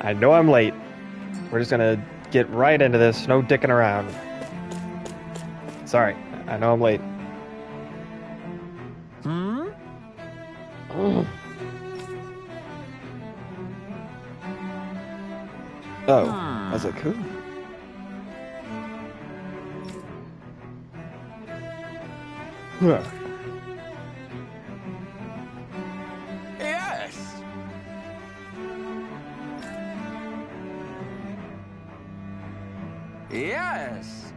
I know I'm late. We're just gonna get right into this. No dicking around. Sorry, I know I'm late. Hmm? Oh, I was like, who? Yes! Yes!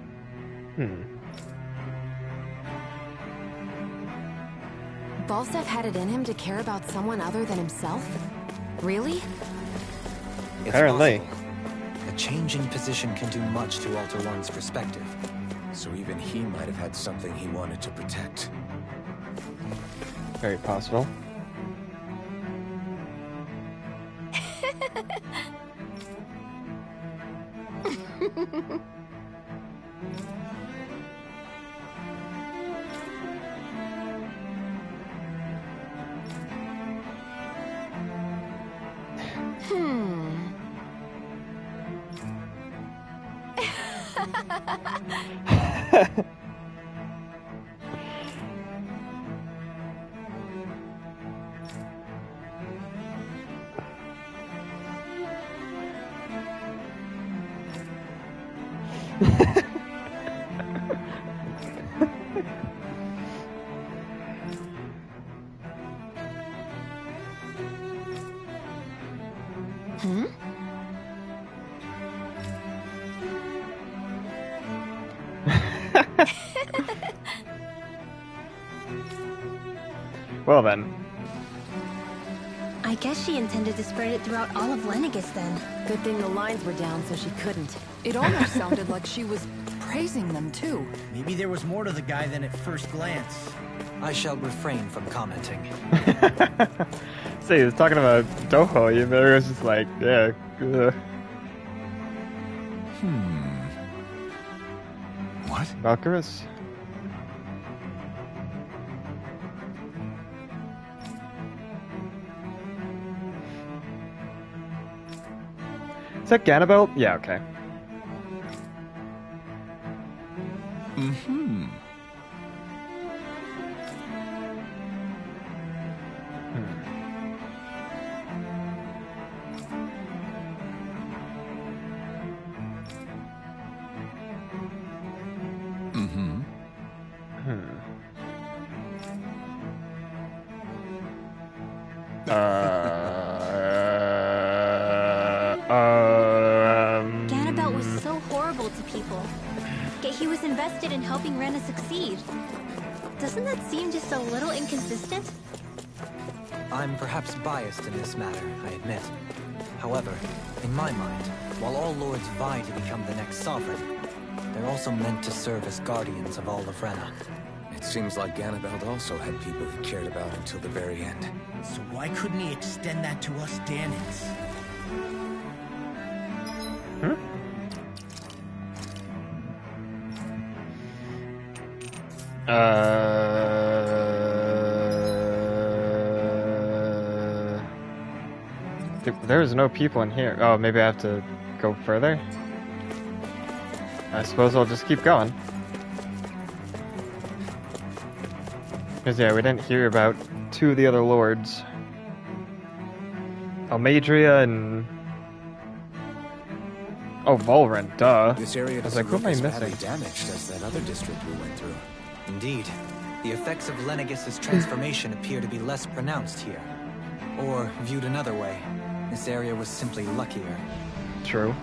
Falstaff had it in him to care about someone other than himself? Really? It's Apparently. possible. A change in position can do much to alter one's perspective. So even he might have had something he wanted to protect. Very possible. Well then. I guess she intended to spread it throughout all of Lenegis then. Good thing the lines were down so she couldn't. It almost sounded like she was praising them too. Maybe there was more to the guy than at first glance. I shall refrain from commenting. See, he was talking about Doho, you know, it was just like, yeah. What? Valkyris? Is that Ganabelt? Yeah, okay. Mm-hmm. Mm-hmm. Ganabelt was so horrible to people. Yet he was invested in helping Rena succeed. Doesn't that seem just a little inconsistent? I'm perhaps biased in this matter, I admit. However, in my mind, while all lords vie to become the next sovereign, they're also meant to serve as guardians of all of Rena. It seems like Ganabelt also had people he cared about until the very end. So why couldn't he extend that to us Danans? There's no people in here. Oh, maybe I have to go further? I suppose I'll just keep going. Because, yeah, we didn't hear about two of the other lords. Almadria and... Oh, Volren, duh. This area I was doesn't like, who am I look as missing? badly damaged as that other district we went through. Indeed, the effects of Lenegis' transformation appear to be less pronounced here. Or, viewed another way, this area was simply luckier. True.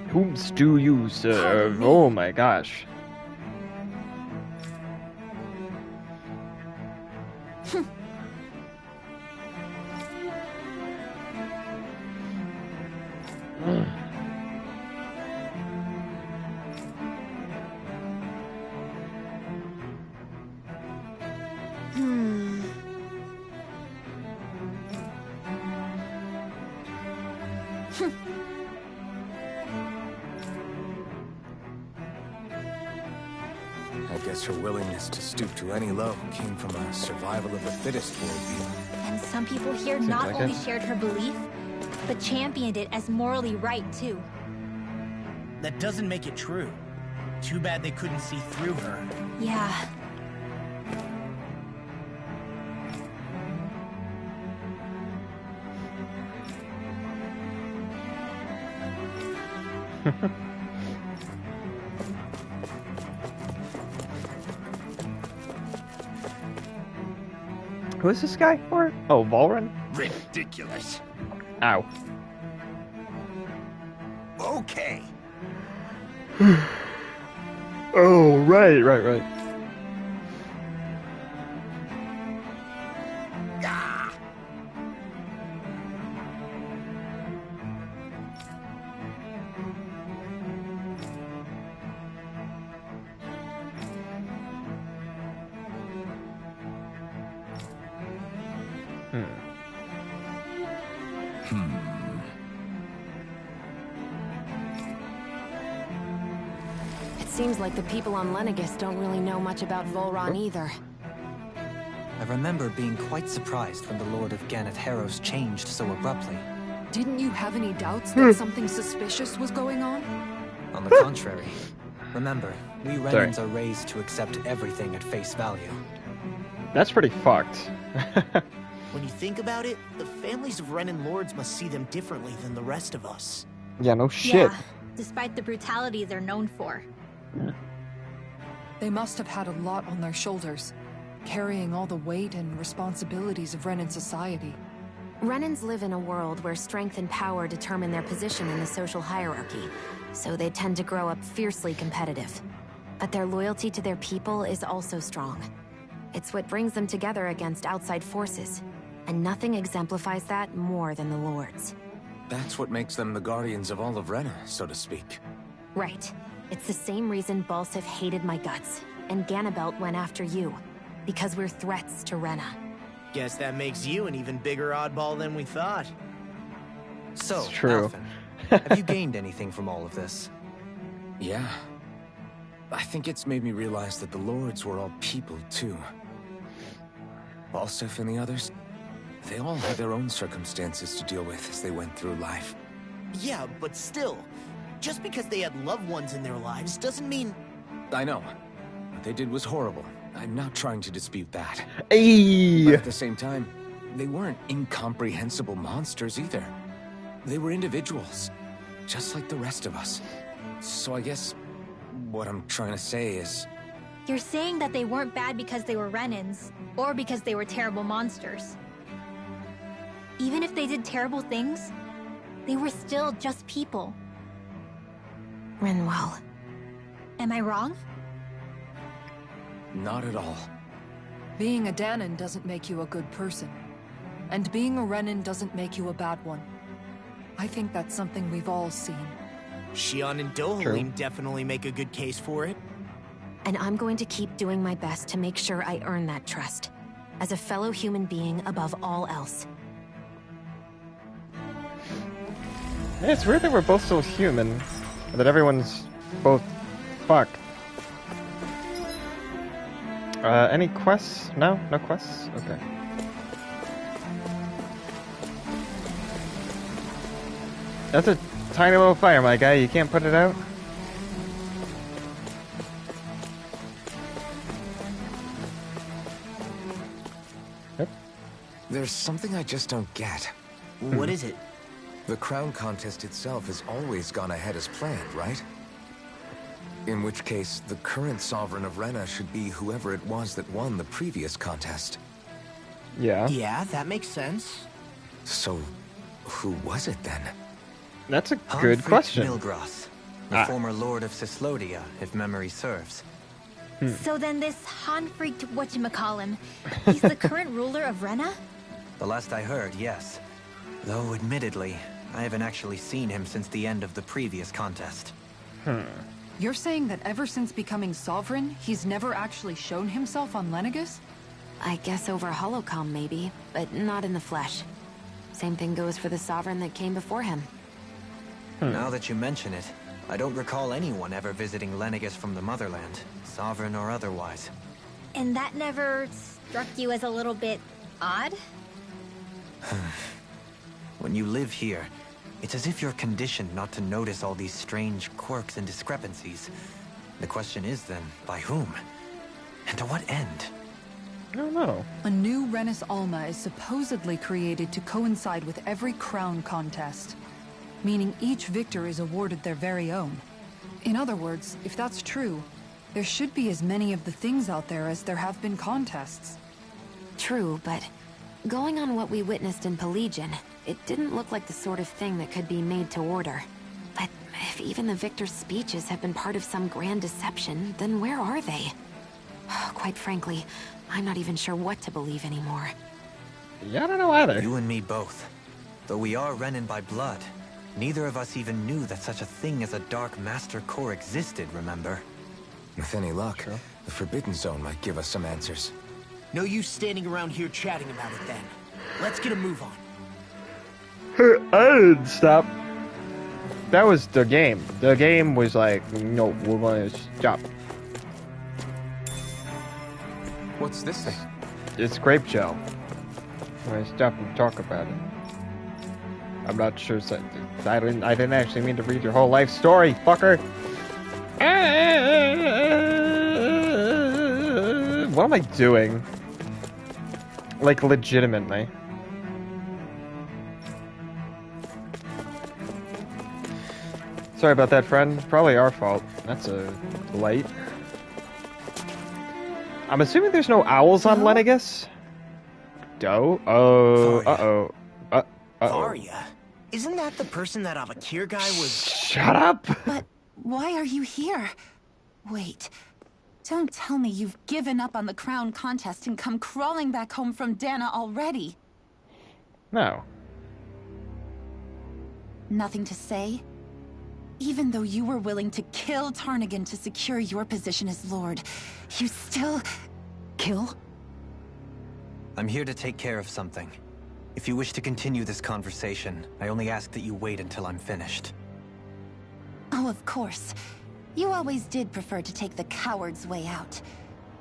Whomst do you serve? Oh my gosh. I guess her willingness to stoop to any low came from a survival of the fittest worldview. And some people here Seems not like only it. shared her belief, but championed it as morally right too. That doesn't make it true. Too bad they couldn't see through her. Yeah. Who is this guy for? Oh, Volran? Ridiculous. Ow. Okay. Oh, right. Ah! It seems like the people on Lenegis don't really know much about Volran either. I remember being quite surprised when the Lord of Ganeth Harros changed so abruptly. Didn't you have any doubts that something suspicious was going on? On the contrary, remember, we Renans are raised to accept everything at face value. That's pretty fucked. When you think about it, the families of Renan lords must see them differently than the rest of us. Yeah, no shit. Yeah, despite the brutality they're known for. They must have had a lot on their shoulders, carrying all the weight and responsibilities of Renan society. Renans live in a world where strength and power determine their position in the social hierarchy, so they tend to grow up fiercely competitive. But their loyalty to their people is also strong. It's what brings them together against outside forces, and nothing exemplifies that more than the Lords. That's what makes them the guardians of all of Rena, so to speak. Right. It's the same reason Balsif hated my guts, and Ganabelt went after you. Because we're threats to Rena. Guess that makes you an even bigger oddball than we thought. So, It's true. Alphen, have you gained anything from all of this? Yeah. I think it's made me realize that the Lords were all people, too. Balsif and the others, they all had their own circumstances to deal with as they went through life. Yeah, but still, just because they had loved ones in their lives doesn't mean... I know. What they did was horrible. I'm not trying to dispute that. Ayy. But at the same time, they weren't incomprehensible monsters either. They were individuals, just like the rest of us. So I guess what I'm trying to say is... You're saying that they weren't bad because they were Renans, or because they were terrible monsters. Even if they did terrible things, they were still just people. Rinwell. Am I wrong? Not at all. Being a Danon doesn't make you a good person. And being a Renan doesn't make you a bad one. I think that's something we've all seen. Shion and Dohalim definitely make a good case for it. And I'm going to keep doing my best to make sure I earn that trust. As a fellow human being above all else. Yeah, it's weird that we're both still human, and that everyone's both fucked. Any quests? No? No quests? Okay. That's a tiny little fire, my guy. You can't put it out? Yep. There's something I just don't get. What is it? The crown contest itself has always gone ahead as planned, right? In which case, the current sovereign of Rena should be whoever it was that won the previous contest. Yeah. Yeah, that makes sense. So, who was it then? That's a good question. Milgroth, the former lord of Cyslodia, if memory serves. So then this Han-freaked whatchamacallem, he's the current ruler of Rena? The last I heard, yes. Though, admittedly, I haven't actually seen him since the end of the previous contest. You're saying that ever since becoming sovereign, he's never actually shown himself on Lenegis? I guess over Holocom maybe, but not in the flesh. Same thing goes for the sovereign that came before him. Now that you mention it, I don't recall anyone ever visiting Lenegis from the motherland, sovereign or otherwise. And that never struck you as a little bit odd? When you live here, it's as if you're conditioned not to notice all these strange quirks and discrepancies. The question is then, by whom? And to what end? I don't know. A new Renis Alma is supposedly created to coincide with every crown contest, meaning each victor is awarded their very own. In other words, if that's true, there should be as many of the things out there as there have been contests. True, but going on what we witnessed in Pelegion, it didn't look like the sort of thing that could be made to order. But if even the victor's speeches have been part of some grand deception, then where are they? Quite frankly, I'm not even sure what to believe anymore. Yeah, I don't know either. You and me both. Though we are Renin by blood, neither of us even knew that such a thing as a Dark Master Core existed, remember? With any luck, the Forbidden Zone might give us some answers. No use standing around here chatting about it then. Let's get a move on. I didn't stop. That was the game. The game was like, no, we're gonna stop. What's this thing? It's grape gel. We're gonna stop and talk about it. I'm not sure. I didn't actually mean to read your whole life story, fucker. What am I doing? Like, legitimately. Sorry about that, friend. Probably our fault. That's a light. I'm assuming there's no owls on Lenegus? Doe? Oh, uh-oh. Uh-oh. Varya? Isn't that the person that Avakir guy was... Shut up! But why are you here? Wait. Don't tell me you've given up on the crown contest and come crawling back home from Dana already. No. Nothing to say? Even though you were willing to kill Tarnigan to secure your position as Lord, you still... kill? I'm here to take care of something. If you wish to continue this conversation, I only ask that you wait until I'm finished. Oh, of course. You always did prefer to take the coward's way out.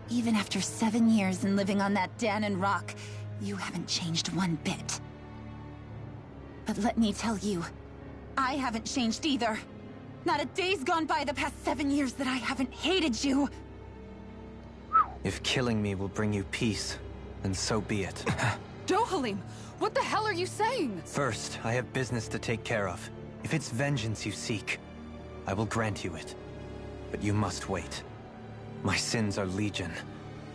Even after 7 years and living on that Danon rock, you haven't changed one bit. But let me tell you, I haven't changed either. Not a day's gone by the past 7 years that I haven't hated you. If killing me will bring you peace, then so be it. Dohalim, what the hell are you saying? First, I have business to take care of. If it's vengeance you seek, I will grant you it. But you must wait. My sins are legion.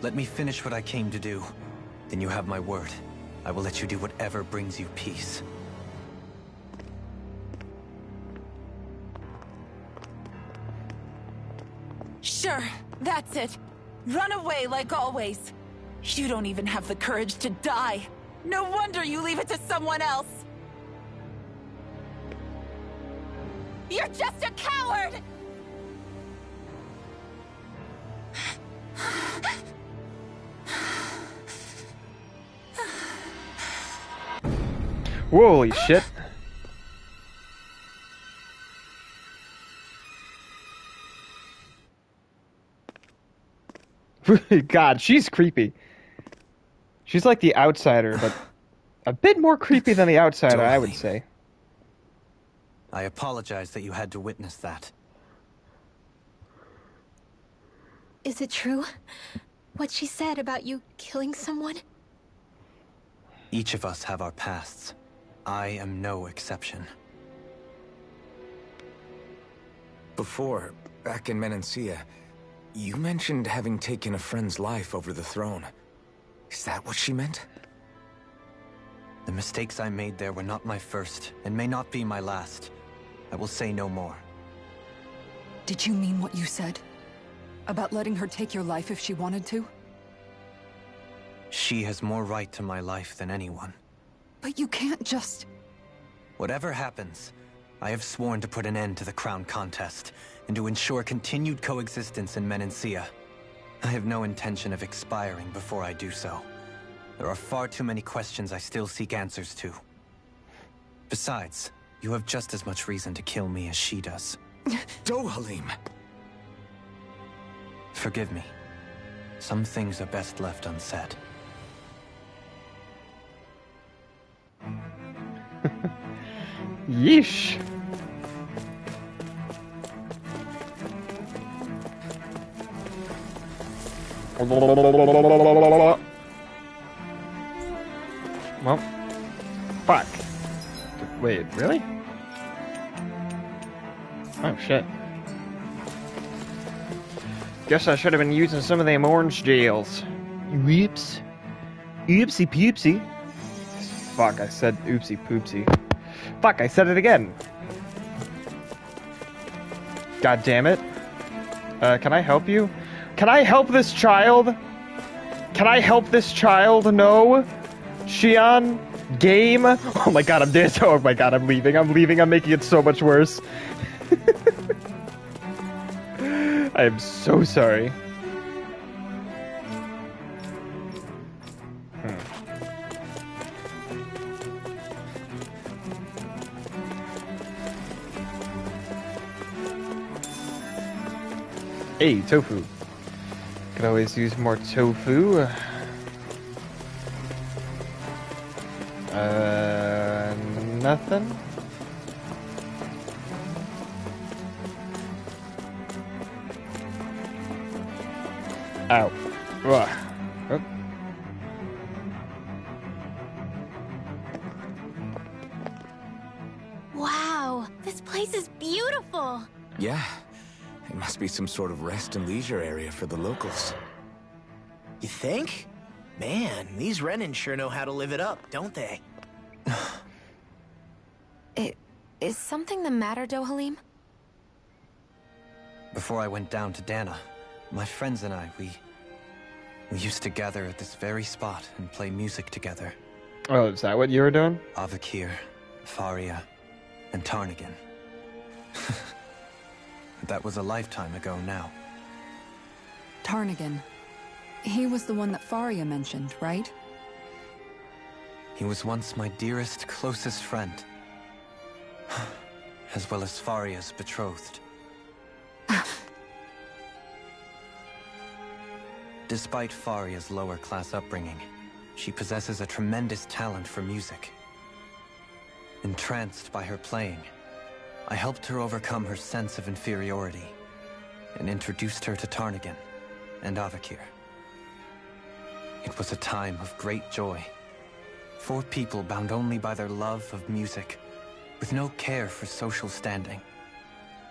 Let me finish what I came to do. Then you have my word. I will let you do whatever brings you peace. Sure, that's it. Run away like always. You don't even have the courage to die. No wonder you leave it to someone else. You're just a coward! Holy shit. God, she's creepy. She's like the outsider, but a bit more creepy than the outsider, I would say. I apologize that you had to witness that. Is it true? What she said about you killing someone? Each of us have our pasts. I am no exception. Before, back in Menancia, you mentioned having taken a friend's life over the throne. Is that what she meant? The mistakes I made there were not my first, and may not be my last. I will say no more. Did you mean what you said? About letting her take your life if she wanted to? She has more right to my life than anyone. But you can't just... Whatever happens, I have sworn to put an end to the crown contest, and to ensure continued coexistence in Menancia. I have no intention of expiring before I do so. There are far too many questions I still seek answers to. Besides, you have just as much reason to kill me as she does. Dohalim! Forgive me. Some things are best left unsaid. Yeesh. Well, fuck. Wait, really? Oh shit. Guess I should have been using some of them orange gels. Whoops. Oopsie poopsie. Fuck, I said oopsie poopsie. Fuck, I said it again. God damn it. Can I help you? Can I help this child? Can I help this child? No? Shion? Game? Oh my god, I'm dead. Oh my god, I'm leaving. I'm leaving. I'm making it so much worse. I am so sorry. Hey, tofu. Could always use more tofu. Nothing? Ow. Ugh. Oh. Wow, this place is beautiful. Yeah. It must be some sort of rest and leisure area for the locals. You think? Man, these Renin sure know how to live it up, don't they? Is something the matter, Dohalim? Before I went down to Dana, my friends and I, we used to gather at this very spot and play music together. Oh, is that what you were doing? Avakir, Faria, and Tarnagin. That was a lifetime ago now. Tarnagin. He was the one that Faria mentioned, right? He was once my dearest, closest friend. As well as Faria's betrothed. Despite Faria's lower-class upbringing, she possesses a tremendous talent for music. Entranced by her playing, I helped her overcome her sense of inferiority and introduced her to Tarnagin and Avakir. It was a time of great joy. 4 people bound only by their love of music, with no care for social standing.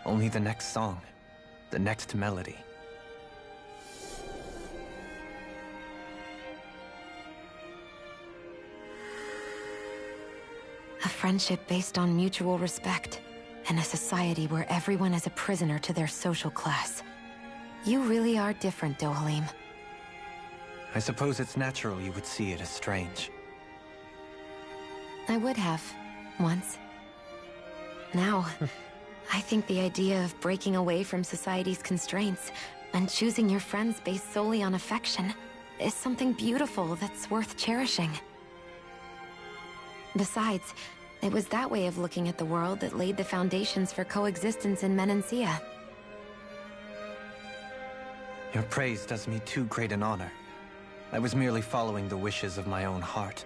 Only the next song, the next melody. A friendship based on mutual respect, and a society where everyone is a prisoner to their social class. You really are different, Dohalim. I suppose it's natural you would see it as strange. I would have, once. Now, I think the idea of breaking away from society's constraints and choosing your friends based solely on affection is something beautiful that's worth cherishing. Besides, it was that way of looking at the world that laid the foundations for coexistence in Menancia. Your praise does me too great an honor. I was merely following the wishes of my own heart.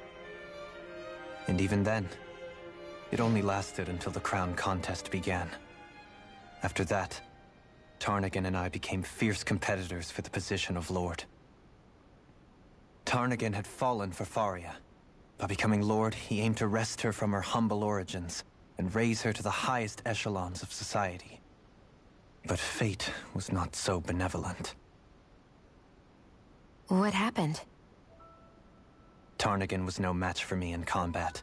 And even then, it only lasted until the crown contest began. After that, Tarnagin and I became fierce competitors for the position of Lord. Tarnagin had fallen for Faria. By becoming Lord, he aimed to wrest her from her humble origins and raise her to the highest echelons of society. But fate was not so benevolent. What happened? Tarnagin was no match for me in combat.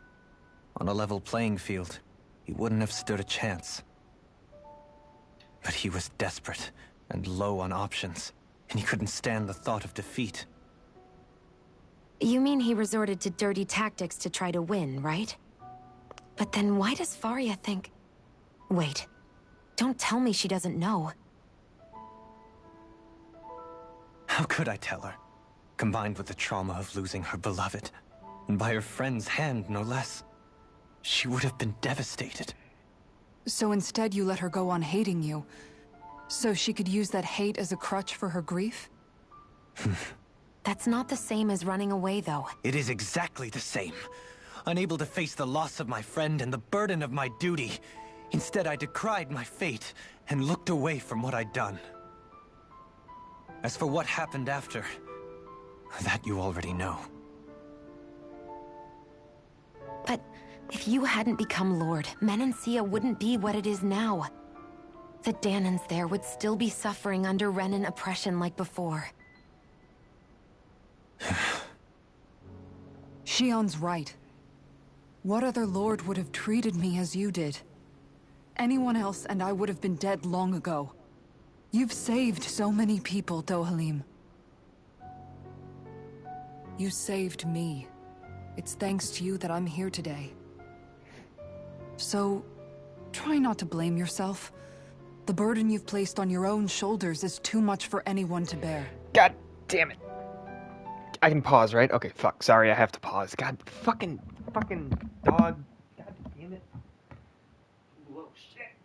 On a level playing field, he wouldn't have stood a chance. But he was desperate and low on options, and he couldn't stand the thought of defeat. You mean he resorted to dirty tactics to try to win, right? But then why does Faria think... Wait, don't tell me she doesn't know. How could I tell her? Combined with the trauma of losing her beloved, and by her friend's hand, no less. She would have been devastated. So instead you let her go on hating you, so she could use that hate as a crutch for her grief? That's not the same as running away, though. It is exactly the same. unable to face the loss of my friend and the burden of my duty. Instead, I decried my fate and looked away from what I'd done. As for what happened after, that you already know. But if you hadn't become Lord, Menancia wouldn't be what it is now. The Dahnans there would still be suffering under Renan oppression like before. Shion's right. What other lord would have treated me as you did? Anyone else and I would have been dead long ago. You've saved so many people, Dohalim. You saved me. It's thanks to you that I'm here today. So, try not to blame yourself. The burden you've placed on your own shoulders is too much for anyone to bear. God damn it. I can pause, right? Okay, fuck. Sorry, I have to pause. God, fucking dog. God damn it. Little shit.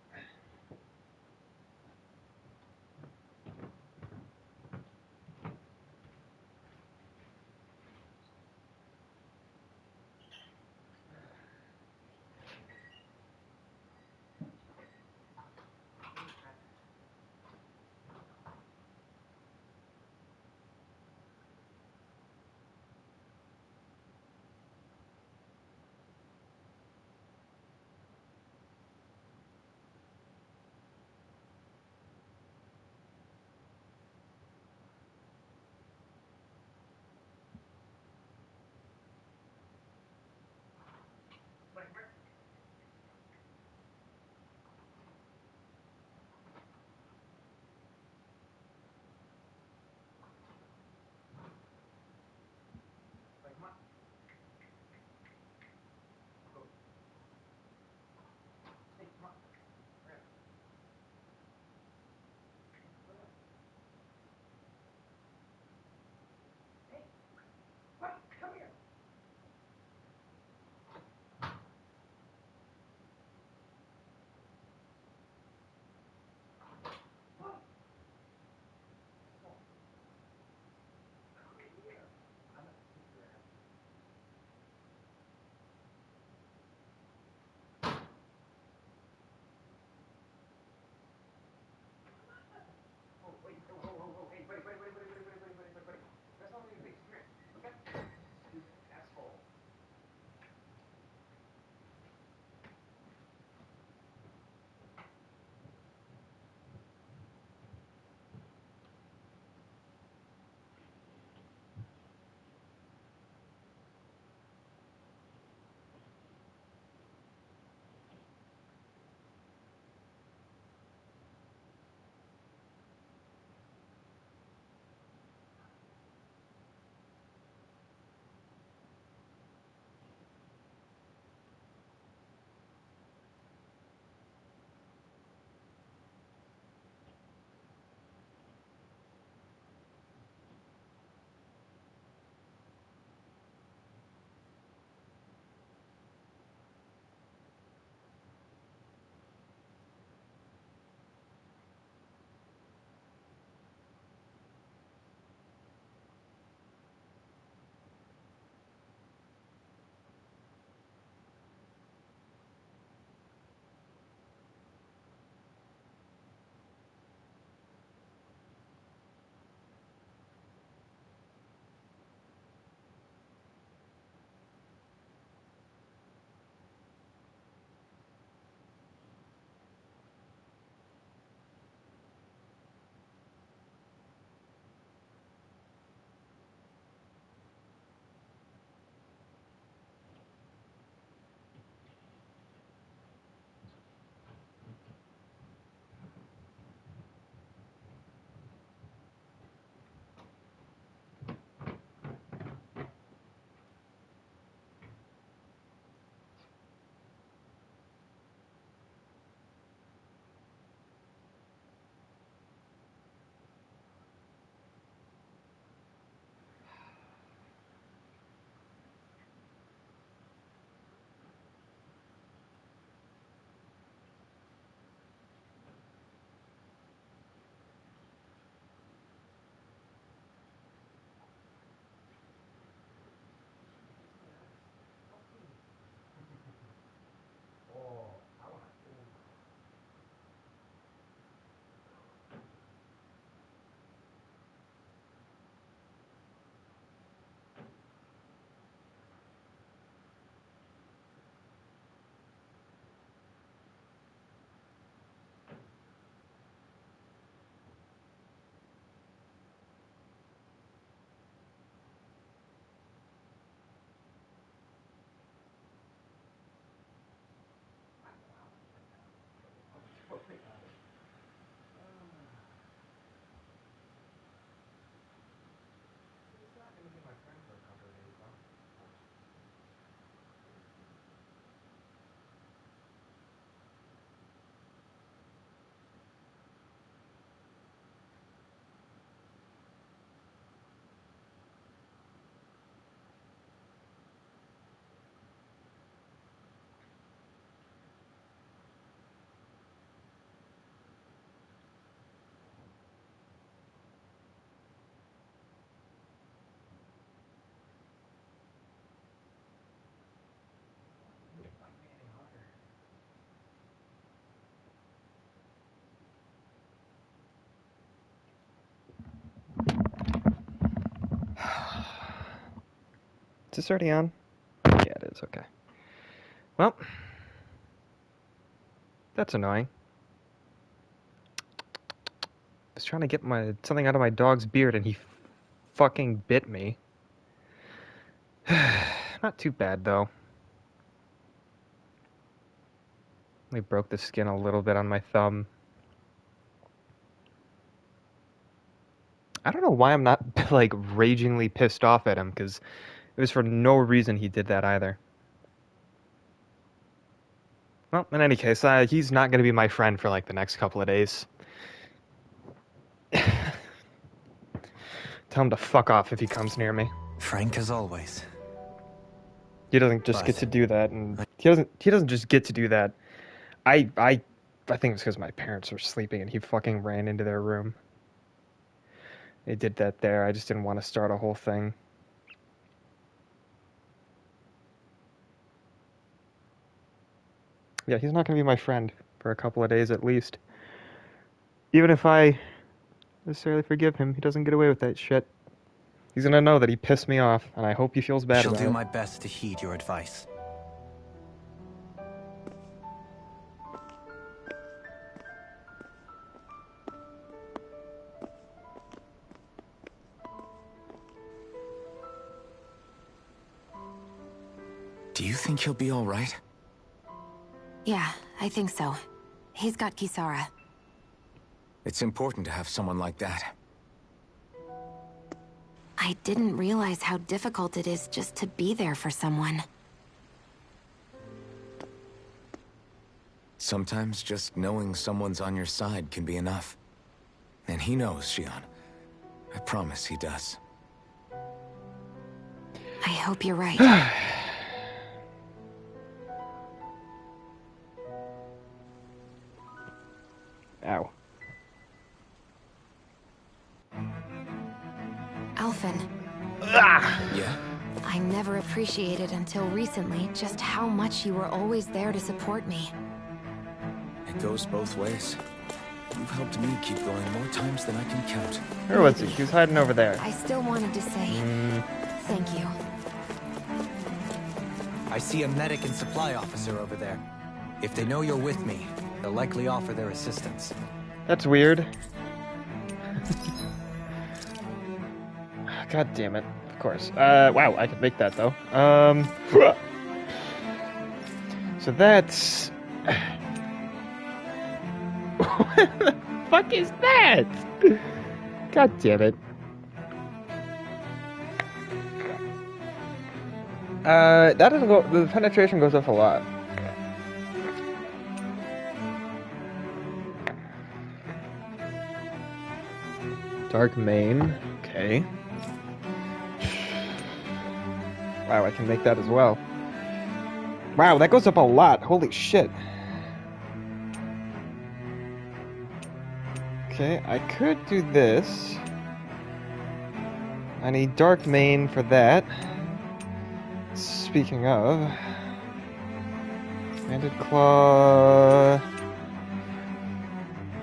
Is this already on? Yeah, it is. Okay. Well, that's annoying. I was trying to get something out of my dog's beard, and he fucking bit me. Not too bad, though. Only broke the skin a little bit on my thumb. I don't know why I'm not, like, ragingly pissed off at him, because it was for no reason he did that either. Well, in any case, he's not going to be my friend for, like, the next couple of days. Tell him to fuck off if he comes near me. Frank as always. He doesn't just get to do that, and he doesn't just get to do that. I think it's because my parents were sleeping and he fucking ran into their room. They did that there. I just didn't want to start a whole thing. Yeah, he's not going to be my friend for a couple of days at least. Even if I necessarily forgive him, he doesn't get away with that shit. He's going to know that he pissed me off, and I hope he feels bad about it. I shall do my best to heed your advice. Do you think he'll be all right? Yeah, I think so. He's got Kisara. It's important to have someone like that. I didn't realize how difficult it is just to be there for someone. Sometimes just knowing someone's on your side can be enough. And he knows, Xion. I promise he does. I hope you're right. Ow. Alphen. Yeah? I never appreciated until recently just how much you were always there to support me. It goes both ways. You've helped me keep going more times than I can count. Where was he? He was hiding over there. I still wanted to say thank you. I see a medic and supply officer over there. If they know you're with me, they'll likely offer their assistance. That's weird. God damn it. Of course. Wow, I could make that, though. So that's... What the fuck is that? God damn it. That doesn't go... The penetration goes up a lot. Dark Mane. Okay. Wow, I can make that as well. Wow, that goes up a lot. Holy shit. Okay, I could do this. I need Dark Mane for that. Speaking of... Banded Claw...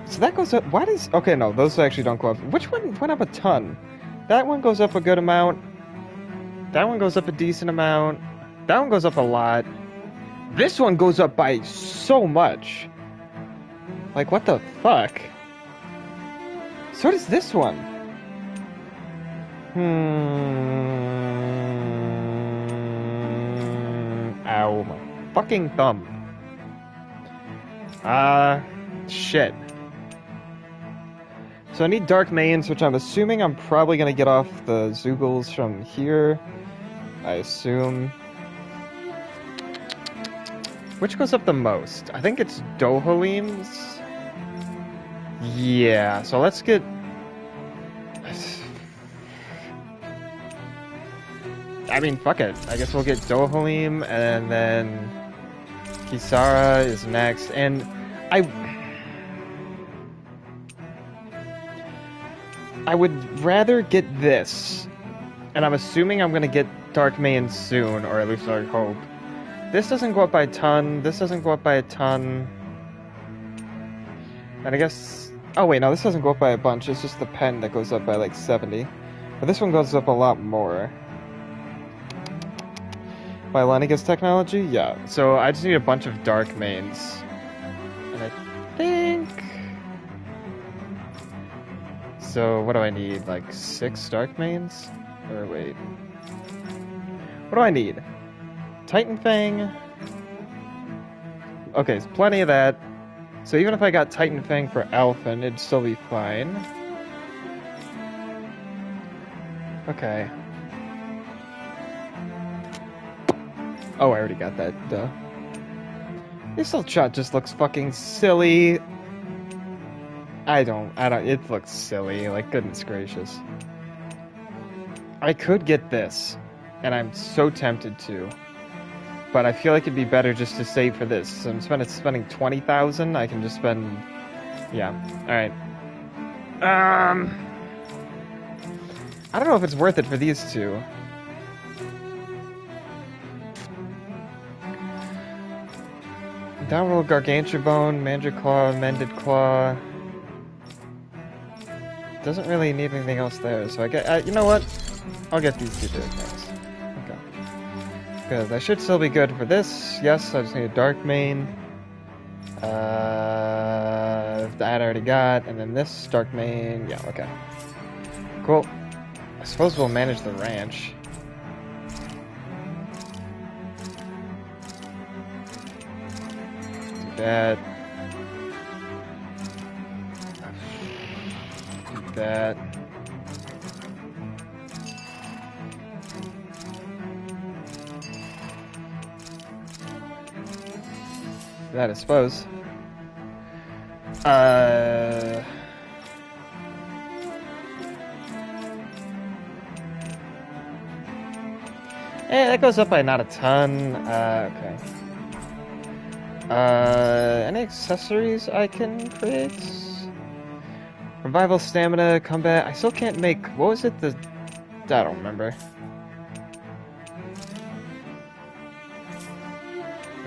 So that goes up... Why does... Okay, no, those actually don't go up. Which one went up a ton? That one goes up a good amount. That one goes up a decent amount. That one goes up a lot. This one goes up by so much. Like, what the fuck? So does this one. Ow, my fucking thumb. Shit. So I need Dark Manes, which I'm assuming I'm probably gonna get off the Zeugles from here. I assume. Which goes up the most? I think it's Dohalim's. Yeah, so let's get... I mean, fuck it. I guess we'll get Dohalim, and then Kisara is next, and I would rather get this, and I'm assuming I'm gonna get Dark Mane soon, or at least I hope. This doesn't go up by a ton, this doesn't go up by a ton, and I guess... Oh wait, no, this doesn't go up by a bunch, it's just the pen that goes up by like 70. But this one goes up a lot more. By Lennigus technology? Yeah. So I just need a bunch of dark mains. And I think... So what do I need? Like 6 dark mains? Or wait. What do I need? Titan Fang. Okay, so plenty of that. So even if I got Titan Fang for Alphen, it'd still be fine. Okay. Oh, I already got that, duh. This little shot just looks fucking silly. I don't, it looks silly, like, goodness gracious. I could get this, and I'm so tempted to. But I feel like it'd be better just to save for this. So I'm spending 20,000, I can just spend... Yeah, alright. I don't know if it's worth it for these two. Downroll Gargantua Bone, Mandraclaw, Mended Claw. Doesn't really need anything else there, so I get. You know what? I'll get these 2 things. Okay. Because I should still be good for this. Yes, I just need a Dark Main. That I already got, and then this Dark Main. Yeah, okay. Cool. I suppose we'll manage the ranch. That. That. That, I suppose. That goes up by not a ton. Okay. Any accessories I can create? Revival, stamina, combat. I still can't make. What was it? I don't remember.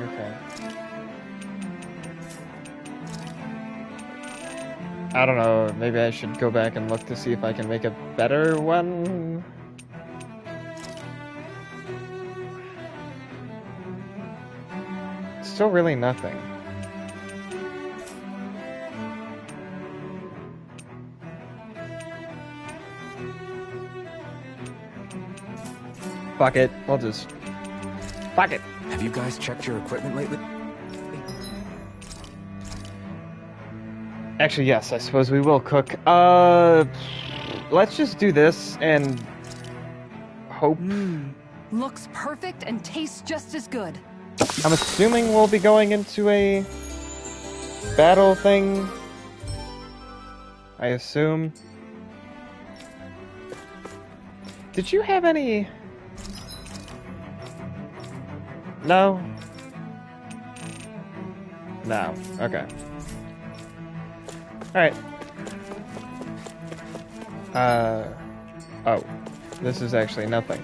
Okay. I don't know. Maybe I should go back and look to see if I can make a better one. Still really nothing. Fuck it. We'll just... Fuck it. Have you guys checked your equipment lately? Actually, yes, I suppose we will cook. Let's just do this and... hope. Looks perfect and tastes just as good. I'm assuming we'll be going into a battle thing. I assume. Did you have any... No? No. Okay. Alright. Oh. This is actually nothing.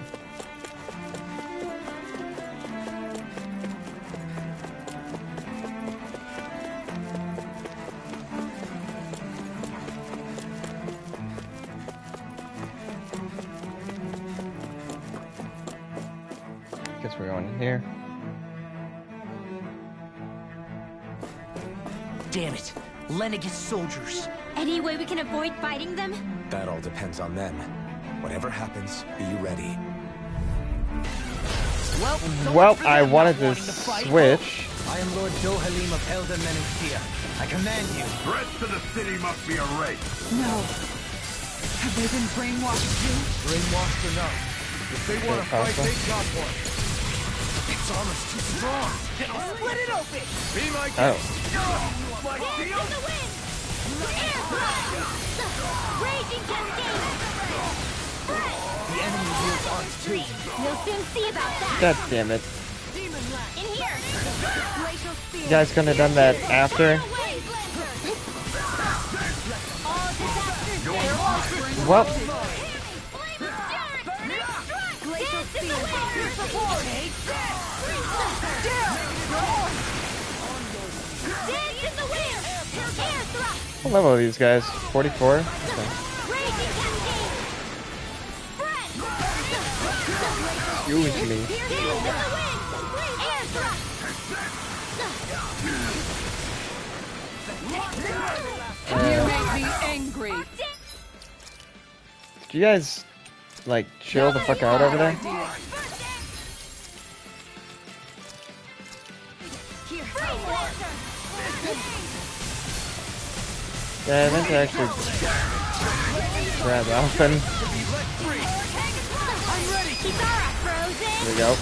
Guess we're going in here. Damn it! Lennigus soldiers! Any way we can avoid fighting them? That all depends on them. Whatever happens, be ready. Well, I wanted to switch. I am Lord Dohalim of Elden Menethia. I command you. Threats to the city must be erased. No. Have they been brainwashed too? Brainwashed or not. If they want to fight, they got one. It's almost too strong. Split it open! Be my Oh. Like Hands in the wind! Air blast! Raging cascade! The enemy wields arms too. We'll soon see about that! God damn it. In here! Glacial spear! You guys couldn't have done that after? All disasters there! Well, Glacial spear! Dance in the wind! Air thrust! what level are these guys? 44? Okay. Raging cascade! Spread! Excuse me. Dance in the wind! spree. Do you guys, like, chill the fuck out over there? Yeah, I meant to actually grab Alphen. There we go.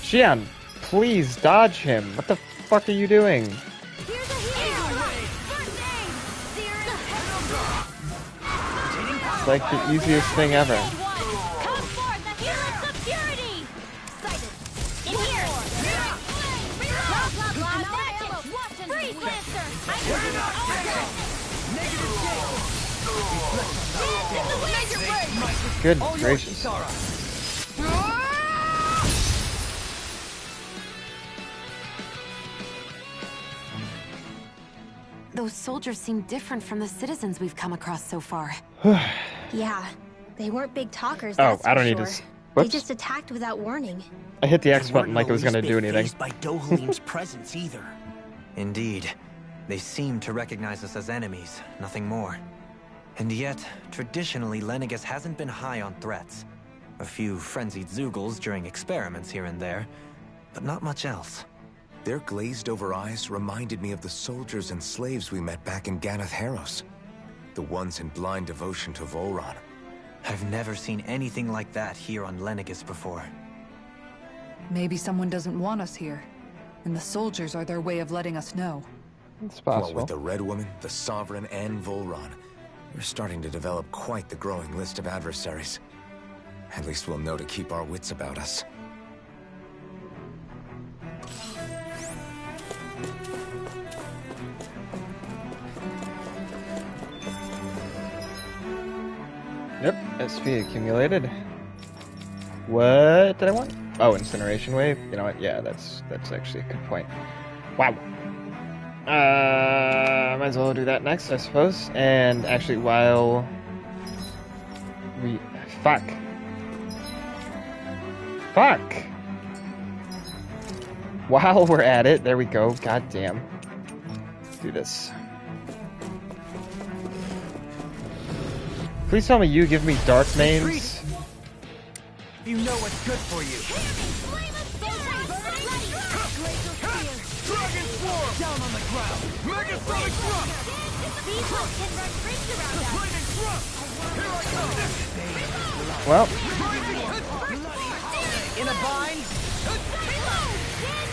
Xian, please dodge him. What the fuck are you doing? It's like the easiest thing ever. Good gracious. Those soldiers seem different from the citizens we've come across so far. Yeah, they weren't big talkers. Oh, That's I don't for need sure. to. They Whoops. just attacked without warning. I hit the X They button weren't like it was the gonna least do bit anything. fazed by Dohalim's presence either. Indeed. They seem to recognize us as enemies, nothing more. And yet, traditionally, Lenegis hasn't been high on threats. A few frenzied Zeugles during experiments here and there, but not much else. Their glazed-over eyes reminded me of the soldiers and slaves we met back in Ganath Haros. The ones in blind devotion to Volron. I've never seen anything like that here on Lenegis before. Maybe someone doesn't want us here, and the soldiers are their way of letting us know. It's What possible. with the Red Woman, the Sovereign, and Volron, we're starting to develop quite the growing list of adversaries. At least we'll know to keep our wits about us. Yep, SP accumulated. What did I want? Oh, incineration wave. You know what? Yeah, that's actually a good point. Wow. Might as well do that next, I suppose. And actually, while we fuck. While we're at it, there we go. God damn. Let's do this. Please tell me you give me dark mains. You know what's good for you. Dragon Swarm! Down on the ground! Megasonic Thrust! These ones can run rings around us. Lightning Thrust! Here I come! Well, In a bind?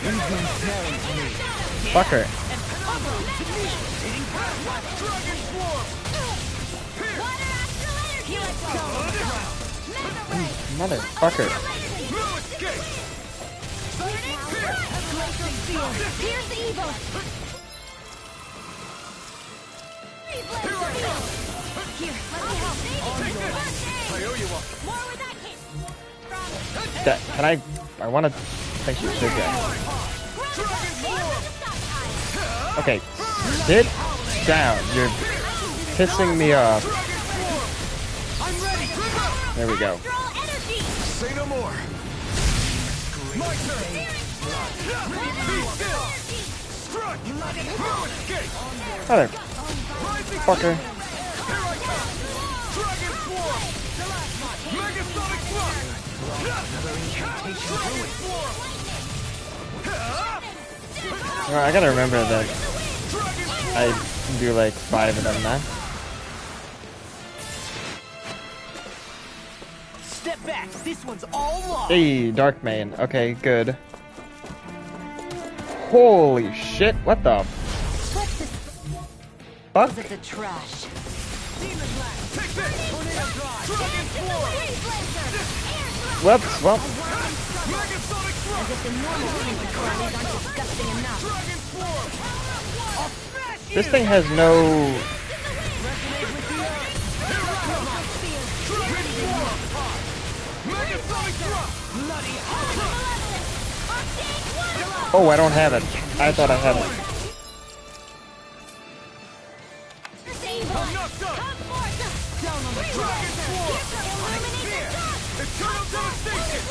You've been snaring to me. fuck her. Dragon Swarm! Motherfucker. No escape! Here's the evil. Here, let me help. I owe you one. More where that came from. Can I want to thank you, big guy. Okay, sit down. You're pissing me off. I'm ready! There we go. Say no more! My turn! Be still! Strike! No escape! Motherfucker. Here I come! Dragon Swarm! Megasonic Thrust! Dragon Swarm! Well, I gotta remember that I can do like 5 of them now. Step back. This one's all lost. Hey, Dark Main. Okay, good. Holy shit, what the fuck? Is it the trash? Take this! Tornado Drive! Dragon Swarm! Whoops, well, Megasonic Thrust! Dragon Swarm! I'll smash you! this thing has no... Oh, I don't have it. I thought I had it. I'm not done! Down on the Dragon Swarm! Eternal devastation!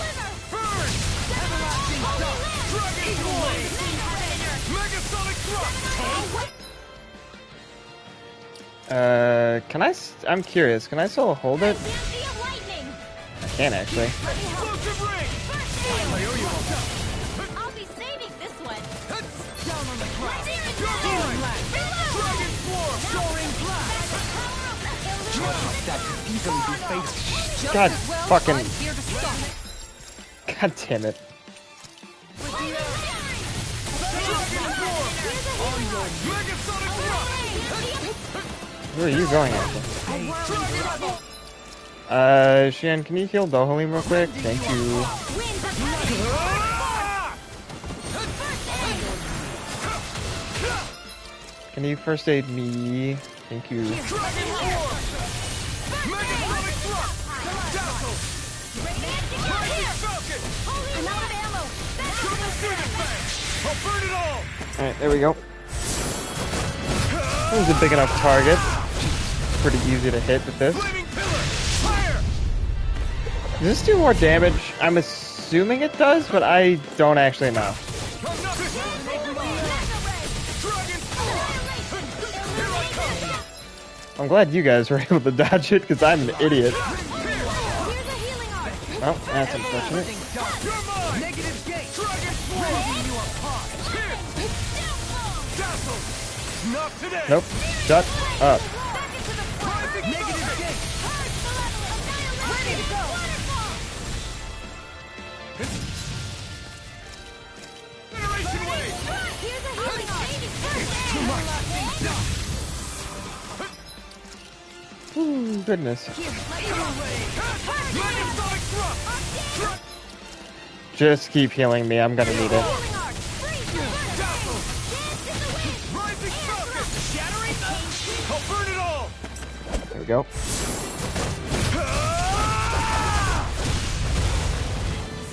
Burn! Everlasting dust! Dragon Swarm! Megasonic thrust! Can I? I'm curious. Can I still hold it? I can actually. Explosive ring! I'll be saving this one. Down on the ground! Dragon Swarm! Soaring That could easily be fatal. Just God as well, fucking- I'm here to stop it. God damn it. Megasonic thrust! Where are you going after? Shian, can you heal Dohalim real quick? Thank you. Can you first aid me? Thank you. Megasonic thrust! Dazzle! Rising Falcon! I'm out of ammo. Double Demon Fang! I'll burn it all! Alright, there we go. That was a big enough target. Pretty easy to hit with this. Flaming Pillar! Fire! Does this do more damage? I'm assuming it does, but I don't actually know. I'm not Dragon Swarm! Here I come! I'm glad you guys were able to dodge it, because I'm an idiot. Well, that's unfortunate. You're mine! Negative gate! Dragon Swarm! You apart! Here! Dazzle! Not today! Nope. Shut up. Negative gate! Ready to go. Generation wave! Here's a healing Too much! Ooh, goodness. Megasonic thrust! Just keep healing me. I'm gonna need it. Dazzle! Rising Falcon! Shattering! I'll burn it all! There we go.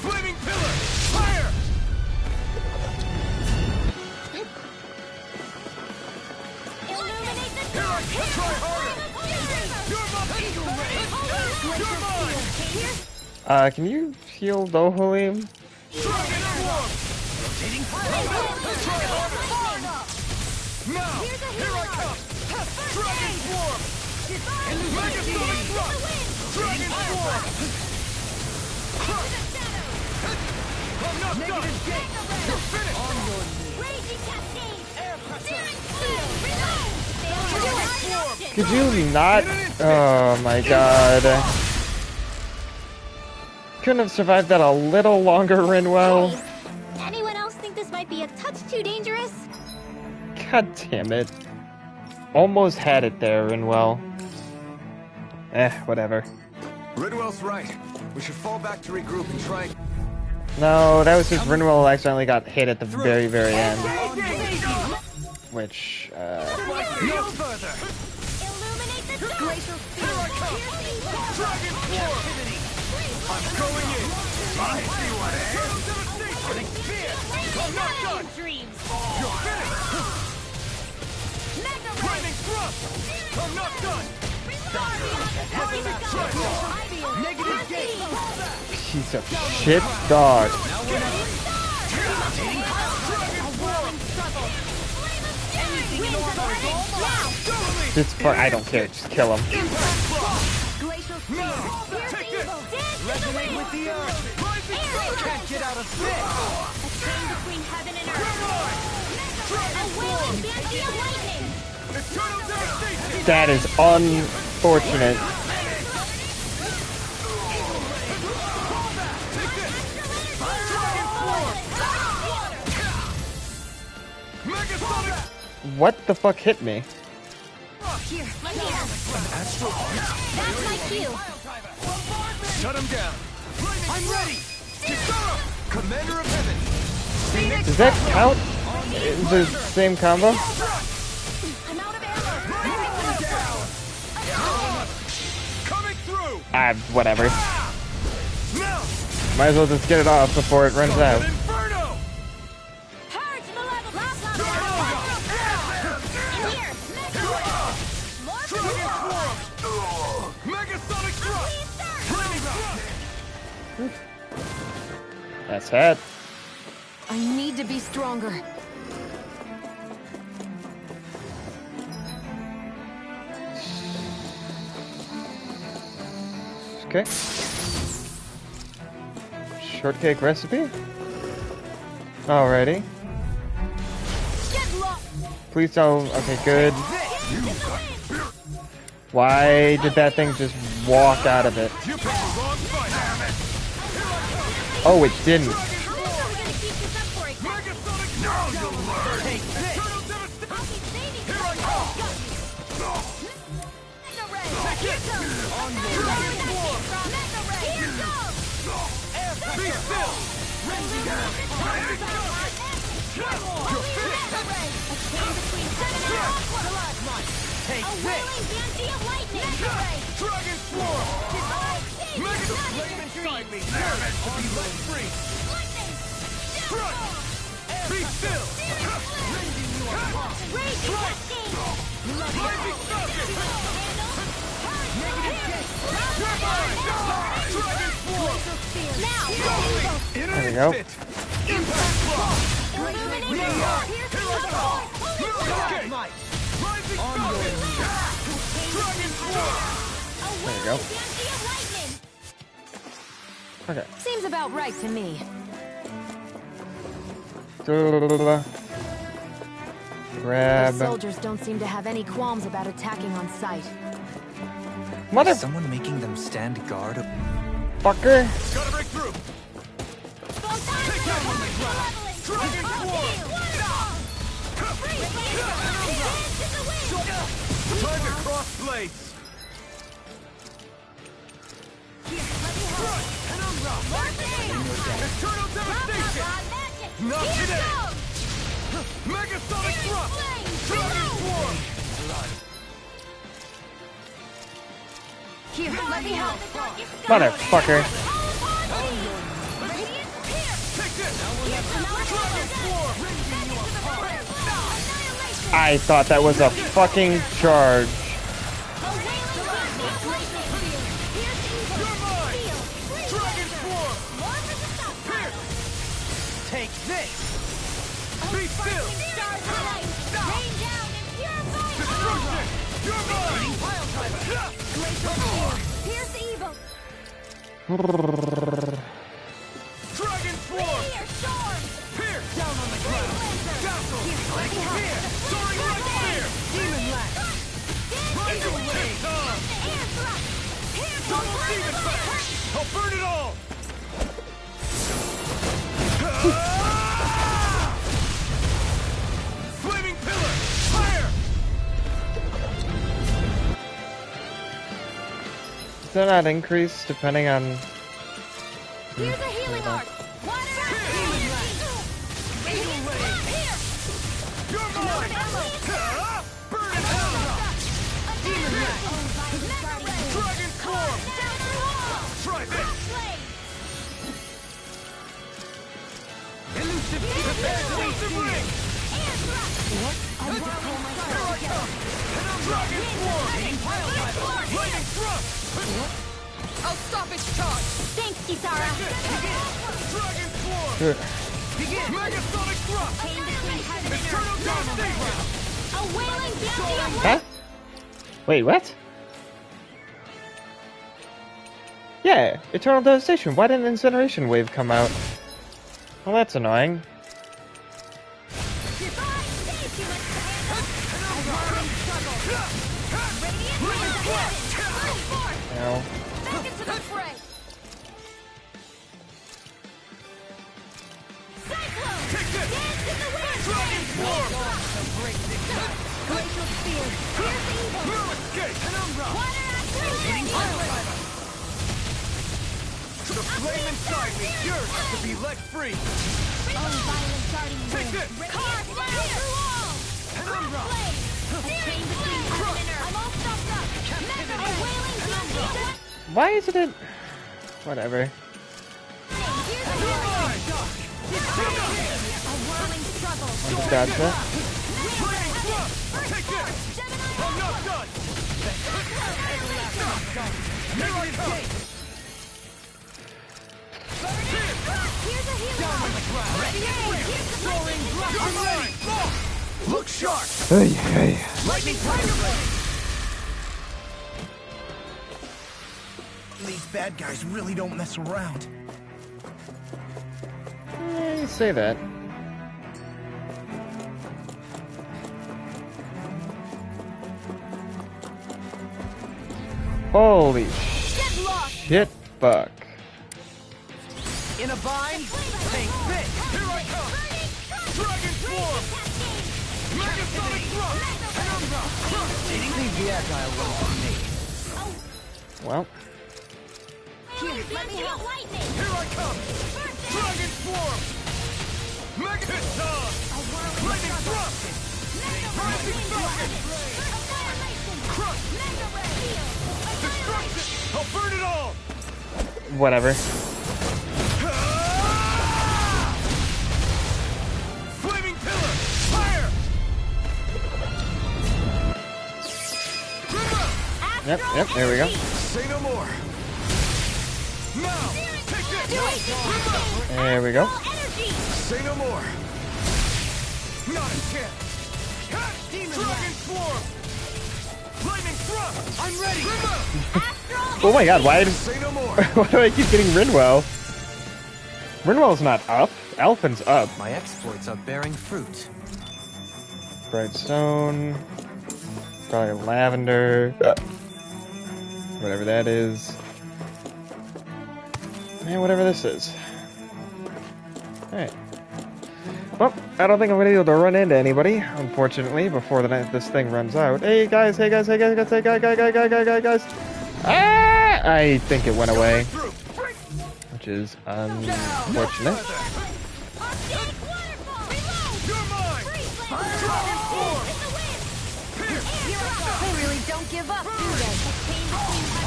Flaming Pillar! Fire! Illuminate the Here I try harder! You're mine! Can you heal Dohalim? Dragon Swarm! Try harder! Now! Here I come! Dragon Swarm! Megasonic thrust! Dragon Swarm! I'm not done! You're finished! Raging Cascade! Air pressure! Could you not? Oh my god. Couldn't have survived that a little longer, Rinwell. Anyone else think this might be a touch too dangerous? God damn it. Almost had it there, Rinwell. Whatever. Ridwell's right. We should fall back to regroup and try. No, that was just Rinwell accidentally got hit at the very, very end. Which, No further! Illuminate the glacial Here I come! Dragon Swarm! I'm going in! I see what it is! Devastation! Fear! I'm not done! dreams. You're finished! Flaming thrust! I'm not done! Negative gate! piece of shit dog. This part, I don't care. Just kill him. Resonate with the earth! Can't get out of bed! A chain between heaven and earth. A wailing banshee of lightning. Eternal devastation! That is unfortunate. What the fuck hit me? Here, that's my cue. Shut him down! I'm ready! Kisara! Commander of Heaven! Does that count? The same combo? I'm out of ammo. Coming through! Whatever. Now! Might as well just get it off before it runs out. Inferno! Purge the level. Last That's it. I need to be stronger. Okay. Shortcake recipe? Alrighty. Please don't. Okay, good. Why did that thing just walk out of it? Oh, it didn't. There we go. There you go. Okay. Seems about right to me. Grab. The soldiers don't seem to have any qualms about attacking on sight. Mother. Is someone making them stand guard? Fucker. Gotta break through. Time to cross blades. Eternal devastation. Not today. Megasonic thrust. Dragon form. Here, let me help. Motherfucker. I thought that was a fucking charge. Take this. Be still. Destruction. You're mine. Here's the evil. Dragon form. Here. Down on the ground. Dazzle. Here. Soaring right spear. Demon lash. Right away. Double demon flash. I'll burn it all. Flaming pillar. Fire. Does that not increase depending on... Here's a healing arc. You're mine. Burn it hell. Demon lash. Dragon form. Try this. Elusive ring. Dragon form. Lightning thrust. I'll stop its charge. Thanks, Kisara. Dragon form. Begin. Megasonic thrust. Eternal devastation. A wailing bounty of Huh? Wait, what? Yeah, Eternal Devastation. Why didn't Incineration Wave come out? Well, that's annoying. Ow. The flame inside me yearns to be let free. Take this. Why isn't it? Whatever. I'll just dodge that. Take this. I'm not done. Here I come. Here's a healing on the ground. Soaring blast. Look sharp. Hey, hey. Lightning tiger blade. These bad guys really don't mess around. You say that. Holy shit, fuck. In a bind, take this. Here I come. Dragon form. Megasonic thrust. Leave the agile one for me. Well, Here, let me help. Here I come. Dragon form. Mega Piston. Lightning thrust. Rising falcon. Crush. Destruction. I'll burn it all. whatever. Flaming pillar. Fire. Yep, there we go. Say no more. Now, take this. There we go. Say no more. Not a chance. Dragon swarm. Lightning thrust. I'm ready. Oh my god, why Say no more. why do I keep getting Rinwell? Rinwell's not up. Alphen's up. My exploits are bearing fruit. Bright stone. Probably lavender. Whatever that is. And whatever this is. Alright. Well, I don't think I'm gonna be able to run into anybody, unfortunately, before the night this thing runs out. Hey guys, hey guys, hey guys, hey guys, hey guys. Ah! I think it went away. Which is unfortunate. They really don't give up, do they?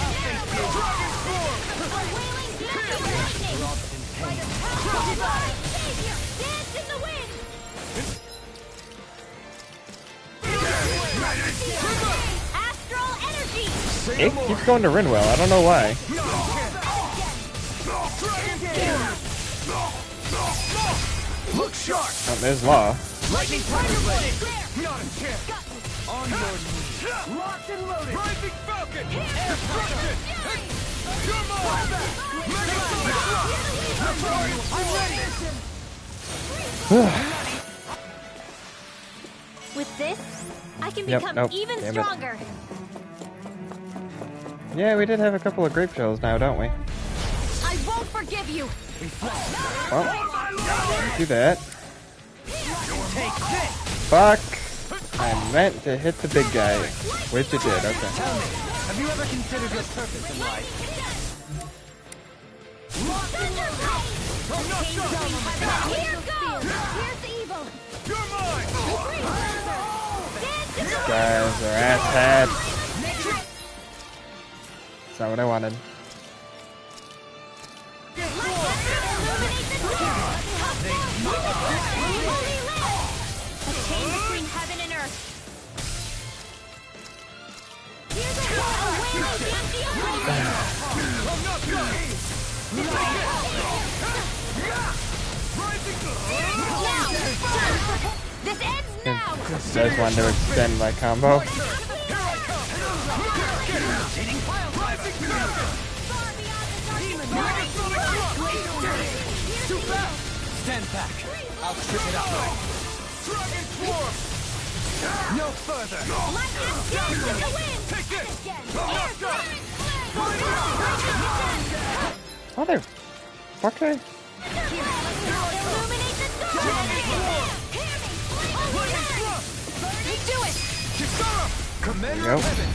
Astral energy. It keeps going to Rinwell, I don't know why. Look sharp. Oh, there's Law. Lightning tiger blade. Not a chance. On your knees. Locked and loaded. Rising falcon. Destruction. You're mine. Megasonic thrust. I'm ready. With this, I can Yep, become nope, even damn it. stronger. Yeah, we did have a couple of grape shells now, don't we? I won't forgive you. Well, do that. Fuck! I meant to hit the big guy, which it did, okay. Tell me, have you ever considered your purpose in life? Here goes. Here's the evil. You're mine. These guys are asshat. That's not what I wanted. A chain between heaven and earth. Here's a way against the This ends now. Just wanted to extend my combo. Stand back. I'll trip it up. Dragon swarm. No further. Take this. Motherfucker. Do it. Kisara. Commander There you of go. heaven.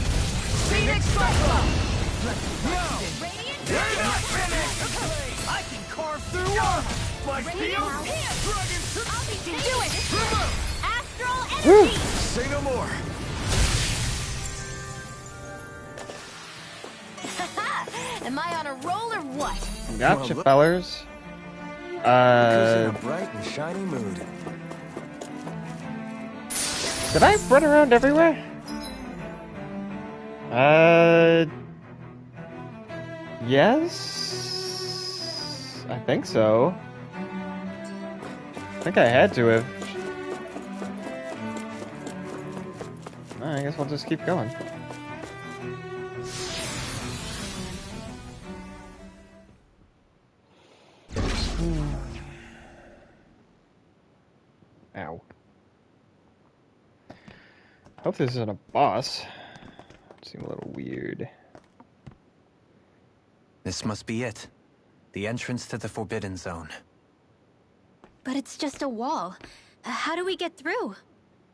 Phoenix Cyclone. Now. You're not finished. I can carve through one. My steel. Dragon. Do it. Astral Woo. energy. Say no more. Am I on a roll or what? Gotcha, Well, fellers. Who's in a bright and shiny mood? Did I run around everywhere? Yes? I think so. think I had to have. I guess we'll just keep going. Ow. Hope this isn't a boss. Seem a little weird. This must be it. The entrance to the Forbidden Zone. But it's just a wall. How do we get through?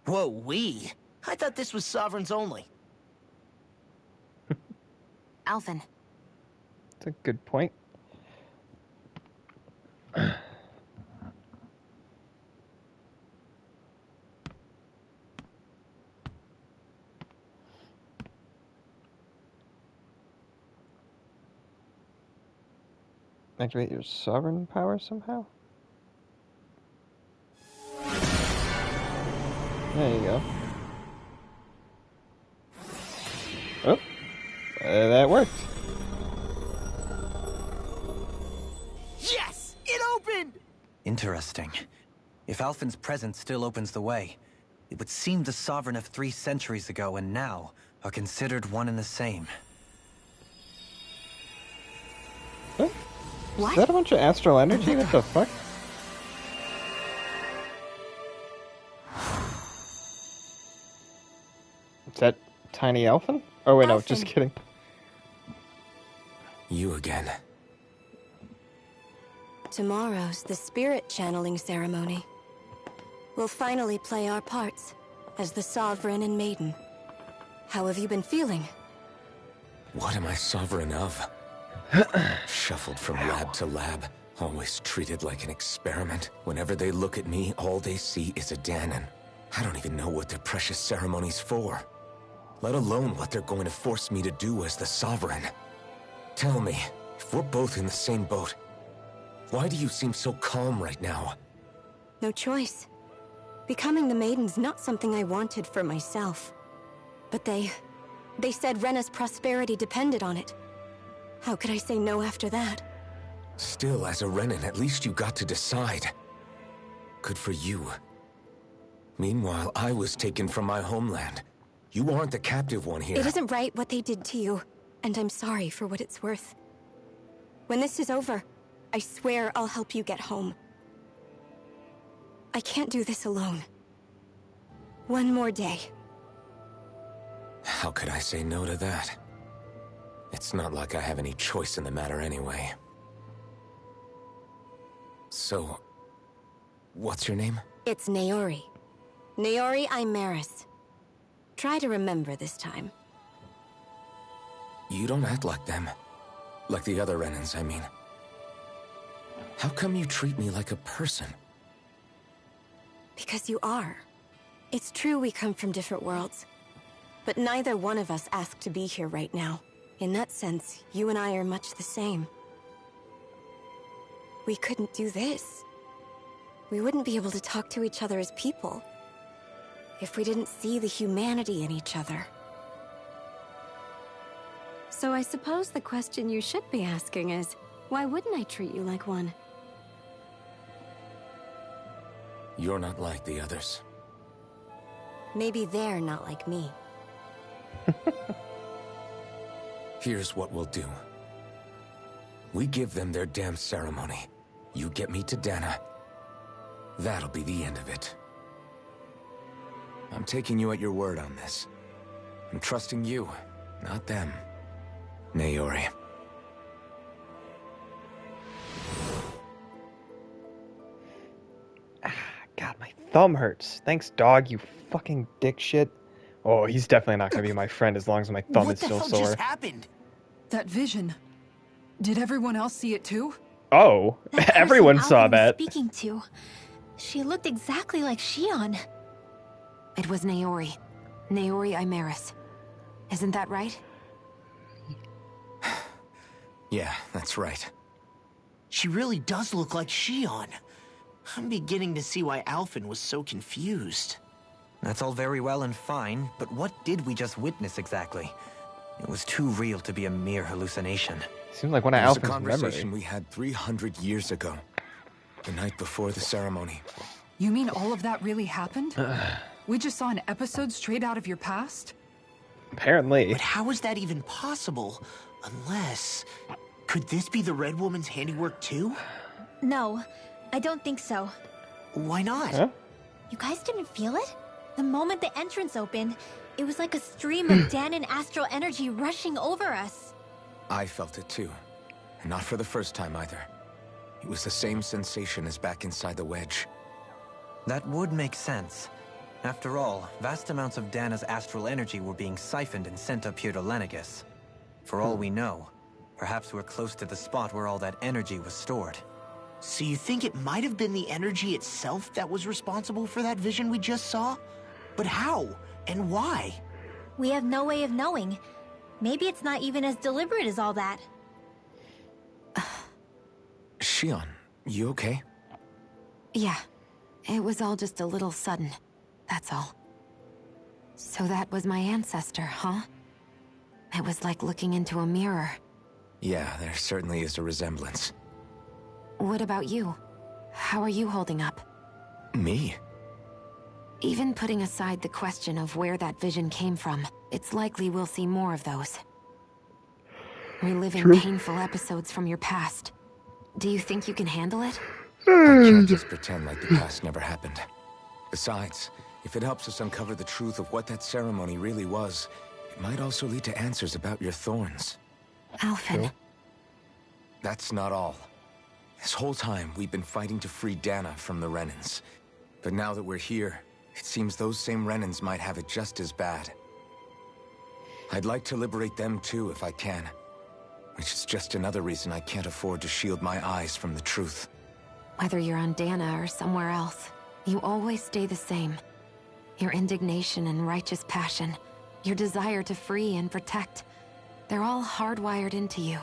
Whoa, we? I thought this was Sovereigns only. Alphen. That's a good point. Activate your sovereign power somehow? There you go. Oh, that worked. Yes! It opened! Interesting. If Alphen's presence still opens the way, it would seem the Sovereign of 3 centuries ago and now are considered one and the same. What? What? Is that a bunch of astral energy? What the fuck? Is that Tiny Alphen? Oh wait, no, just kidding. You again. Tomorrow's the spirit channeling ceremony. We'll finally play our parts as the Sovereign and Maiden. How have you been feeling? What am I sovereign of? Shuffled from lab to lab, always treated like an experiment. Whenever they look at me, all they see is a Dahnan. I don't even know what their precious ceremony's for. Let alone what they're going to force me to do as the Sovereign. Tell me, if we're both in the same boat, why do you seem so calm right now? No choice. Becoming the Maiden's not something I wanted for myself. But they said Rena's prosperity depended on it. How could I say no after that? Still, as a Renan, at least you got to decide. Good for you. Meanwhile, I was taken from my homeland. You aren't the captive one here. It isn't right what they did to you, and I'm sorry for what it's worth. When this is over, I swear I'll help you get home. I can't do this alone. One more day. How could I say no to that? It's not like I have any choice in the matter anyway. So, what's your name? It's Naori. Naori Imaris. Try to remember this time. You don't act like them. Like the other Renans, I mean. How come you treat me like a person? Because you are. It's true we come from different worlds. But neither one of us asked to be here right now. In that sense, you and I are much the same. We couldn't do this. We wouldn't be able to talk to each other as people if we didn't see the humanity in each other. So I suppose the question you should be asking is, why wouldn't I treat you like one? You're not like the others. Maybe they're not like me. Here's what we'll do. We give them their damn ceremony. You get me to Dahna. That'll be the end of it. I'm taking you at your word on this. I'm trusting you, not them. Naori. God, my thumb hurts. Thanks, dog, you fucking dick shit. Oh, he's definitely not gonna be my friend as long as my thumb is still sore. What the hell just happened? That vision. Did everyone else see it too? Oh, everyone saw Alphen was that. Speaking to. She looked exactly like Shion. It was Naori. Naori Imaris. Isn't that right? Yeah, that's right. She really does look like Shion. I'm beginning to see why Alphen was so confused. That's all very well and fine, but what did we just witness exactly? It was too real to be a mere hallucination. Seems like one of It was a Alphen's conversation memory. we had 300 years ago. The night before the ceremony. You mean all of that really happened? We just saw an episode straight out of your past? Apparently. But how is that even possible? Unless... Could this be the Red Woman's handiwork too? No, I don't think so. Why not? Huh? You guys didn't feel it? The moment the entrance opened, it was like a stream of Danon astral energy rushing over us. I felt it too. And not for the first time either. It was the same sensation as back inside the wedge. That would make sense. After all, vast amounts of Dana's astral energy were being siphoned and sent up here to Lenegis. For all we know, perhaps we're close to the spot where all that energy was stored. So you think it might have been the energy itself that was responsible for that vision we just saw? But how? And why? We have no way of knowing. Maybe it's not even as deliberate as all that. Shion, you okay? Yeah, it was all just a little sudden. That's all. So that was my ancestor, huh? It was like looking into a mirror. Yeah, there certainly is a resemblance. What about you? How are you holding up? Me? Even putting aside the question of where that vision came from, it's likely we'll see more of those. Reliving painful episodes from your past. Do you think you can handle it? I can't just pretend like the past never happened. Besides, if it helps us uncover the truth of what that ceremony really was, it might also lead to answers about your thorns. Alphen. That's not all. This whole time, we've been fighting to free Dana from the Renans. But now that we're here, it seems those same Renans might have it just as bad. I'd like to liberate them too if I can. Which is just another reason I can't afford to shield my eyes from the truth. Whether you're on Dana or somewhere else, you always stay the same. Your indignation and righteous passion, your desire to free and protect, they're all hardwired into you.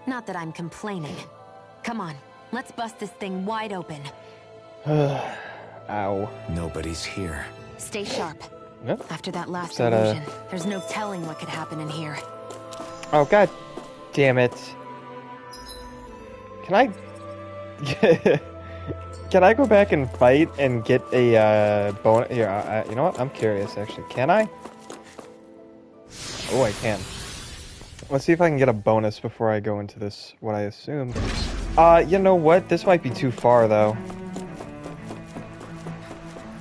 Not that I'm complaining. Come on, let's bust this thing wide open. Ow. Nobody's here. Stay sharp. Yep. After that last Is that illusion, there's no telling what could happen in here. Oh, god damn it. Can I... Can I go back and fight and get a bonus? Here, you know what? I'm curious, actually. Can I? Oh, I can. Let's see if I can get a bonus before I go into this, what I assume. You know what? This might be too far, though.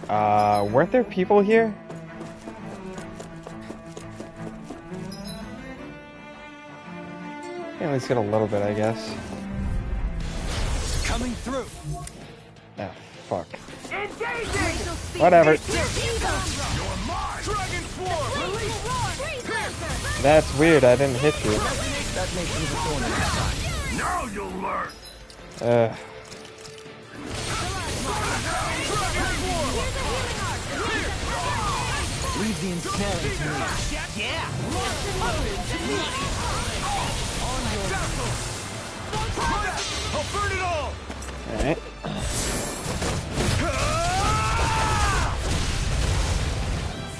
Weren't there people here? At least get a little bit, I guess. Coming through. Ah, fuck. Engaging! Whatever. Dragon Swarm! Release! That's weird, I didn't hit you. That makes me the thorn in his side. Now you'll learn! Leave the ensnaring to me. Yeah! I'll burn it all! Alright.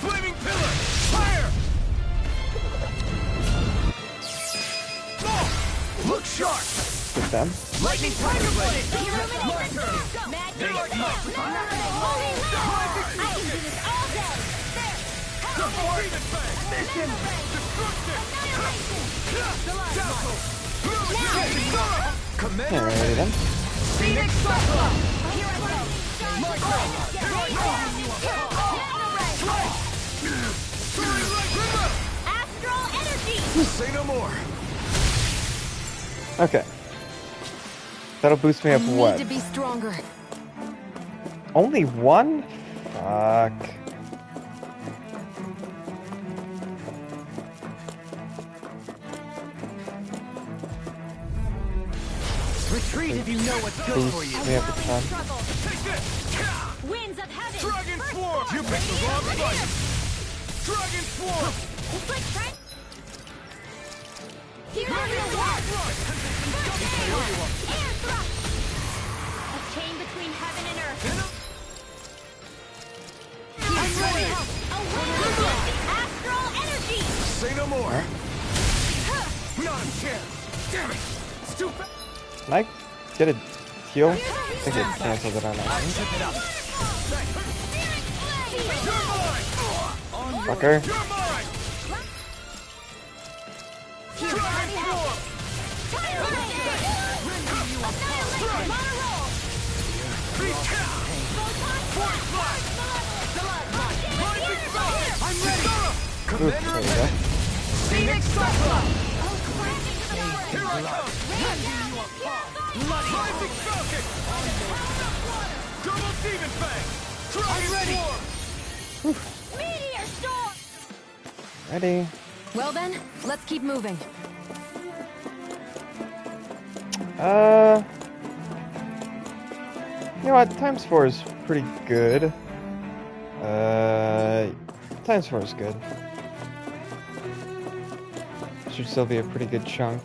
Flaming pillar! Fire! Oh! Look sharp! Get them. Lightning tiger blade! My turn! Mad They like my I can do this all day! Demon Fang! Mission! Destruction! Command! Alrighty then. Phoenix Cyclone! Here I go! My Astral energy! Say no more! Okay. That'll boost me up what? Need to be stronger. Only one? Fuck. Retreat if you know what's good for Boost you. me up a ton. Take this! Winds of heaven! Dragon Swarm! You picked the wrong fight! Dragon Swarm! Quick, friend! Here I go! Air thrust! A chain between heaven and earth. I'm ready! A wave of astral energy! Say no more! Not a chance! Damn it! Stupid! Can I get a heal? I think it canceled it on that one. Fucker. Ooh, there you go. Phoenix Cyclops! Here I come! Rising Falcon! Double Demon Fang! Dragon Swarm! Meteor Storm! Ready? Well then, let's keep moving. You know what? Times 4 is pretty good. Times 4 is good. Should still be a pretty good chunk.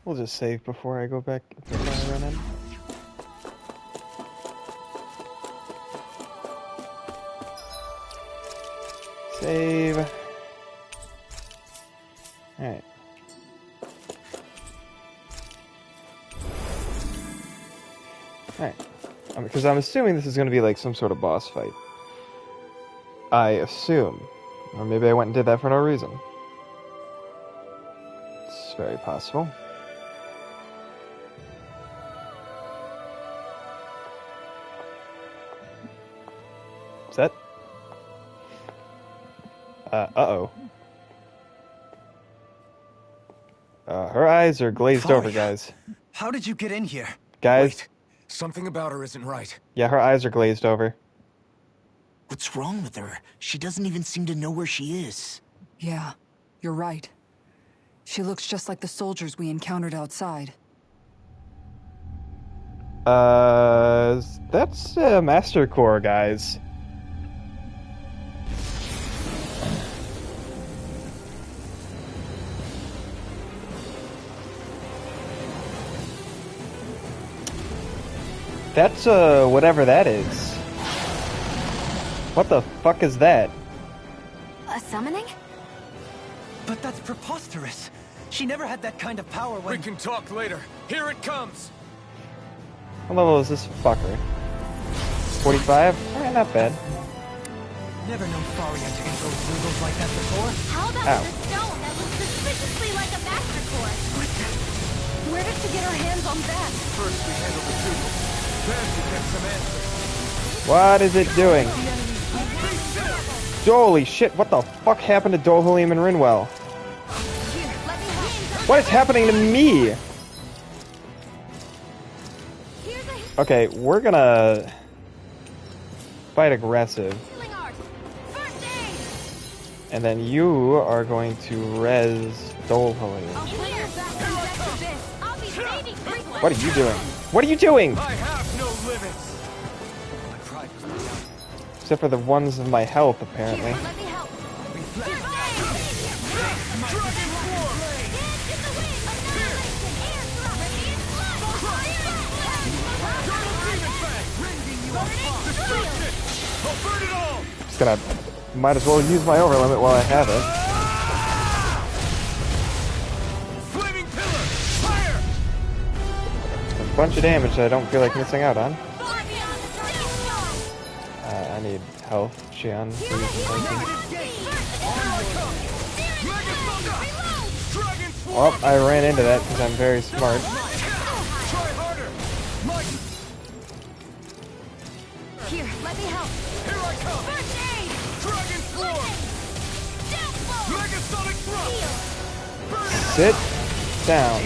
We'll just save before I go back, before I run in. Save. Alright. Alright. Because I'm assuming this is going to be like some sort of boss fight. I assume. Or maybe I went and did that for no reason. It's very possible. Set. Uh-oh. Her eyes are glazed over, guys. How did you get in here? Guys. Wait. Something about her isn't right. Yeah, her eyes are glazed over. What's wrong with her? She doesn't even seem to know where she is. Yeah, you're right. She looks just like the soldiers we encountered outside. That's Master Core, guys. That's, whatever that is. What the fuck is that? A summoning? But that's preposterous. She never had that kind of power when... We can talk later. Here it comes! What level is this fucker? 45? Alright, not bad. Never known Faria to control Zoogles like that before. How about Ow. the stone that looks suspiciously like a Master Core? Where did she get her hands on that? First we handle the Zoogles. Then we get some answers. What is it doing? Holy shit, what the fuck happened to Dohalim and Rinwell? What is happening to me? Okay, we're gonna fight aggressive. And then you are going to res Dohalim. What are you doing? What are you doing? I have no limits! Except for the ones of my health, apparently. Just gonna... Might as well use my overlimit while I have it. Flaming pillar! Fire! A bunch of damage that I don't feel like missing out on. I need health, Xian. Well, I ran into that because I'm very smart. Here, let me help. Here I come! First aid! Dragon Swarm! Megasonic Thrust! Sit down.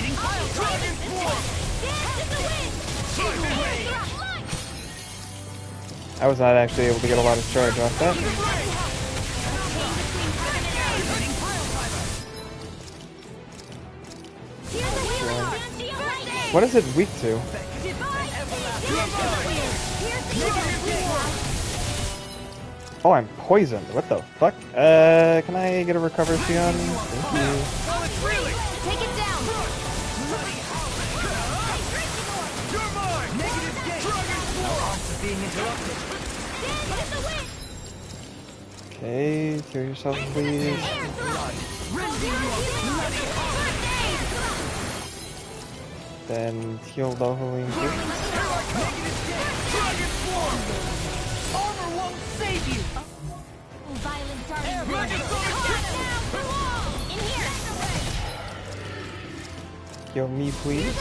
Dragon Swarm! I was not actually able to get a lot of charge off that. What is it weak to? Oh, I'm poisoned. What the fuck? Can I get a recover, Xian? Thank you. Take it down. You're mine! Negative gate! Dragon Swarm! Being interrupted. Okay, heal yourself, please. Then heal Lohaline too. Armor won't save you! Violent darting. In here. Heal me, please.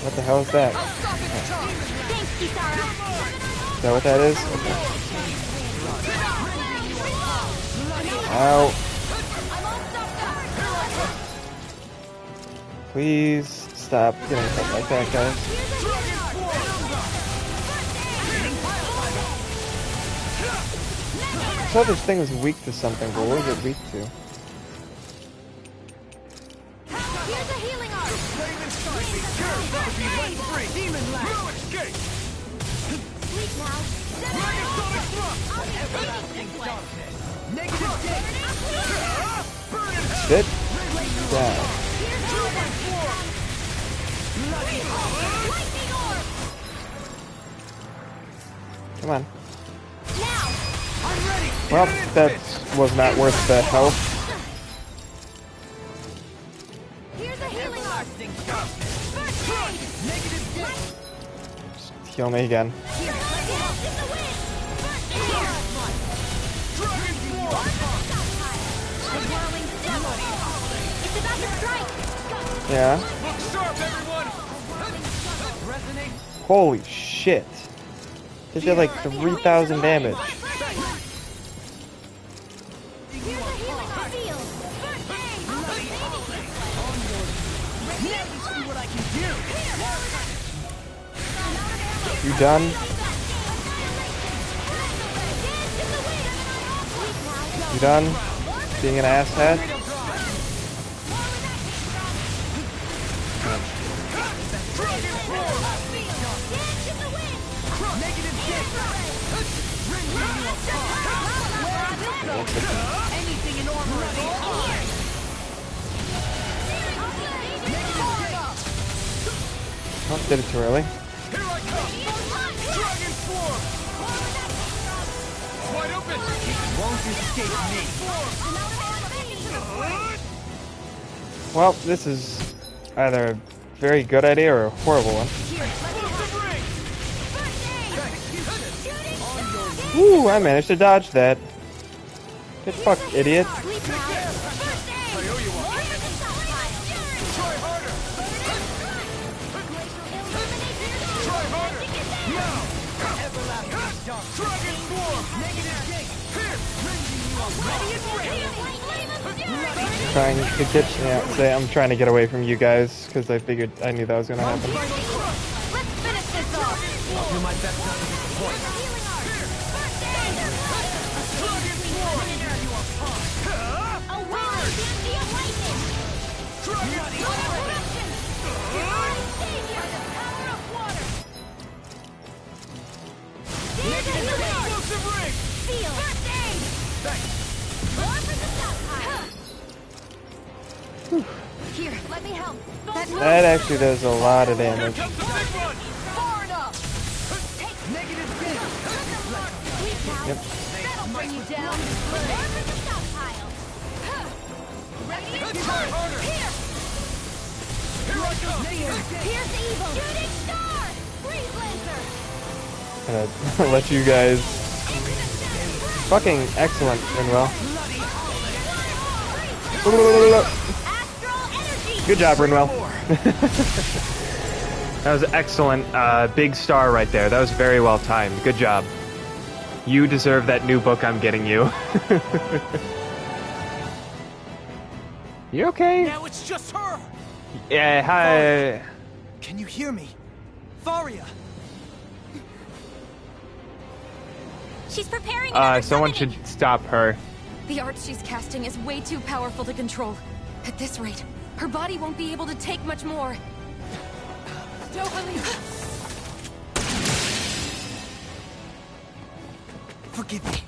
What the hell is that? Thanks, Kisara. Is that what that is? Ow. Please stop getting hit like that, guys. I thought this thing was weak to something, but what was it weak to? Here's a healing arm. Sleep now. Sit down. Come on. Well, that was not worth the health. Here's a healing arm. Just heal me again. It's about to strike. Yeah. Look sharp, everyone! Holy shit. They did like 3,000 damage. Here's a healing arm. Field. First aid. See what I can do! You done? You done? Being an asshat? Anything in armor is Oh, did it too early. Here I come! Dragon Swarm! Wide open! Won't escape me! Well, this is either a very good idea or a horrible one. Woo, I managed to dodge that. Get fucked, idiot. Trying to get, yeah, say I'm trying to get away from you guys because I figured I knew that was gonna happen. Let's finish this off. I'll do my best not to disappoint. Here, let me help. That actually does a lot of damage. Far enough! Negative Yep. That'll bring you down. Try harder! Here I come! Here's evil. Shooting star. Freeze laser. Gonna let you guys. Fucking excellent, Rinwell. Good job, Rinwell. That was excellent. Big star right there. That was very well timed. Good job. You deserve that new book I'm getting you. You okay? Now it's just her! Yeah, hi. Can you hear me? Varia! She's preparing another Someone summoning. should stop her. The art she's casting is way too powerful to control. At this rate, her body won't be able to take much more. Forgive me.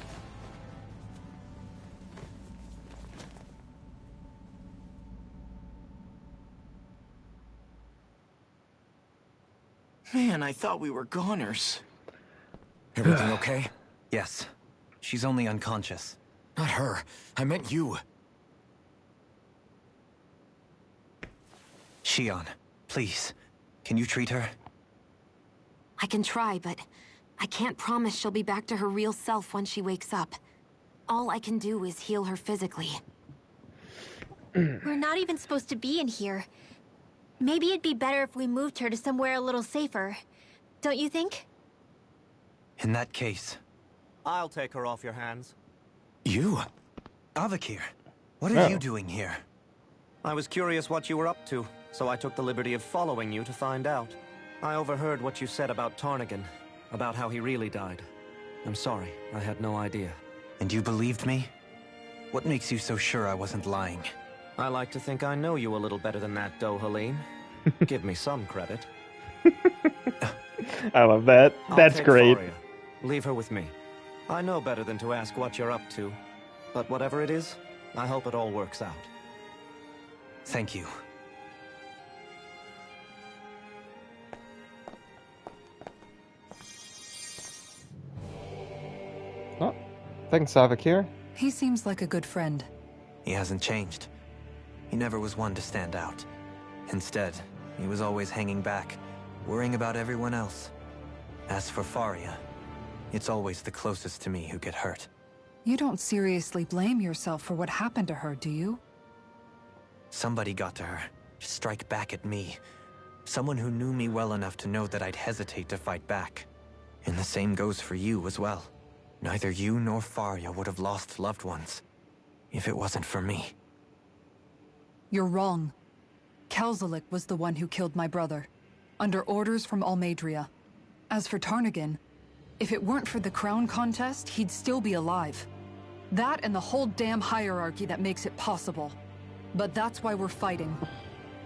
Man, I thought we were goners. Everything okay? Yes. She's only unconscious. Not her. I meant you. Shion, please. Can you treat her? I can try, but I can't promise she'll be back to her real self when she wakes up. All I can do is heal her physically. We're not even supposed to be in here. Maybe it'd be better if we moved her to somewhere a little safer. Don't you think? In that case... I'll take her off your hands. You? Avakir, what are you doing here? I was curious what you were up to, so I took the liberty of following you to find out. I overheard what you said about Tarnigan, about how he really died. I'm sorry, I had no idea. And you believed me? What makes you so sure I wasn't lying? I like to think I know you a little better than that, Dohalim. Give me some credit. I love that. That's great. Faria. Leave her with me. I know better than to ask what you're up to. But whatever it is, I hope it all works out. Thank you. Oh, thanks, Avakir. He seems like a good friend. He hasn't changed. He never was one to stand out. Instead, he was always hanging back, worrying about everyone else. As for Faria, it's always the closest to me who get hurt. You don't seriously blame yourself for what happened to her, do you? Somebody got to her, to strike back at me. Someone who knew me well enough to know that I'd hesitate to fight back. And the same goes for you as well. Neither you nor Faria would have lost loved ones, if it wasn't for me. You're wrong. Kelzelik was the one who killed my brother, under orders from Almeidria. As for Tarnigan, if it weren't for the crown contest, he'd still be alive. That and the whole damn hierarchy that makes it possible. But that's why we're fighting.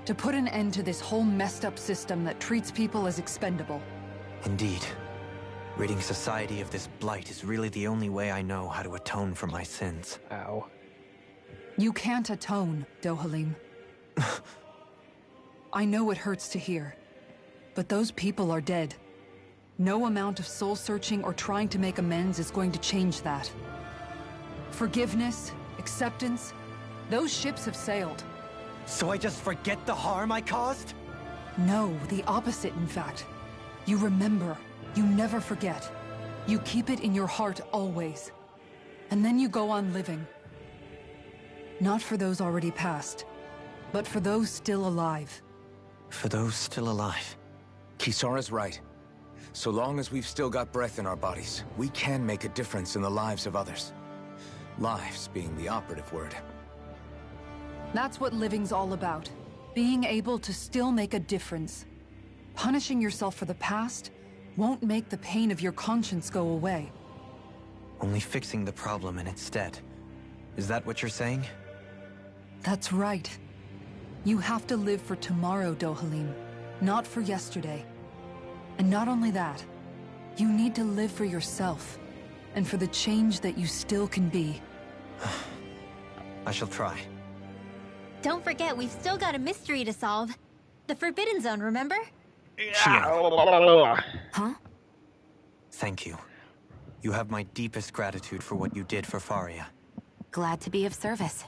To put an end to this whole messed up system that treats people as expendable. Indeed. Ridding society of this blight is really the only way I know how to atone for my sins. Ow. You can't atone, Dohalim. I know it hurts to hear, but those people are dead. No amount of soul-searching or trying to make amends is going to change that. Forgiveness, acceptance, those ships have sailed. So I just forget the harm I caused? No, the opposite, in fact. You remember. You never forget. You keep it in your heart always. And then you go on living. Not for those already past, but for those still alive. For those still alive. Kisara's right. So long as we've still got breath in our bodies, we can make a difference in the lives of others. Lives being the operative word. That's what living's all about. Being able to still make a difference. Punishing yourself for the past won't make the pain of your conscience go away. Only fixing the problem in its stead. Is that what you're saying? That's right. You have to live for tomorrow, Dohalim, not for yesterday. And not only that, you need to live for yourself, and for the change that you still can be. I shall try. Don't forget, we've still got a mystery to solve. The Forbidden Zone, remember? Huh? Thank you. You have my deepest gratitude for what you did for Faria. Glad to be of service.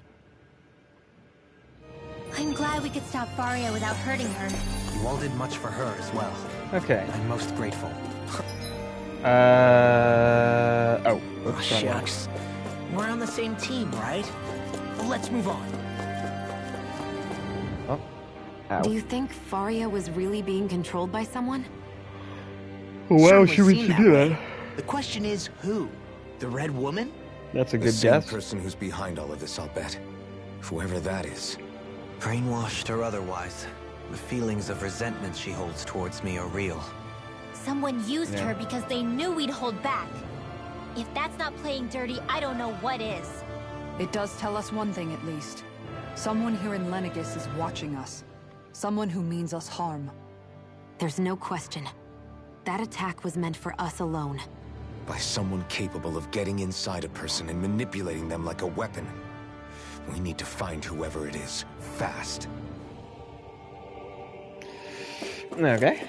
I'm glad we could stop Faria without hurting her. You all did much for her as well. Okay. I'm most grateful. Oh. Oh, shucks. We're on the same team, right? Let's move on. Oh. Ow. Do you think Faria was really being controlled by someone? Well, Certainly she seemed do way. that. The question is, who? The Red Woman? That's a The good same guess. person who's behind all of this, I'll bet. Whoever that is. Brainwashed or otherwise, the feelings of resentment she holds towards me are real. Someone used her because they knew we'd hold back. If that's not playing dirty, I don't know what is. It does tell us one thing at least. Someone here in Lenegis is watching us. Someone who means us harm. There's no question. That attack was meant for us alone. By someone capable of getting inside a person and manipulating them like a weapon. We need to find whoever it is, fast. Okay.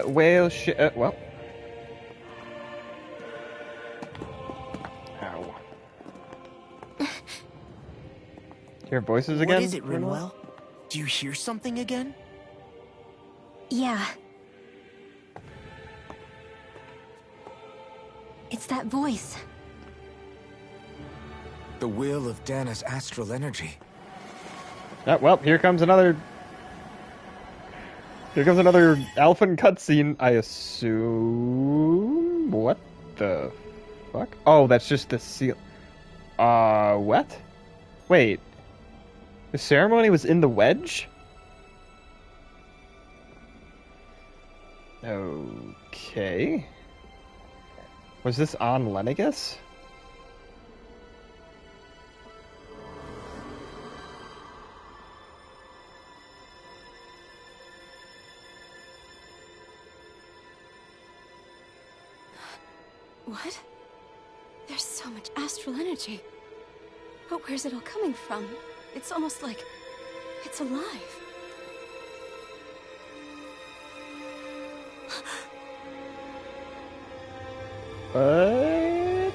Well, well. Hear voices again? What is it, Rinwell? Do you hear something again? Yeah. It's that voice. The will of Dana's astral energy. Oh, well, here comes another Alphen cutscene, I assume. What the fuck? Oh, that's just the seal. What? Wait. The ceremony was in the wedge? Okay. Was this on Lennigus? What? There's so much astral energy. But where's it all coming from? It's almost like it's alive. What?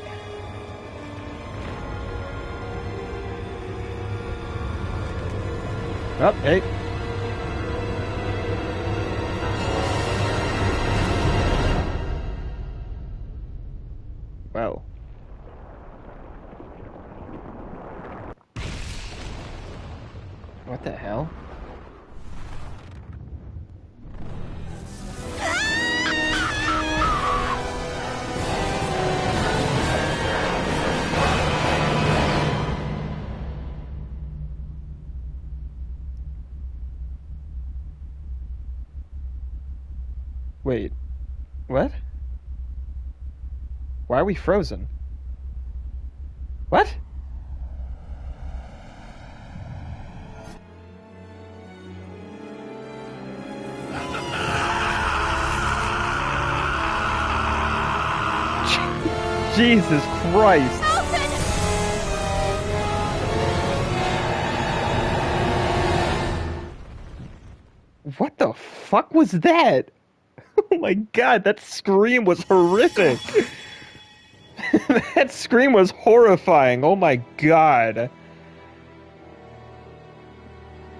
Oh, hey. Well. What the hell? Wait. What? Why are we frozen? What? Jesus Christ! What the fuck was that? Oh my god, that scream was horrific! That scream was horrifying, oh my god.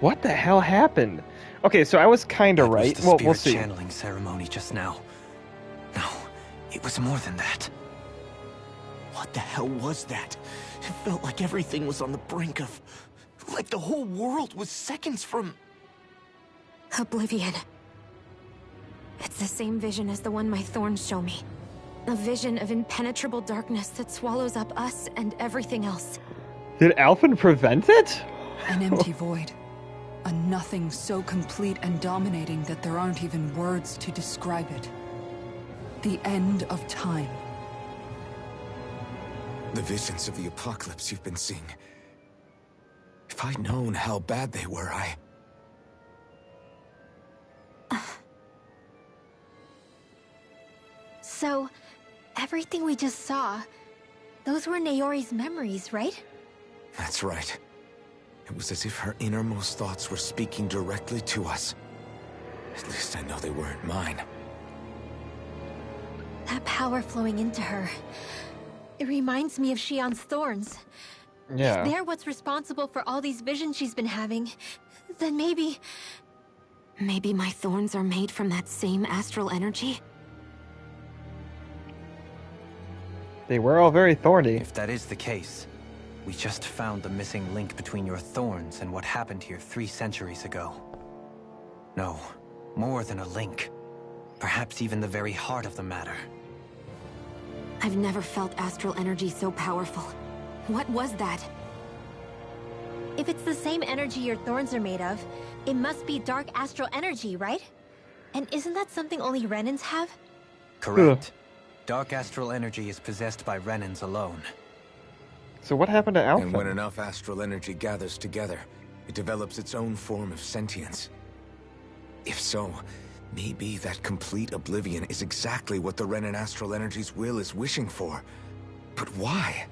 What the hell happened? Okay, so I was kinda right. Well, we'll see. Channeling ceremony just now. No, it was more than that. What the hell was that? It felt like everything was on the brink of... like the whole world was seconds from... Oblivion. It's the same vision as the one my thorns show me. A vision of impenetrable darkness that swallows up us and everything else. Did Alphen prevent it? An empty void. A nothing so complete and dominating that there aren't even words to describe it. The end of time. The visions of the apocalypse you've been seeing. If I'd known how bad they were, So, everything we just saw, those were Naori's memories, right? That's right. It was as if her innermost thoughts were speaking directly to us. At least I know they weren't mine. That power flowing into her. It reminds me of Shionne's thorns. Yeah. If they're what's responsible for all these visions she's been having, then maybe... Maybe my thorns are made from that same astral energy? They were all very thorny. If that is the case, we just found the missing link between your thorns and what happened here 3 centuries ago. No, more than a link. Perhaps even the very heart of the matter. I've never felt astral energy so powerful. What was that? If it's the same energy your thorns are made of, it must be dark astral energy, right? And isn't that something only Renans have? Correct. Dark astral energy is possessed by Renans alone. So what happened to Alphen? And when enough astral energy gathers together, it develops its own form of sentience. If so, maybe that complete oblivion is exactly what the Renan astral energy's will is wishing for. But why?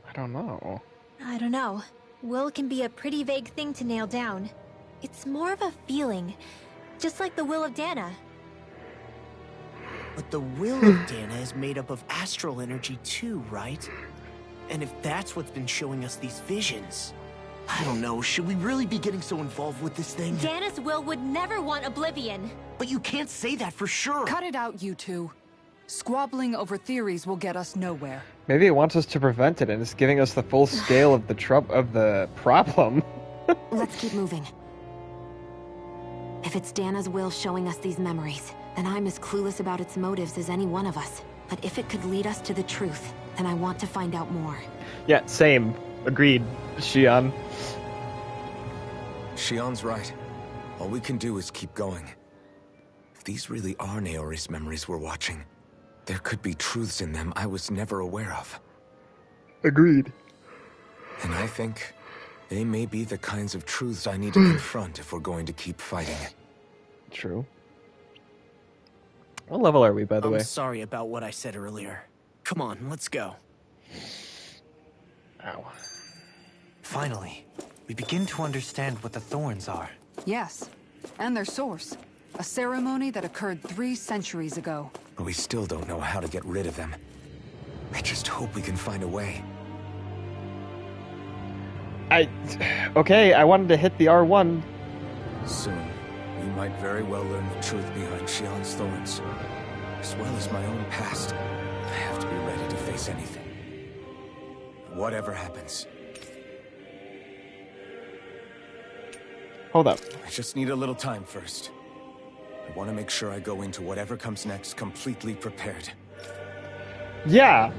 I don't know. I don't know. Will can be a pretty vague thing to nail down. It's more of a feeling, just like the will of Dana. But the will of Dana is made up of astral energy too, right? And if that's what's been showing us these visions... I don't know, should we really be getting so involved with this thing? Dana's will would never want Oblivion. But you can't say that for sure. Cut it out, you two. Squabbling over theories will get us nowhere. Maybe it wants us to prevent it, and it's giving us the full scale of the problem. Let's keep moving. If it's Dana's will showing us these memories, then I'm as clueless about its motives as any one of us. But if it could lead us to the truth, then I want to find out more. Yeah, same. Agreed, Xion. Xion's right. All we can do is keep going. If these really are Naori's memories we're watching, there could be truths in them I was never aware of. Agreed. And I think they may be the kinds of truths I need to confront if we're going to keep fighting. True. What level are we, by the way? I'm sorry about what I said earlier. Come on, let's go. Ow. Finally, we begin to understand what the thorns are. Yes, and their source. A ceremony that occurred 3 centuries ago. But we still don't know how to get rid of them. I just hope we can find a way. Okay, I wanted to hit the R1. Soon, we might very well learn the truth behind Xion's thorns. As well as my own past. I have to be ready to face anything. Whatever happens. Hold up. I just need a little time first. I want to make sure I go into whatever comes next completely prepared. Yeah.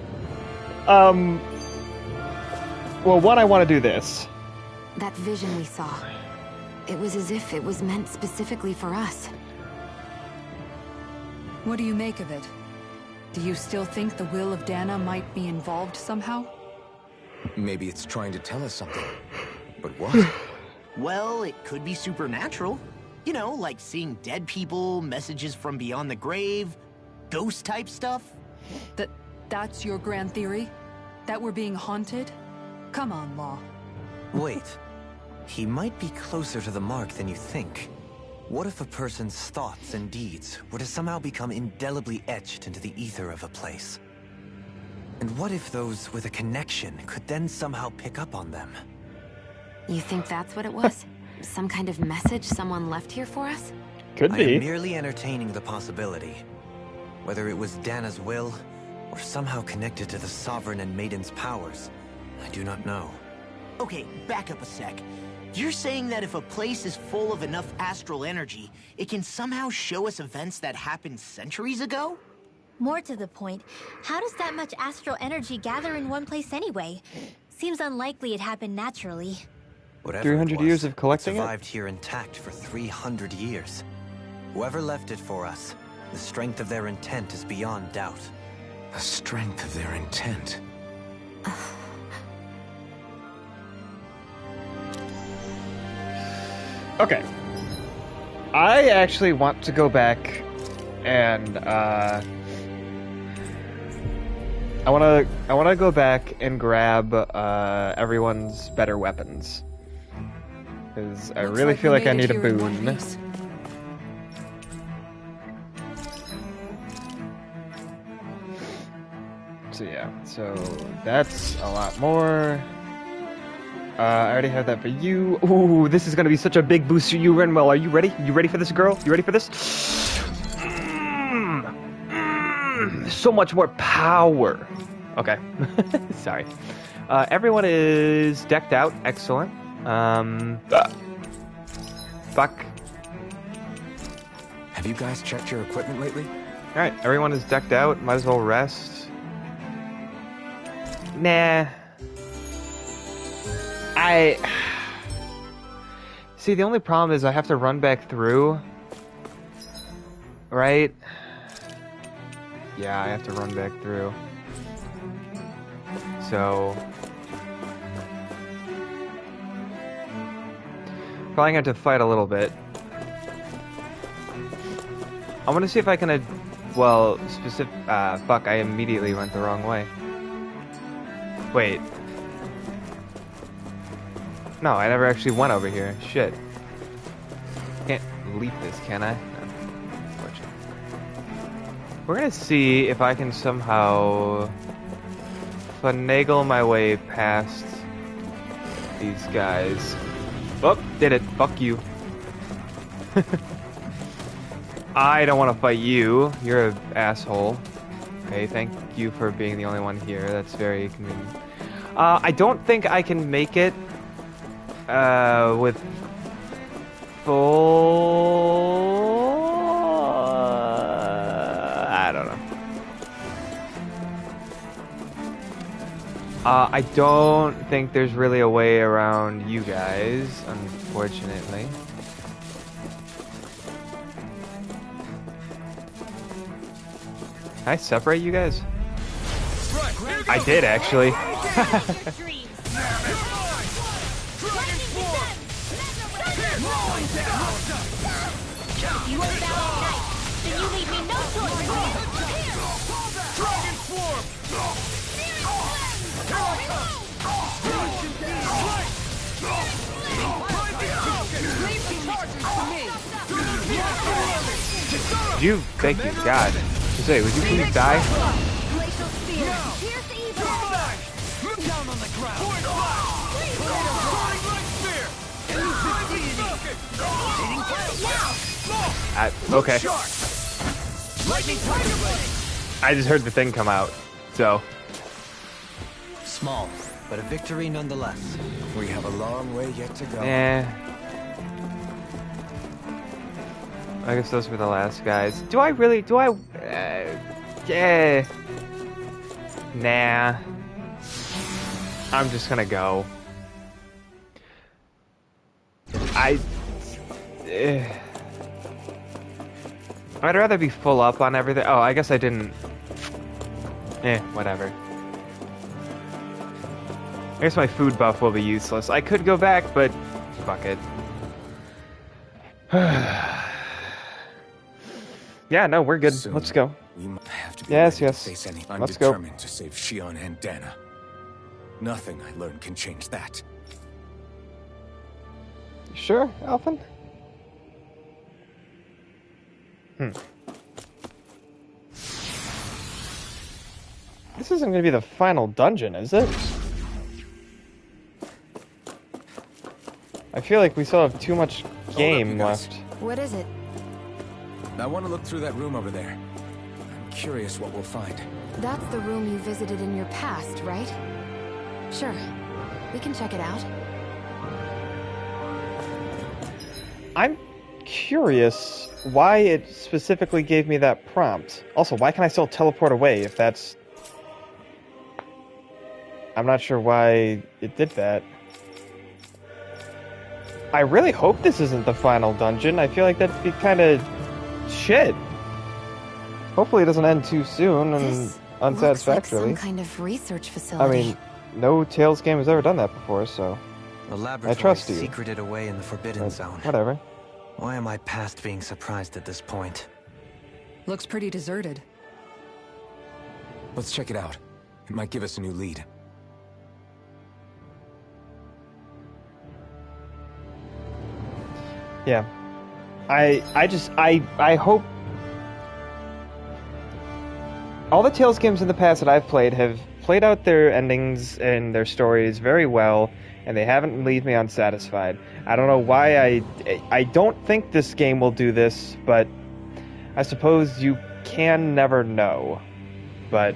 Well, one, I want to do this. That vision we saw. It was as if it was meant specifically for us. What do you make of it? Do you still think the will of Dana might be involved somehow? Maybe it's trying to tell us something. But what? Well, it could be supernatural. You know, like seeing dead people, messages from beyond the grave, ghost-type stuff. That's your grand theory? That we're being haunted? Come on, Law. Wait. He might be closer to the mark than you think. What if a person's thoughts and deeds were to somehow become indelibly etched into the ether of a place? And what if those with a connection could then somehow pick up on them? You think that's what it was? Some kind of message someone left here for us? Could I be. am merely entertaining the possibility. Whether it was Dana's will, or somehow connected to the Sovereign and Maiden's powers, I do not know. Okay, back up a sec. You're saying that if a place is full of enough astral energy, it can somehow show us events that happened centuries ago? More to the point, how does that much astral energy gather in one place anyway? Seems unlikely it happened naturally. Whatever 300 it was, years of collecting it? survived here intact for 300 years. Whoever left it for us, the strength of their intent is beyond doubt. The strength of their intent. Okay. I actually want to go back and I wanna go back and grab everyone's better weapons. Because I really feel like I need a boon. So yeah, so that's a lot more. I already have that for you. Ooh, this is gonna be such a big boost for you, Renwell. Are you ready? You ready for this, girl? You ready for this? So much more power. Okay. Sorry. Everyone is decked out. Excellent. Fuck. Have you guys checked your equipment lately? Alright, everyone is decked out. Might as well rest. Nah. See, the only problem is I have to run back through. Right? Yeah, I have to run back through. So... probably going to have to fight a little bit. I want to see if I can... well, specific... fuck, I immediately went the wrong way. Wait. No, I never actually went over here. Shit. Can't leap this, can I? No. Unfortunately. We're gonna see if I can somehow finagle my way past these guys. Oh, did it. Fuck you. I don't want to fight you. You're an asshole. Okay, thank you for being the only one here. That's very convenient. I don't think I can make it with full... I don't know. I don't think there's really a way around you guys, unfortunately. Can I separate you guys? I did, actually. You, thank you, God. Say, would you please die? Okay. I just heard the thing come out, so. Small, but a victory nonetheless. We have a long way yet to go. I guess those were the last guys. Do I really? Do I? Yeah. Nah. I'm just gonna go. I'd rather be full up on everything. Oh, I guess I didn't. Whatever. I guess my food buff will be useless. I could go back, but fuck it. Yeah, no, we're good. Soon, let's go. We might have to be yes. To face any. I'm let's go. determined to save Shion and Dana. Nothing I learned can change that. Sure, Alphen? This isn't going to be the final dungeon, is it? I feel like we still have too much game left. What is it? I want to look through that room over there. I'm curious what we'll find. That's the room you visited in your past, right? Sure. We can check it out. I'm curious why it specifically gave me that prompt. Also, why can I still teleport away if that's... I'm not sure why it did that. I really hope this isn't the final dungeon. I feel like that'd be kind of shit. Hopefully it doesn't end too soon and unsatisfactorily. Looks like some kind of research facility. I mean, no Tales game has ever done that before, so The laboratory I trust you. secreted away in the Forbidden Zone. Whatever. Why am I past being surprised at this point? Looks pretty deserted. Let's check it out. It might give us a new lead. Yeah. I hope all the Tales games in the past that I've played have played out their endings and their stories very well, and they haven't left me unsatisfied. I don't know why I don't think this game will do this, but I suppose you can never know. But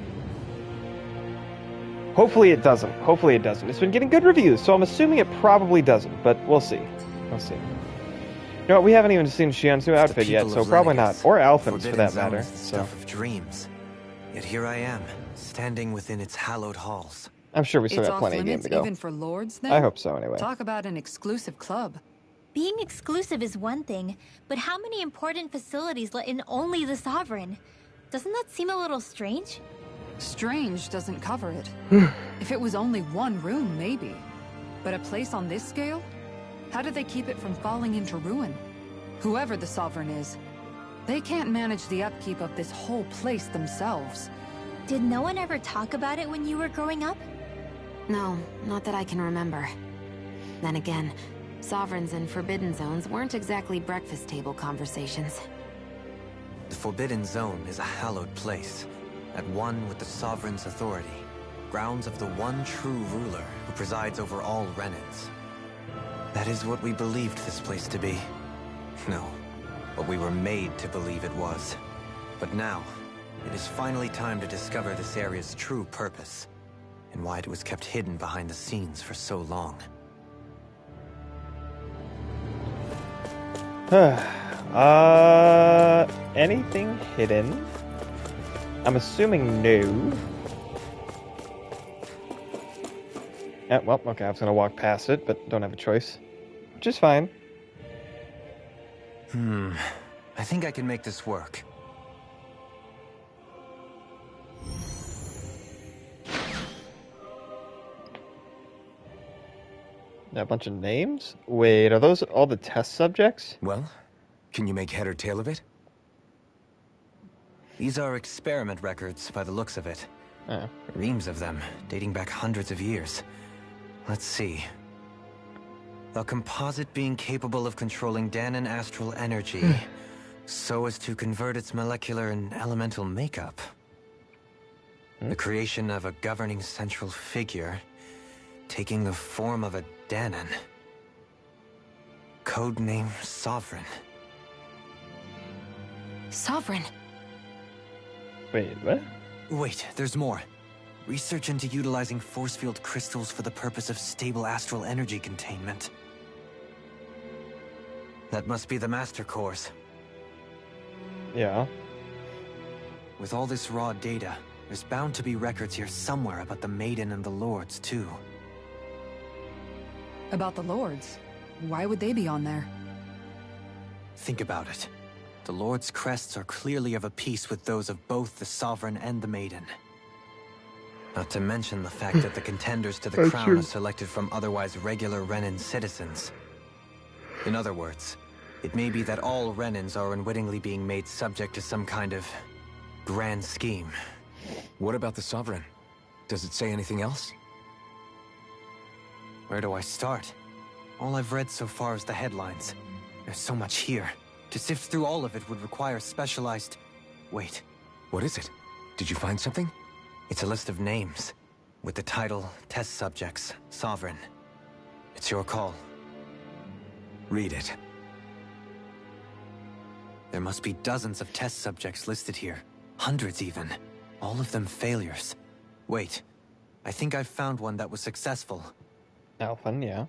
hopefully it doesn't. Hopefully it doesn't. It's been getting good reviews, so I'm assuming it probably doesn't, but we'll see. We'll see. You know what, we haven't even seen Shion's new outfit yet, so probably not. Or Alphen's, for that matter. Stuff of dreams. Yet here I am, standing within its hallowed halls. I'm sure we still It's got plenty of game to go. even for lords, then? I hope so, anyway. Talk about an exclusive club. Being exclusive is one thing, but how many important facilities let in only the Sovereign? Doesn't that seem a little strange? Strange doesn't cover it. If it was only one room, maybe. But a place on this scale? How do they keep it from falling into ruin? Whoever the Sovereign is, they can't manage the upkeep of this whole place themselves. Did no one ever talk about it when you were growing up? No, not that I can remember. Then again, Sovereigns and Forbidden Zones weren't exactly breakfast table conversations. The Forbidden Zone is a hallowed place, at one with the Sovereign's authority, grounds of the one true ruler who presides over all Renans. That is what we believed this place to be. No, what we were made to believe it was. But now, it is finally time to discover this area's true purpose, and why it was kept hidden behind the scenes for so long. Anything hidden? I'm assuming no. Well, okay, I was gonna walk past it, but don't have a choice. Which is fine. I think I can make this work. A bunch of names? Wait, are those all the test subjects? Well, can you make head or tail of it? These are experiment records by the looks of it. Oh. Reams of them, dating back hundreds of years. Let's see. A composite being capable of controlling Dahnan astral energy, so as to convert its molecular and elemental makeup. The creation of a governing central figure, taking the form of a Dahnan. Codename Sovereign. Sovereign? Wait, what? Wait, there's more. Research into utilizing force field crystals for the purpose of stable astral energy containment. That must be the Master Cores. Yeah. With all this raw data, there's bound to be records here somewhere about the Maiden and the Lords, too. About the Lords? Why would they be on there? Think about it. The Lord's crests are clearly of a piece with those of both the Sovereign and the Maiden. Not to mention the fact that the contenders to the crown are selected from otherwise regular Renan citizens. In other words, it may be that all Renans are unwittingly being made subject to some kind of grand scheme. What about the Sovereign? Does it say anything else? Where do I start? All I've read so far is the headlines. There's so much here. To sift through all of it would require specialized... Wait. What is it? Did you find something? It's a list of names, with the title, Test Subjects, Sovereign. It's your call. Read it. There must be dozens of test subjects listed here. Hundreds even. All of them failures. Wait. I think I've found one that was successful. Alphen, yeah.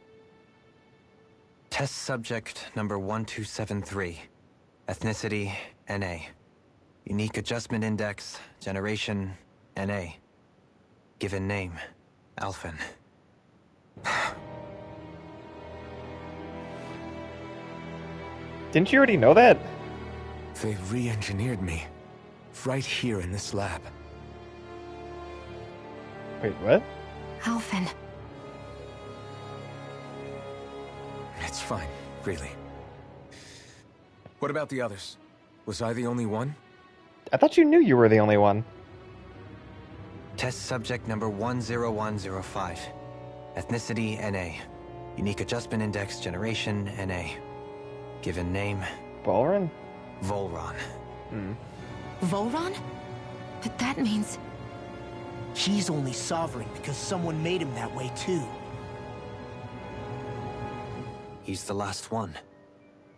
Test subject number 1273. Ethnicity, NA. Unique adjustment index, generation, NA. Given name, Alphen. Didn't you already know that? They re-engineered me. Right here in this lab. Wait, what? Alphen. It's fine, really. What about the others? Was I the only one? I thought you knew you were the only one. Test subject number 10105. Ethnicity, NA. Unique adjustment index, generation, NA. Given name... Volron? Volron. Volron? But that means... He's only sovereign because someone made him that way too. He's the last one.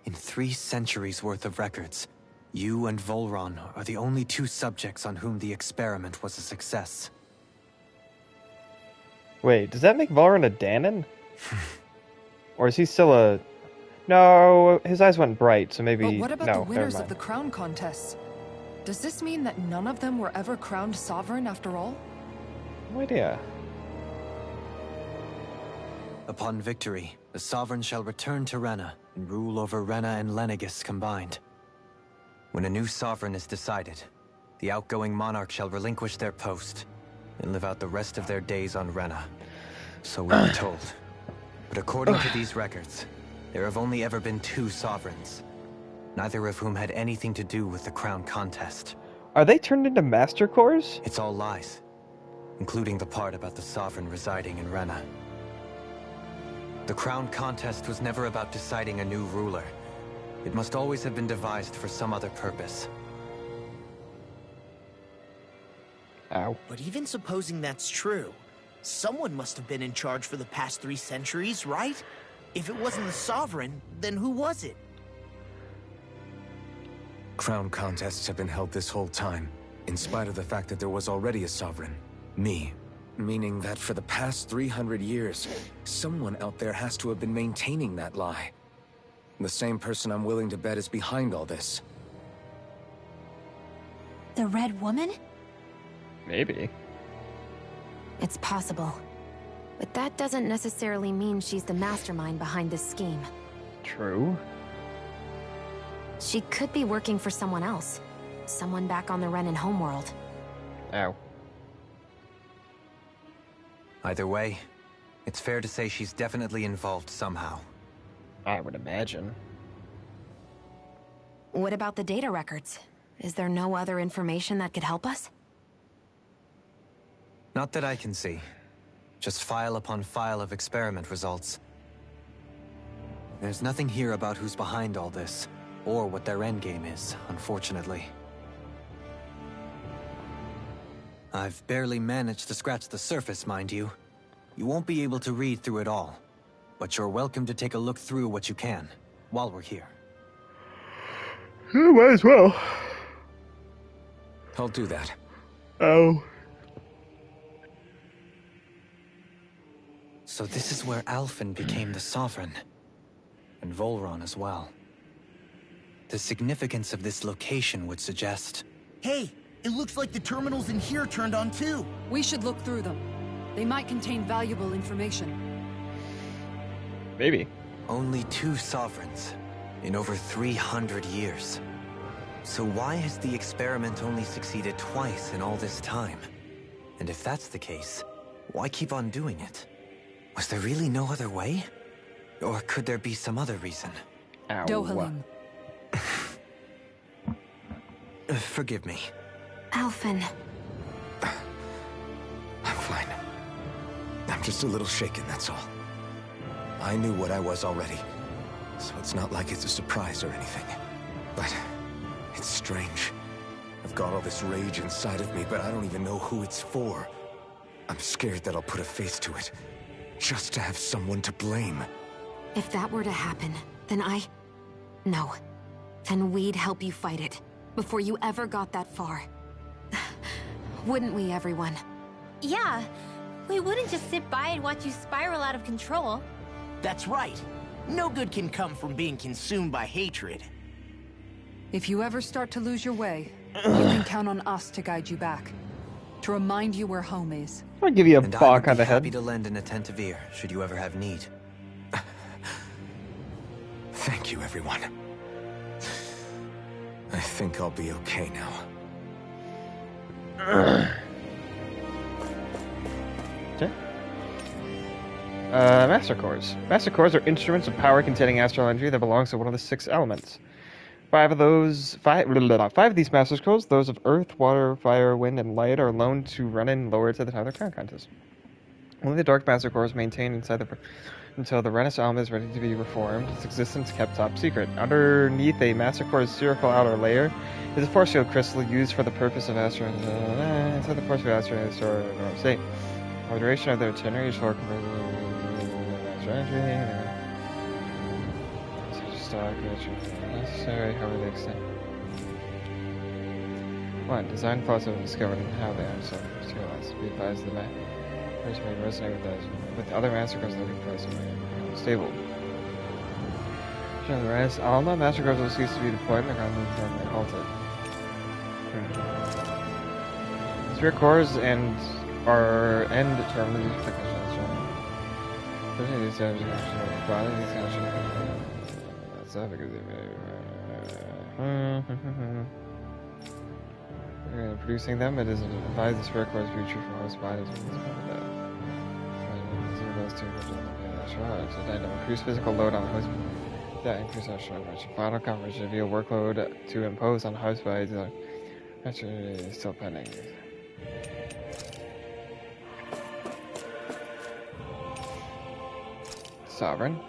In 3 centuries worth of records, you and Volron are the only 2 subjects on whom the experiment was a success. Wait, does that make Volron a Dahnan? Or is he still a... No, his eyes went bright, so maybe... But what about no, the winners never of the mind. crown contests? Does this mean that none of them were ever crowned sovereign after all? No idea. Upon victory, the Sovereign shall return to Rena and rule over Rena and Lenegis combined. When a new Sovereign is decided, the outgoing monarch shall relinquish their post and live out the rest of their days on Rena. So we were told. But according to these records, there have only ever been 2 Sovereigns, neither of whom had anything to do with the crown contest. Are they turned into Master Cores? It's all lies, including the part about the Sovereign residing in Rena. The crown contest was never about deciding a new ruler. It must always have been devised for some other purpose. Ow. But even supposing that's true, someone must have been in charge for the past 3 centuries, right? If it wasn't the Sovereign, then who was it? Crown contests have been held this whole time, in spite of the fact that there was already a Sovereign. Me. Meaning that for the past 300 years, someone out there has to have been maintaining that lie. The same person I'm willing to bet is behind all this. The Red Woman? Maybe. It's possible. But that doesn't necessarily mean she's the mastermind behind this scheme. True. She could be working for someone else. Someone back on the Renan homeworld. Ow. Either way, it's fair to say she's definitely involved somehow. I would imagine. What about the data records? Is there no other information that could help us? Not that I can see. Just file upon file of experiment results. There's nothing here about who's behind all this, or what their endgame is, unfortunately. I've barely managed to scratch the surface, mind you. You won't be able to read through it all, but you're welcome to take a look through what you can, while we're here. Might as well. I'll do that. Oh. So this is where Alphen became the Sovereign. And Volron as well. The significance of this location would suggest... Hey, it looks like the terminals in here turned on too. We should look through them. They might contain valuable information. Maybe. Only 2 Sovereigns in over 300 years. So why has the experiment only succeeded twice in all this time? And if that's the case, why keep on doing it? Was there really no other way? Or could there be some other reason? Ow. Dohalim. Forgive me. Alphen. I'm fine. I'm just a little shaken, that's all. I knew what I was already, so it's not like it's a surprise or anything. But it's strange. I've got all this rage inside of me, but I don't even know who it's for. I'm scared that I'll put a face to it, just to have someone to blame. If that were to happen, then No. Then we'd help you fight it, before you ever got that far. Wouldn't we, everyone? Yeah. We wouldn't just sit by and watch you spiral out of control. That's right. No good can come from being consumed by hatred. If you ever start to lose your way, you can count on us to guide you back. To remind you where home is. I'll give you a And I bonk would on be the head. happy to lend an attentive ear, should you ever have need. Thank you, everyone. I think I'll be okay now. Okay. Master Cores. Master Cores are instruments of power containing astral energy that belongs to one of the 6 elements. Five of these Master Cores, those of Earth, Water, Fire, Wind, and Light, are loaned to Renan lowered at the time of the Crown Contest. Only the Dark Master Core is maintained inside until the Renis element is ready to be reformed, its existence kept top secret. Underneath a Master Core's spherical outer layer is a force field crystal used for the purpose of astral... inside the force field astral is stored in a normal state. For the duration of their tenure, each lower astral energy... stock, necessary, however they extend. 1. Design flaws have been discovered and how they are so materialized. Be advised the first may resonate with other Master Cores looking for something stable. During the Renis Alma, Master Cores will cease to be deployed and the ground moves are halted. Spirit cores and are end terminally used for technicians. Producing them, it is advised the spirit cores be true from most bodies. Increase physical load on the host. That increases astral conversion. Final conversion reveal workload to impose on host bodies. Actually, is still pending. Sovereign.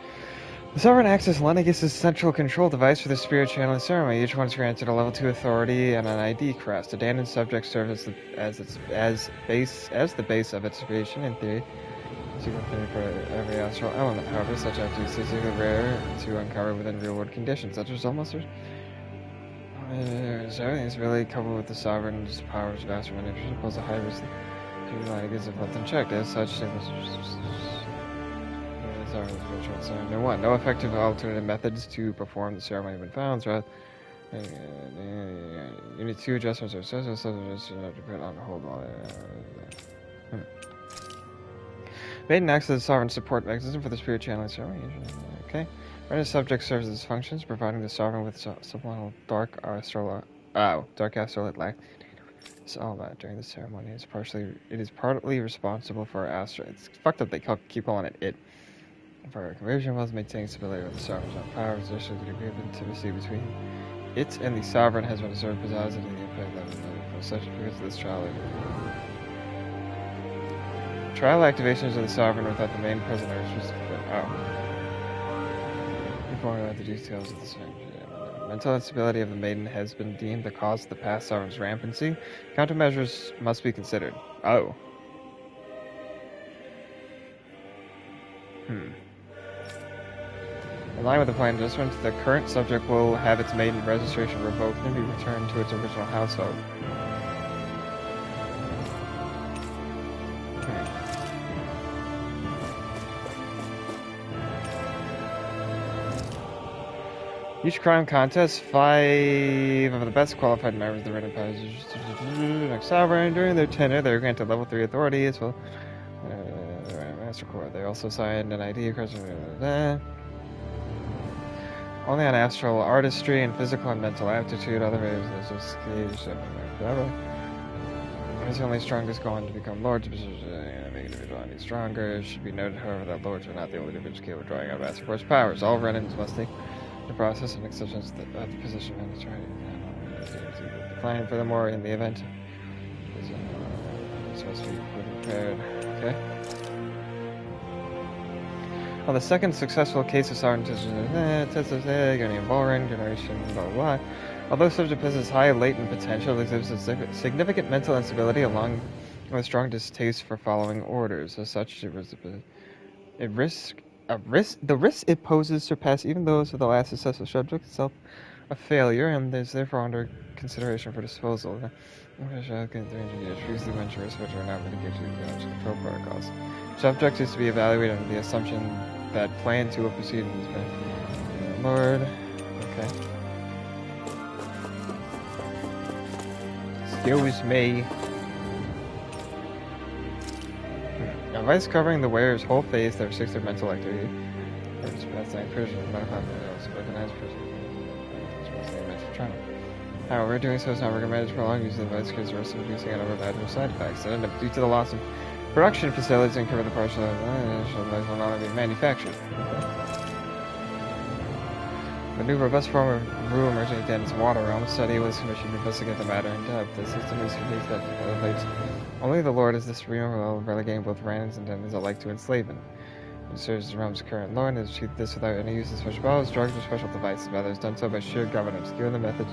The Sovereign acts as Lenegis' central control device for the spirit channeling ceremony. Each one is granted a level 2 authority and an ID crest. A Danon subject serves as the base of its creation in theory. Secret thing for every astral element. However, such activities are secretly rare to uncover within real-world conditions, such as almost. Everything is really coupled with the sovereign's powers of astral manipulation pose a high risk. Is if left unchecked. As such, no one. No effective alternative methods to perform the ceremony have been found. Throughout. Unit 2 adjustments are so to put on hold while Maiden acts as a sovereign support mechanism for the spirit channeling ceremony. Okay. When a subject serves its functions, providing the sovereign with supplemental dark astral light. It's all about during the ceremony. It is partly responsible for astral. It's fucked up. They keep calling it. For conversion, while maintaining stability with the sovereign's own powers, there's a degree of intimacy between it and the sovereign has been observed positive in the impact level of such because of this trial. Trial activations of the sovereign without the main prisoner is before we the details of the ceremony. Mental instability of the maiden has been deemed the cause of the past sovereign's rampancy. Countermeasures must be considered. In line with the planned adjustment, the current subject will have its maiden registration revoked and be returned to its original household. Each crown contest, 5 of the best qualified members of the written powers next sovereign. During their tenure, they are granted level 3 authority as well. Master Core. They also signed an ID across only on astral artistry and physical and mental aptitude. Other areas of stage, whatever. It's only strongest go on to become lords. Make individuality stronger. It should be noted, however, that lords are not the only individuals capable of drawing out Master Core's powers. All Renans must take the process and acceptance of the position mandatory. Decline, furthermore, in the event, it's supposed to be prepared. Okay. On the second successful case of sovereign Guardian Bullring, generation, blah blah blah. Although subject possesses high latent potential, it exhibits a significant mental instability along with a strong distaste for following orders. As such, the risks it poses surpass even those of the last successful subject itself a failure, and is therefore under consideration for disposal. Previously mentioned risks which are not mitigated through control protocols. Subject is to be evaluated under the assumption that Plan 2 will proceed in this way. Lord. Okay. Excuse me. A vice covering the wearer's whole face that restricts their mental activity. However, doing so is not recommended to prolong use of the device because the risk of reducing a number of adverse side effects that end up due to the loss of production facilities and cover the partial device will not be manufactured. The new robust form of room emerging again is water realm. Study was commissioned to investigate the matter in depth. The system is unique that elevates only the Lord as this realm will relegating both Randans and Denons alike to enslavement. It serves the realm's current Lord and has achieved this without any use of special powers, drugs, or special devices. Rather, it's done so by sheer governance. Given the methods,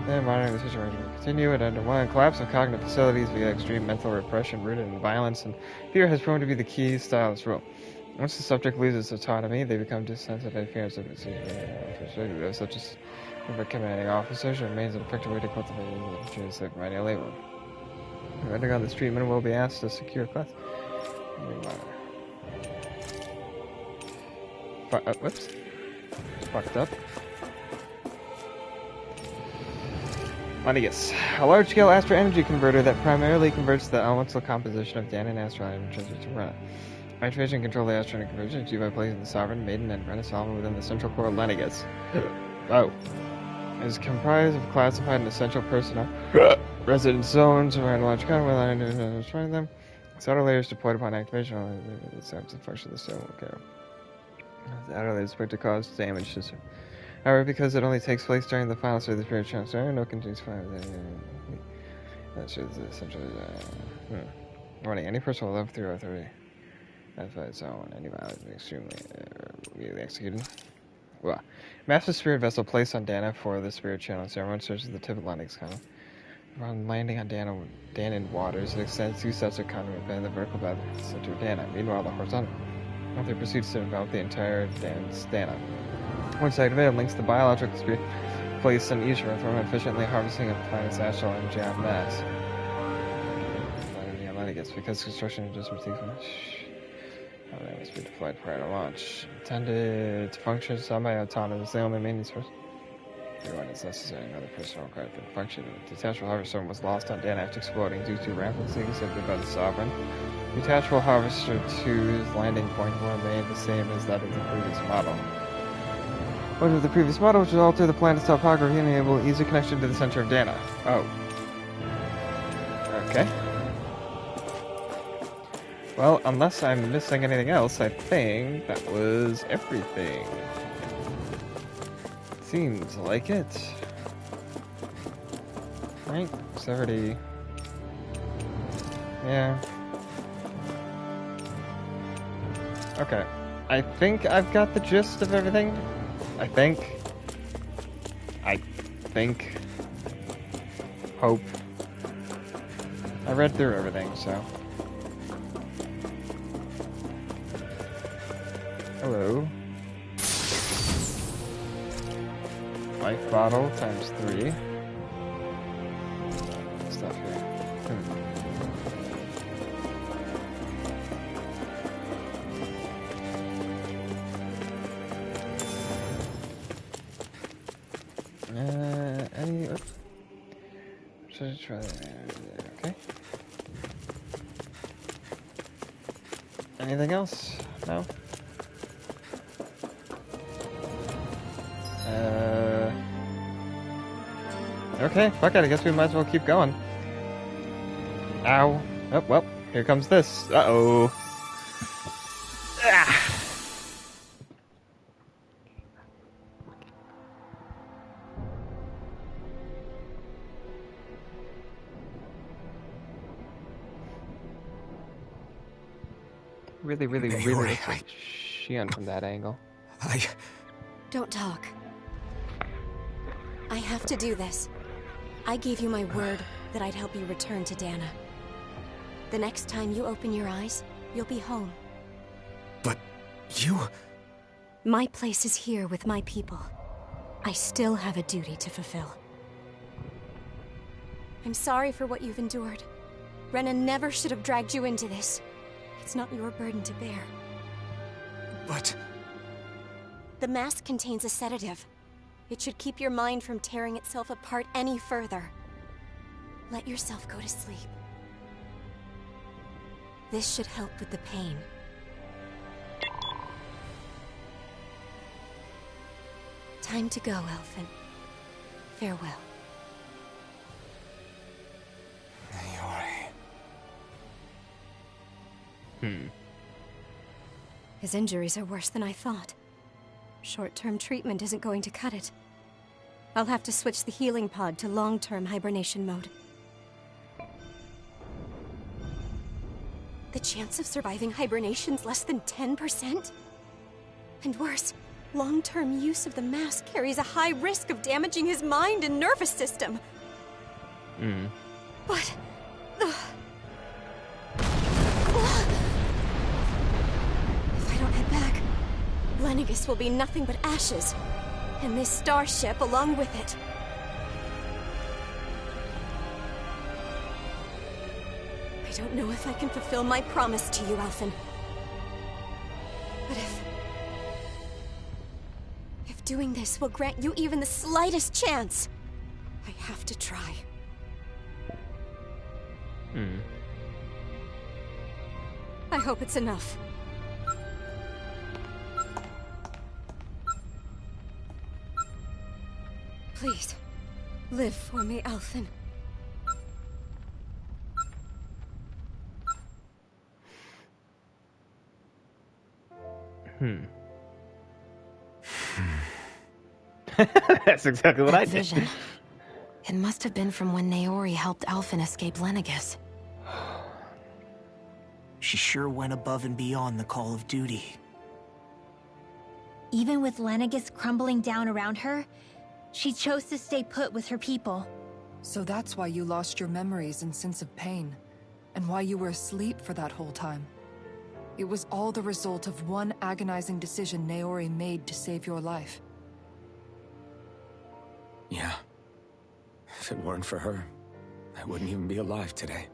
then monitoring the situation will continue. And under one, collapse of cognitive facilities via extreme mental repression rooted in violence and fear has proven to be the key style of this rule. Once the subject loses autonomy, they become desensitized fears of it, such as over commanding officers, remains an effective way to cultivate the opportunity of manual labor. Undergone this treatment will be asked to secure class. Whoops. Fucked up. Lanigus, a large-scale astral energy converter that primarily converts the elemental composition of Dan and astral energy to Rena. Activation control the astral energy conversion achieved by placing the Sovereign, Maiden, and Rena Solomon within the central core of Lanigus. It is comprised of classified and essential personnel, resident zones around large content without destroying them. Outer layers deployed upon activation the steps and function of the cell. Okay. The outer layers expect to cause damage to. However, because it only takes place during the final stage of the spirit channel, no continuous fire. That's essentially. Warning: any person will live through authority. That's why it's on any violence extremely immediately executed. Well, massive spirit vessel placed on Dana for the spirit channel ceremony serves as the tip of Lanigus kind of. On landing on Danon waters, it extends 2 sets of conduit by the vertical by the center of Dana. Meanwhile, the horizontal method proceeds to develop the entire Dana. One side of it links the biological speed placed on each from efficiently harvesting a planet's astral energy on mass. Lenegis, because construction just takes much. That must be deployed prior to launch. Intended to function semi-autonomous, the only maintenance person. Everyone is necessary. Another person required for the function. The detachable harvester was lost on Dana after exploding due to rapid sinking simply by the Sovereign. Detachable harvester 2's landing point will remain the same as that of the previous model. What of the previous model, which will alter the planet's topography and enable easy connection to the center of Dana. Oh. Okay. Well, unless I'm missing anything else, I think that was everything. Seems like it. Right? It's already... Yeah. Okay. I think I've got the gist of everything. I think. Hope. I read through everything, so... Hello. Life bottle times 3. Stuff here. Should I try that? Okay. Anything else? No? Okay, fuck it, I guess we might as well keep going. Ow. Oh, well, here comes this. Uh-oh. Ah. Really looks like Shion from that angle. Don't talk. I have to do this. I gave you my word that I'd help you return to Dana. The next time you open your eyes, you'll be home. But you... My place is here with my people. I still have a duty to fulfill. I'm sorry for what you've endured. Renan never should have dragged you into this. It's not your burden to bear. But... The mask contains a sedative. It should keep your mind from tearing itself apart any further. Let yourself go to sleep. This should help with the pain. Time to go, Elfin. Farewell. His injuries are worse than I thought. Short-term treatment isn't going to cut it. I'll have to switch the healing pod to long-term hibernation mode. The chance of surviving hibernation's less than 10%? And worse, long-term use of the mask carries a high risk of damaging his mind and nervous system. But... If I don't head back, Lenegis will be nothing but ashes, and this starship along with it. I don't know if I can fulfill my promise to you, Elfin. But if doing this will grant you even the slightest chance, I have to try. I hope it's enough. Please, live for me, Elfin. That's exactly what I did. Vision. It must have been from when Naori helped Elfin escape Lenegis. She sure went above and beyond the call of duty. Even with Lenegis crumbling down around her, she chose to stay put with her people. So that's why you lost your memories and sense of pain, and why you were asleep for that whole time. It was all the result of one agonizing decision Naori made to save your life. Yeah. If it weren't for her, I wouldn't even be alive today.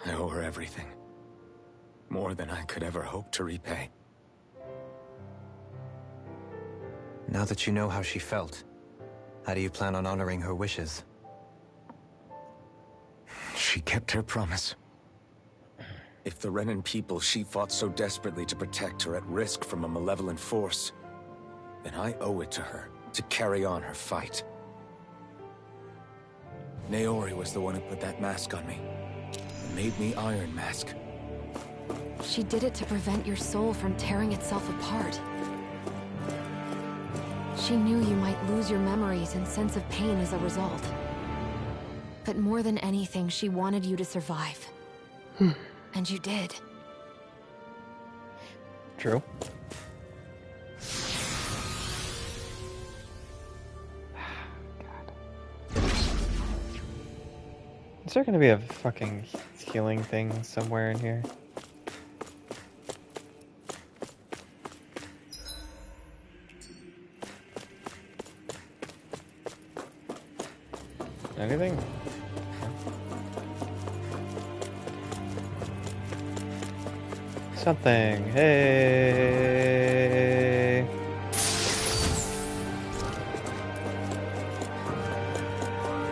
I owe her everything. More than I could ever hope to repay. Now that you know how she felt, how do you plan on honoring her wishes? She kept her promise. If the Renan people she fought so desperately to protect are at risk from a malevolent force, then I owe it to her to carry on her fight. Naori was the one who put that mask on me, and made me Iron Mask. She did it to prevent your soul from tearing itself apart. She knew you might lose your memories and sense of pain as a result. But more than anything, she wanted you to survive. And you did. True. Is there gonna be a fucking healing thing somewhere in here? Anything? Something. Hey.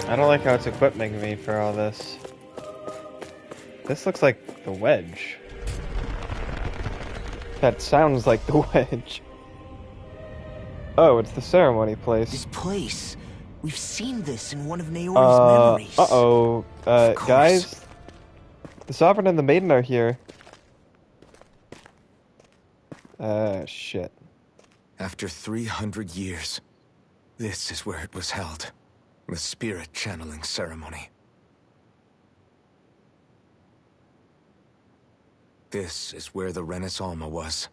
I don't like how it's equipping me for all this. This looks like the wedge. That sounds like the wedge. Oh, it's the ceremony place. This place. We've seen this in one of Naori's memories. Guys. The Sovereign and the Maiden are here. Shit. After 300 years, this is where it was held. The spirit channeling ceremony. This is where the Renis Alma was.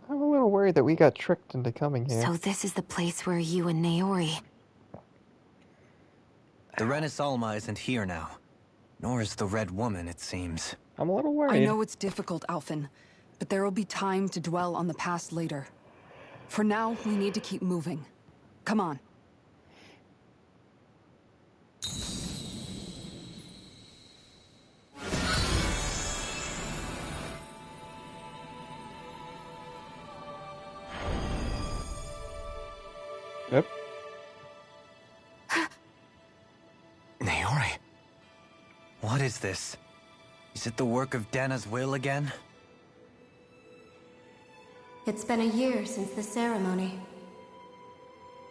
I'm a little worried that we got tricked into coming here. So this is the place where you and Naori... The Renis Alma isn't here now. Nor is the Red Woman, it seems. I'm a little worried. I know it's difficult, Alphen, but there will be time to dwell on the past later. For now, we need to keep moving. Come on. Yep. Naori. What is this? Is it the work of Dana's will again? It's been a year since the ceremony.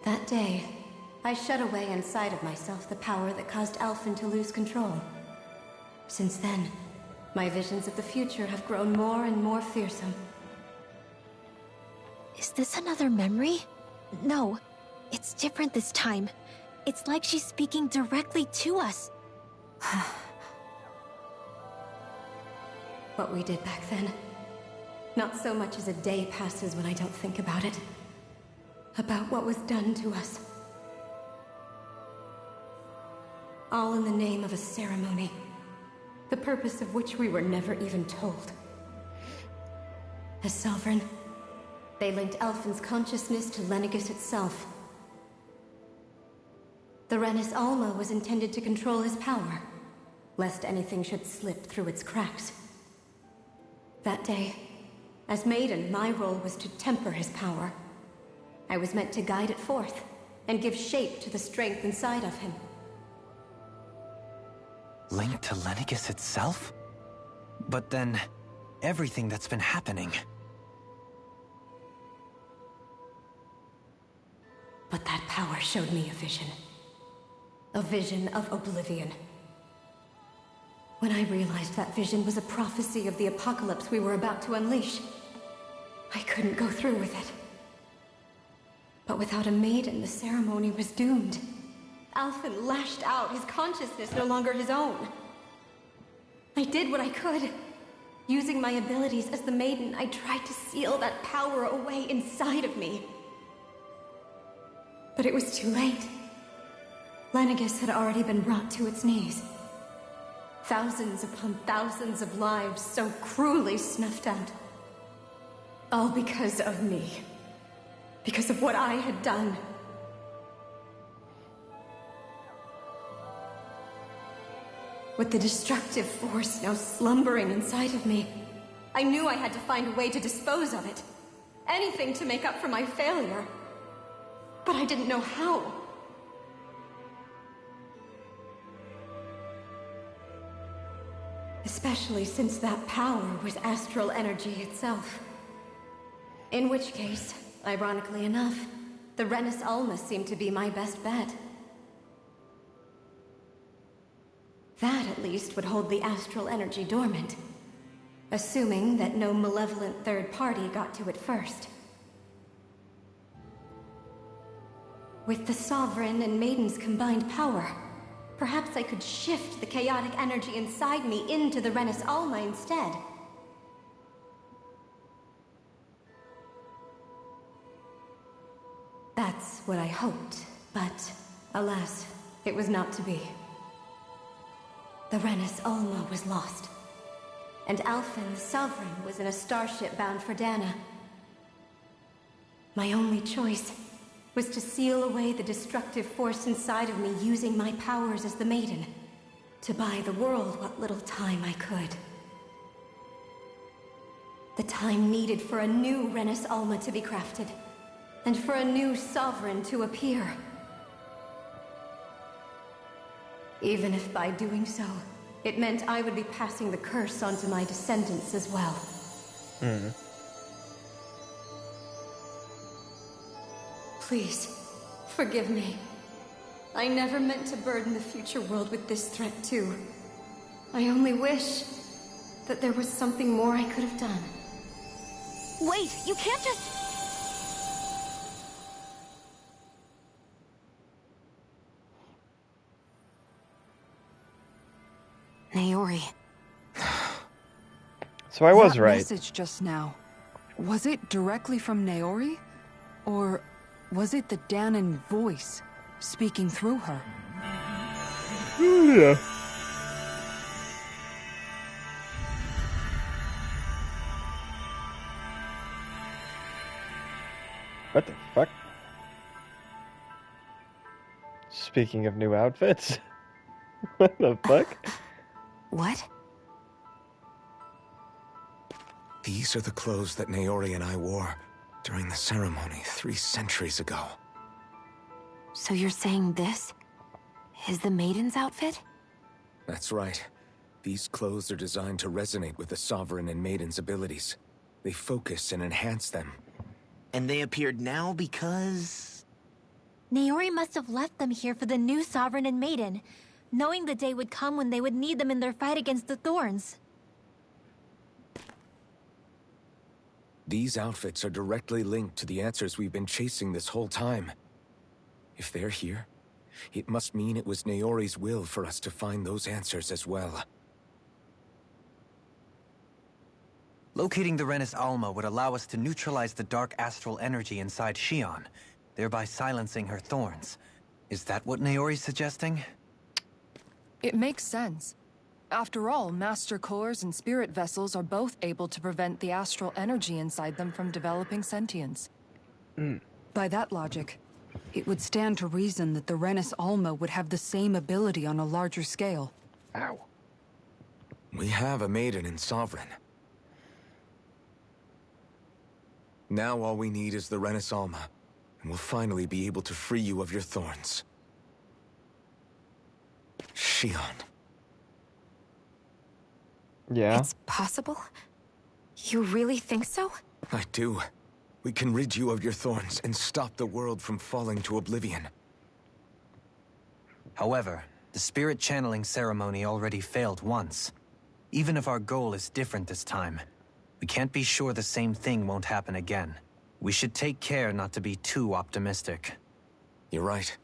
That day, I shut away inside of myself the power that caused Alphen to lose control. Since then, my visions of the future have grown more and more fearsome. Is this another memory? No, it's different this time. It's like she's speaking directly to us. What we did back then. Not so much as a day passes when I don't think about it. About what was done to us. All in the name of a ceremony. The purpose of which we were never even told. As Sovereign, they linked Alphen's consciousness to Lenegis itself. The Renis Alma was intended to control his power, lest anything should slip through its cracks. That day, as Maiden, my role was to temper his power. I was meant to guide it forth, and give shape to the strength inside of him. Linked to Lenegis itself? But then, everything that's been happening... But that power showed me a vision. A vision of oblivion. When I realized that vision was a prophecy of the apocalypse we were about to unleash, I couldn't go through with it. But without a maiden, the ceremony was doomed. Alphen lashed out, his consciousness no longer his own. I did what I could. Using my abilities as the maiden, I tried to seal that power away inside of me. But it was too late. Lenegis had already been brought to its knees. Thousands upon thousands of lives so cruelly snuffed out. All because of me. Because of what I had done. With the destructive force now slumbering inside of me, I knew I had to find a way to dispose of it. Anything to make up for my failure. But I didn't know how. Especially since that power was astral energy itself. In which case, ironically enough, the Renis Alma seemed to be my best bet. That, at least, would hold the astral energy dormant. Assuming that no malevolent third party got to it first. With the Sovereign and Maiden's combined power, perhaps I could shift the chaotic energy inside me into the Renis Alma instead. That's what I hoped, but alas, it was not to be. The Renis Alma was lost, and Alphen, the Sovereign, was in a starship bound for Dana. My only choice was to seal away the destructive force inside of me using my powers as the Maiden, to buy the world what little time I could. The time needed for a new Renis Alma to be crafted, and for a new Sovereign to appear. Even if by doing so, it meant I would be passing the curse onto my descendants as well. Please, forgive me. I never meant to burden the future world with this threat too. I only wish that there was something more I could have done. Wait, you can't just... Naori. So I was that right. Message just now. Was it directly from Naori? Or was it the Danon voice speaking through her? Yeah. What the fuck? Speaking of new outfits. What the fuck? What? These are the clothes that Naori and I wore during the ceremony 3 centuries ago. So you're saying this is the Maiden's outfit? That's right. These clothes are designed to resonate with the Sovereign and Maiden's abilities. They focus and enhance them. And they appeared now because... Naori must have left them here for the new Sovereign and Maiden, knowing the day would come when they would need them in their fight against the Thorns. These outfits are directly linked to the answers we've been chasing this whole time. If they're here, it must mean it was Naori's will for us to find those answers as well. Locating the Renis Alma would allow us to neutralize the dark astral energy inside Xion, thereby silencing her thorns. Is that what Naori's suggesting? It makes sense. After all, Master Cores and Spirit Vessels are both able to prevent the astral energy inside them from developing sentience. By that logic, it would stand to reason that the Renis Alma would have the same ability on a larger scale. Ow. We have a Maiden and Sovereign. Now all we need is the Renis Alma, and we'll finally be able to free you of your thorns. Xion. Yeah. It's possible? You really think so? I do. We can rid you of your thorns and stop the world from falling to oblivion. However, the spirit channeling ceremony already failed once. Even if our goal is different this time, we can't be sure the same thing won't happen again. We should take care not to be too optimistic. You're right.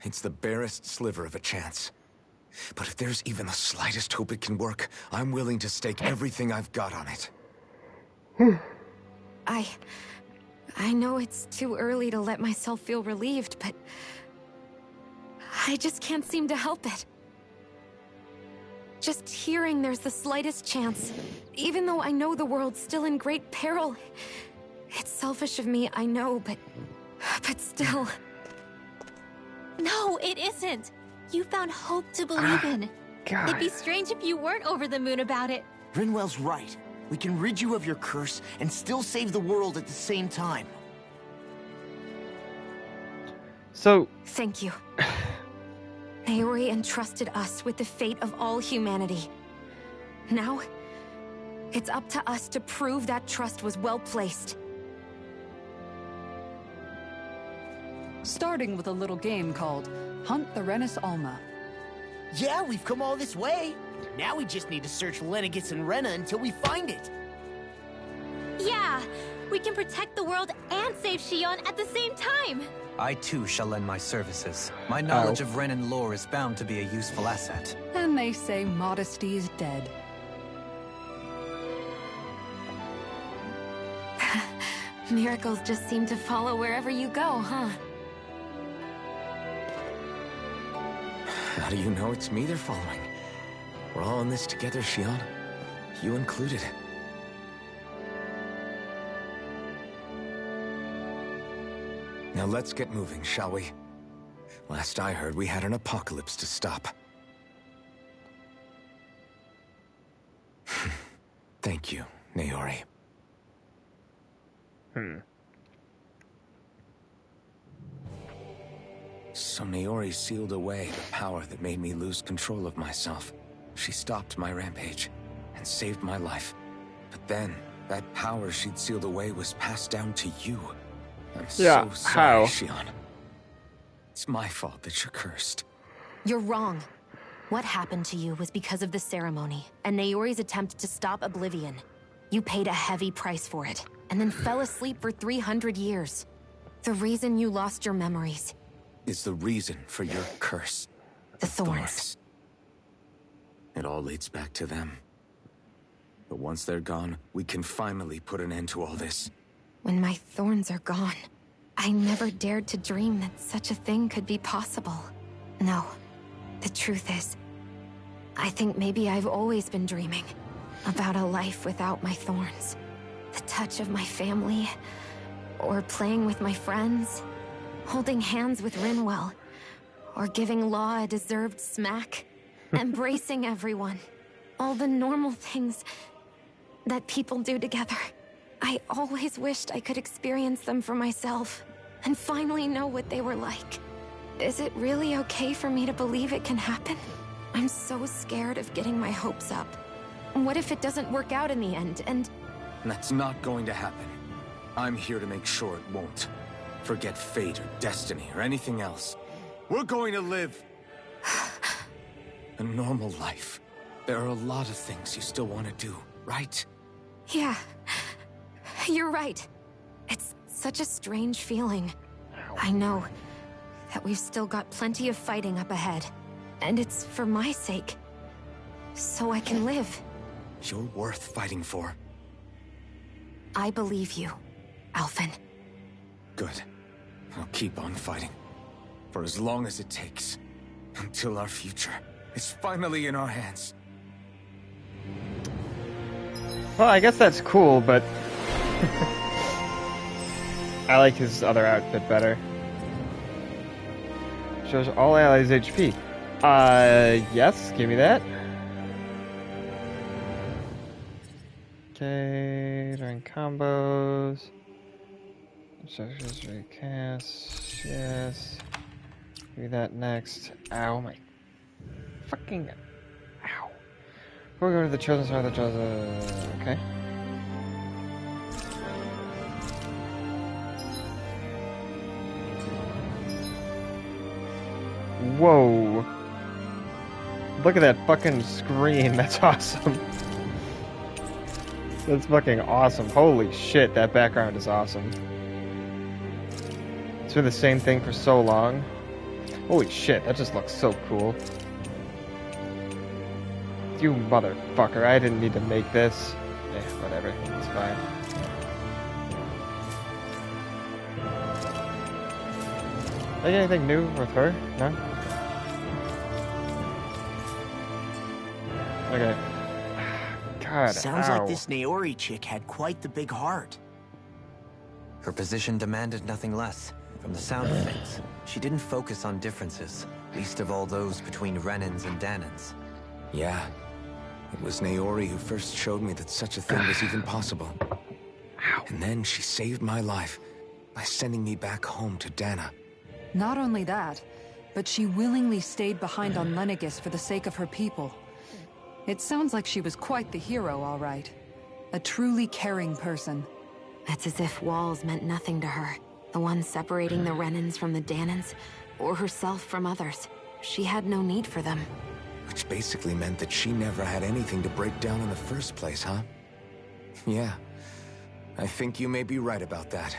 It's the barest sliver of a chance. But if there's even the slightest hope it can work, I'm willing to stake everything I've got on it. I know it's too early to let myself feel relieved, but I just can't seem to help it. Just hearing there's the slightest chance, even though I know the world's still in great peril. It's selfish of me, I know, but still. No, it isn't. You found hope to believe in. God. It'd be strange if you weren't over the moon about it. Rinwell's right. We can rid you of your curse and still save the world at the same time. So... Thank you. Naori entrusted us with the fate of all humanity. Now, it's up to us to prove that trust was well placed. Starting with a little game called Hunt the Rennis Alma. Yeah, we've come all this way. Now we just need to search Lenegis and Rena until we find it. Yeah, we can protect the world and save Shion at the same time. I too shall lend my services. My knowledge of Renan lore is bound to be a useful asset. And they say modesty is dead. Miracles just seem to follow wherever you go, huh? How do you know it's me they're following? We're all in this together, Shion. You included. Now let's get moving, shall we? Last I heard, we had an apocalypse to stop. Thank you, Naori. So Naori sealed away the power that made me lose control of myself. She stopped my rampage and saved my life. But then, that power she'd sealed away was passed down to you. I'm so sorry, Shion. It's my fault that you're cursed. You're wrong. What happened to you was because of the ceremony, and Naori's attempt to stop Oblivion. You paid a heavy price for it, and then fell asleep for 300 years. The reason you lost your memories is the reason for your curse. The thorns. It all leads back to them. But once they're gone, we can finally put an end to all this. When my thorns are gone, I never dared to dream that such a thing could be possible. No, the truth is, I think maybe I've always been dreaming about a life without my thorns. The touch of my family, or playing with my friends, holding hands with Rinwell, or giving Law a deserved smack, embracing everyone. All the normal things that people do together. I always wished I could experience them for myself, and finally know what they were like. Is it really okay for me to believe it can happen? I'm so scared of getting my hopes up. What if it doesn't work out in the end, and... That's not going to happen. I'm here to make sure it won't. Forget fate or destiny or anything else. We're going to live a normal life. There are a lot of things you still want to do, right? Yeah. You're right. It's such a strange feeling. I know that we've still got plenty of fighting up ahead. And it's for my sake. So I can live. You're worth fighting for. I believe you, Alphen. Good. I'll keep on fighting. For as long as it takes. Until our future is finally in our hands. Well, I guess that's cool, but... I like his other outfit better. Shows all allies HP. Yes, give me that. Okay, during combos. Instructions recast, yes. Give me that next. Ow, my fucking... Ow. We're going to the chosen star of the chosen... Okay. Whoa. Look at that fucking screen. That's awesome. That's fucking awesome. Holy shit, that background is awesome. It's been the same thing for so long. Holy shit, that just looks so cool. You motherfucker, I didn't need to make this. Eh, whatever, it's fine. Like anything new with her? No? Okay. God, Sounds ow. like this Naori chick had quite the big heart. Her position demanded nothing less. From the sound of things, she didn't focus on differences, least of all those between Renans and Danans. Yeah. It was Naori who first showed me that such a thing was even possible. And then she saved my life by sending me back home to Dana. Not only that, but she willingly stayed behind on Lenegis for the sake of her people. It sounds like she was quite the hero, all right. A truly caring person. It's as if walls meant nothing to her. The ones separating the Renans from the Danans, or herself from others. She had no need for them. Which basically meant that she never had anything to break down in the first place, huh? Yeah. I think you may be right about that.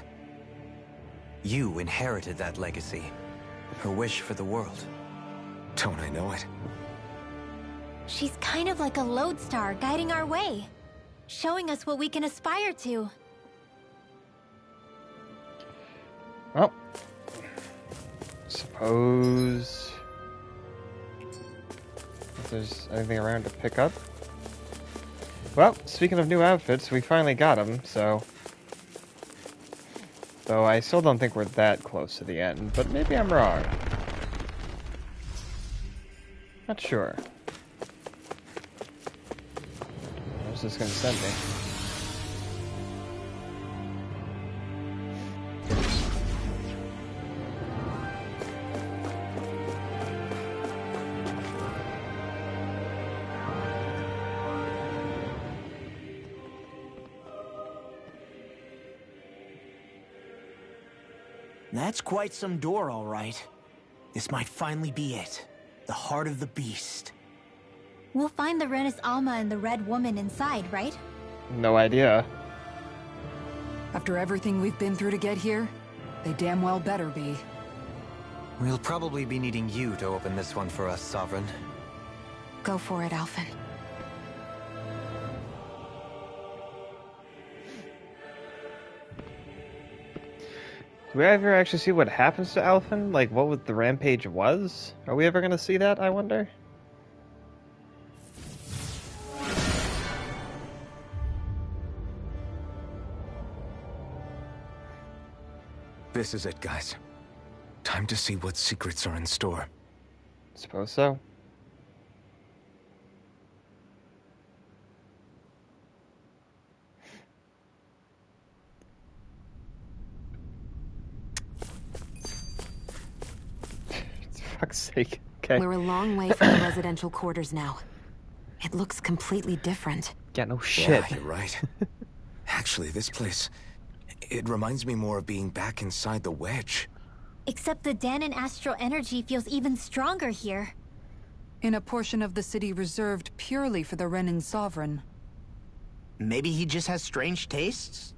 You inherited that legacy. Her wish for the world. Don't I know it? She's kind of like a lodestar guiding our way, showing us what we can aspire to. Well, suppose if there's anything around to pick up. Well, speaking of new outfits, we finally got them, so... Though I still don't think we're that close to the end, but maybe I'm wrong. Not sure. Where's this gonna send me? That's quite some door, all right. This might finally be it. The heart of the beast. We'll find the Renis Alma and the Red Woman inside, right? No idea. After everything we've been through to get here, they damn well better be. We'll probably be needing you to open this one for us, Sovereign. Go for it, Alphen. Do we ever actually see what happens to Alphen? Like, what the rampage was? Are we ever gonna see that, I wonder? This is it, guys. Time to see what secrets are in store. Suppose so. For fuck's sake. Okay. We're a long way from the residential quarters now. It looks completely different. Yeah, no shit. Yeah, you're right. Actually, this place... It reminds me more of being back inside the Wedge. Except the Danan astral energy feels even stronger here. In a portion of the city reserved purely for the Renin Sovereign. Maybe he just has strange tastes?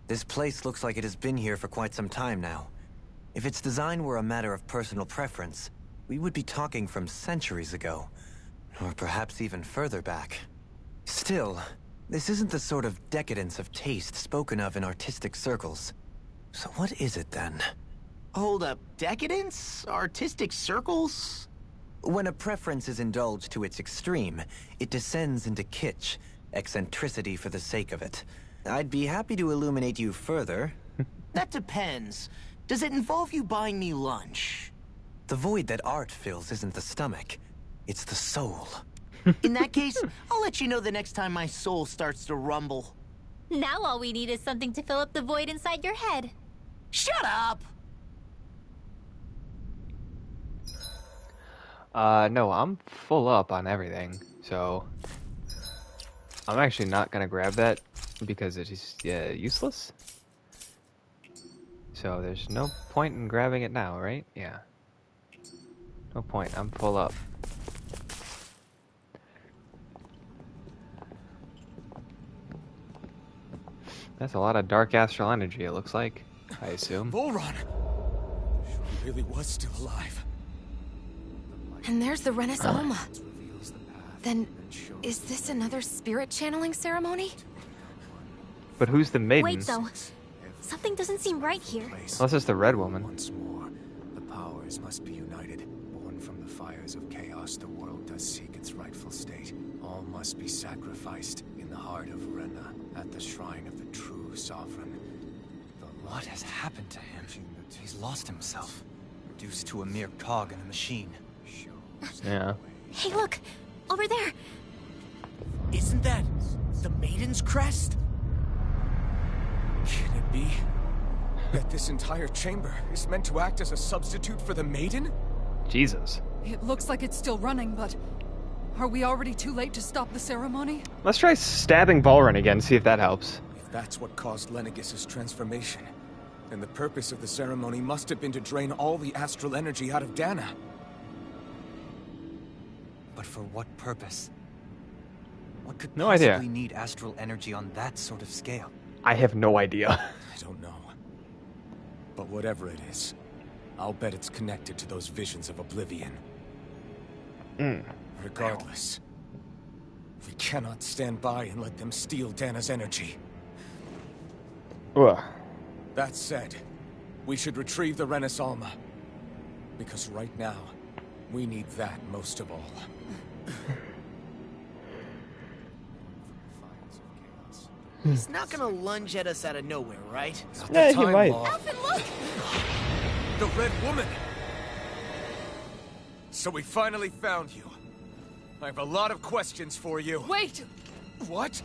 This place looks like it has been here for quite some time now. If its design were a matter of personal preference, we would be talking from centuries ago. Or perhaps even further back. Still, this isn't the sort of decadence of taste spoken of in artistic circles. So what is it then? Hold up, decadence? Artistic circles? When a preference is indulged to its extreme, it descends into kitsch, eccentricity for the sake of it. I'd be happy to illuminate you further. That depends. Does it involve you buying me lunch? The void that art fills isn't the stomach, it's the soul. In that case, I'll let you know the next time my soul starts to rumble. Now all we need is something to fill up the void inside your head. Shut up! No, I'm full up on everything, so... I'm actually not gonna grab that, because it is useless. So there's no point in grabbing it now, right? Yeah. No point, I'm full up. That's a lot of dark astral energy, it looks like. I assume. Volron! She really was still alive. And there's the Renis Alma. Then, is this another spirit channeling ceremony? But who's the maiden? Wait though, something doesn't seem right here. Unless it's the Red Woman. Once more, the powers must be united, born from the fires of chaos, the world does seek its rightful state. All must be sacrificed in the heart of Rena, at the shrine of the true sovereign. What has happened to him? He's lost himself, reduced to a mere cog in a machine. Yeah. Hey, look! Over there! Isn't that the Maiden's crest? Can it be that this entire chamber is meant to act as a substitute for the Maiden? Jesus. It looks like it's still running, but are we already too late to stop the ceremony? Let's try stabbing Balrin again, see if that helps. If that's what caused Lenegis' transformation, then the purpose of the ceremony must have been to drain all the astral energy out of Dana. But for what purpose? What could No possibly idea. need astral energy on that sort of scale? I have no idea. I don't know. But whatever it is, I'll bet it's connected to those visions of oblivion. Regardless, we cannot stand by and let them steal Dana's energy. Ugh. That said, we should retrieve the Renis Alma. Because right now, we need that most of all. He's not gonna lunge at us out of nowhere, right? Not Yeah, the he time, might. Law. Alphen, look! The Red Woman! So we finally found you. I have a lot of questions for you. Wait! What?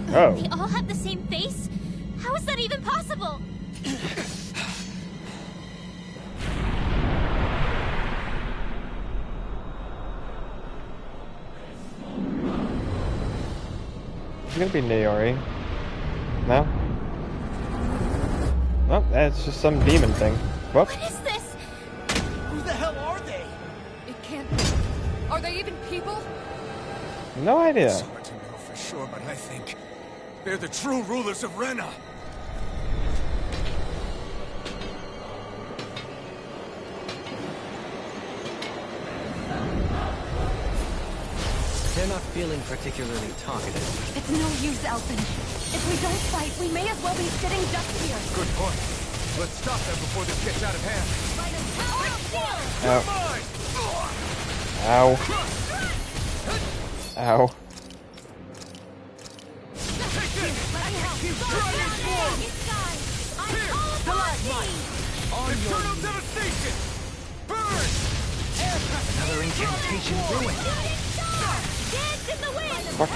Oh. They all have the same face? How is that even possible? It's gonna be Naori. No? Oh, that's just some demon thing. Whoop. What is this? Who the hell are they? It can't be. Are they even people? No idea. It's hard to know for sure, but I think they're the true rulers of Rena. They're not feeling particularly talkative. It's no use, Alphen. If we don't fight, we may as well be sitting ducks here. Good point. Let's stop them before this gets out of hand. Ow. Ow. Eternal devastation! Burn! Another incantation ruined. Dance in the wind! Fuck it.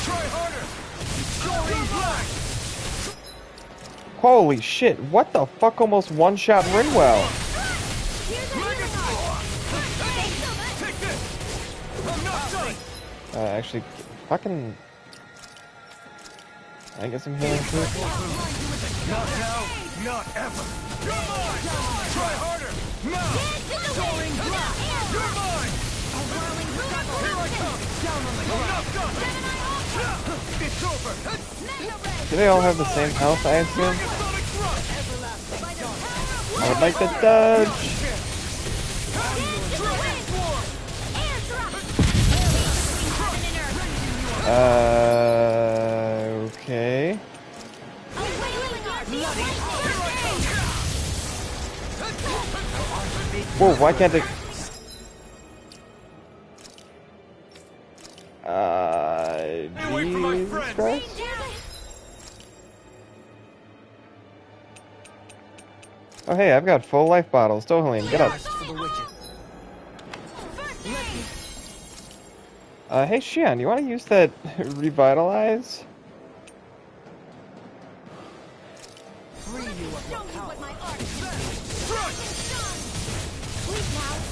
Try harder! Soaring blast! Holy shit, what the fuck almost one-shot Rinwell? Take this! I'm not done! Actually, fucking... I guess I'm healing too. Not now, not ever! You're mine! Try harder! Now! Soaring blast! You're mine! Here I come! Down on the ground! I'm not done! It's over! Do they all have the same health, I assume? Megasonic thrust! I would like to dodge. Okay. Whoa, why can't they... Jesus Christ? Oh hey, I've got full life bottles. Tohelian, get up. Hey Xian, you want to use that revitalize?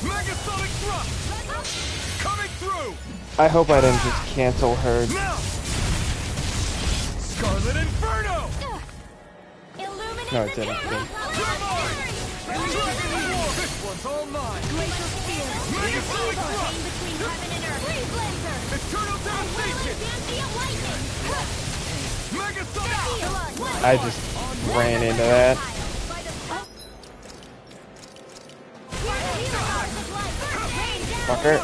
Megasonic thrust! Coming through! I hope I didn't just cancel her. Now! Scarlet Inferno! No, it didn't. Dragon War! This one's all mine! Megasonic thrust! Eternal devastation! Megasonic! I just ran into that. Fucker.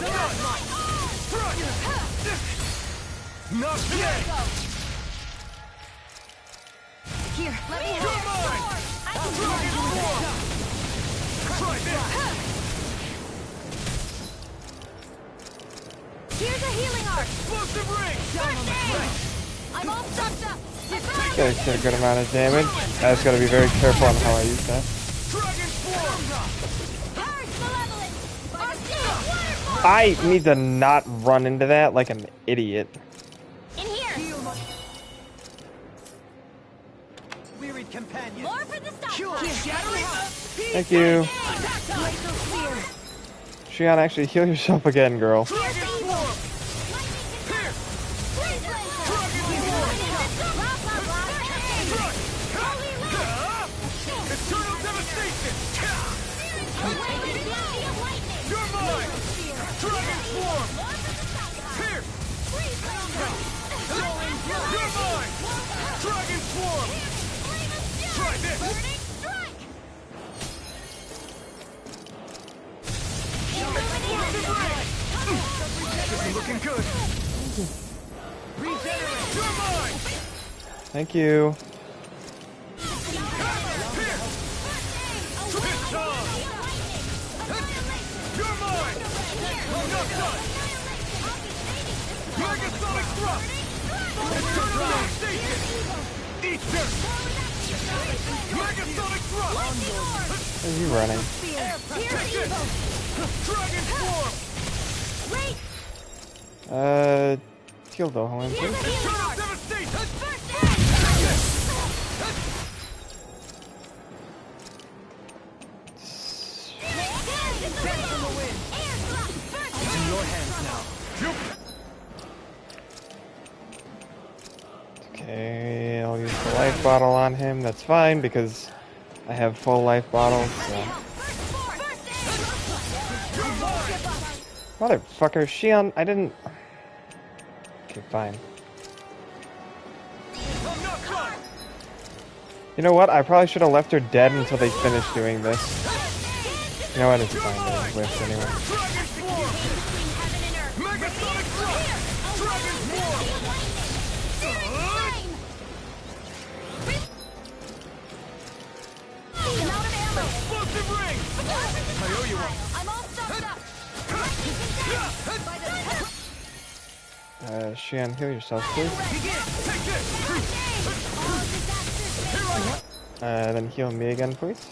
Not today! Here, let me You're mine! Dragon War! Here's a healing arc. Explosive ring. I'm all stocked up. Okay, it's a good amount of damage. I just gotta be very careful on how I use that. I need to not run into that like an idiot. In here. Wearied companion. More for the stop. Thank you. Shion, actually heal yourself again, girl. Looking good. Regenerate. You're mine. Thank you. You're mine. Not done. Megasonic thrust. Eternal devastation. Eat this. Megasonic thrust. Where are you running? Take this. Dragon form. Wait. Heal Dohalim, please. Eternal devastation. It's in your hands now. Okay, I'll use the life bottle on him. That's fine because I have full life bottles. So. Motherfucker, Shion, I didn't. Okay, fine. You know what? I probably should have left her dead until they finished doing this. You know what? It's fine. There's whiffs anyway. Shion, heal yourself, please. Then heal me again, please.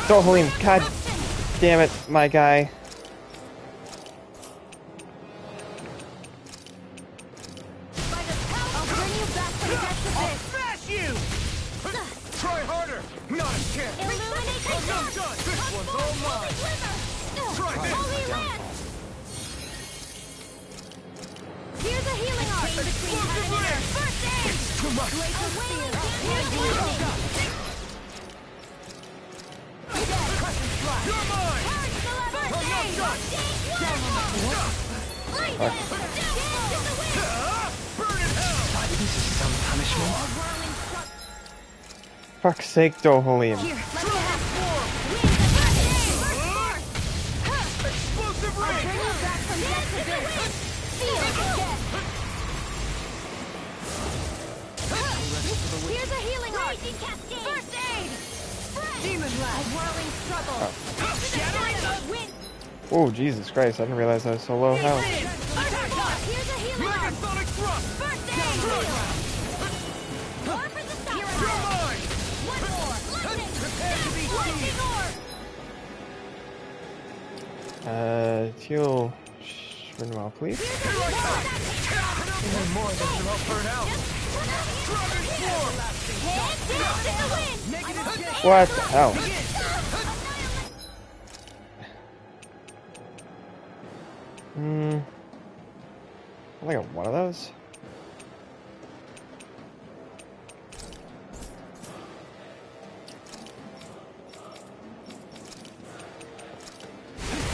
Dohalim, god damn it, my guy. Try harder! Not a chance! I'm not done! This one's all mine! Try this! Here's a healing arc between heaven and earth. First aid! It's too much! You're mine! I'm not done! Burn in hell! This is some punishment. Fuck's sake, Dohalim. Explosive ring! Here's a healing arc. First aid. Demon blast. Whirling struggle. Shattering the wind. Oh, Jesus Christ, I didn't realize I was so low health. Here's a healing arc. Megasonic thrust! First aid. More for the stop. You're mine! One more. Lightning. Prepare to be Lightning orb. Heal Shrinwell, please. Even more than should help burn out! Dragon form! What the hell? I got one of those.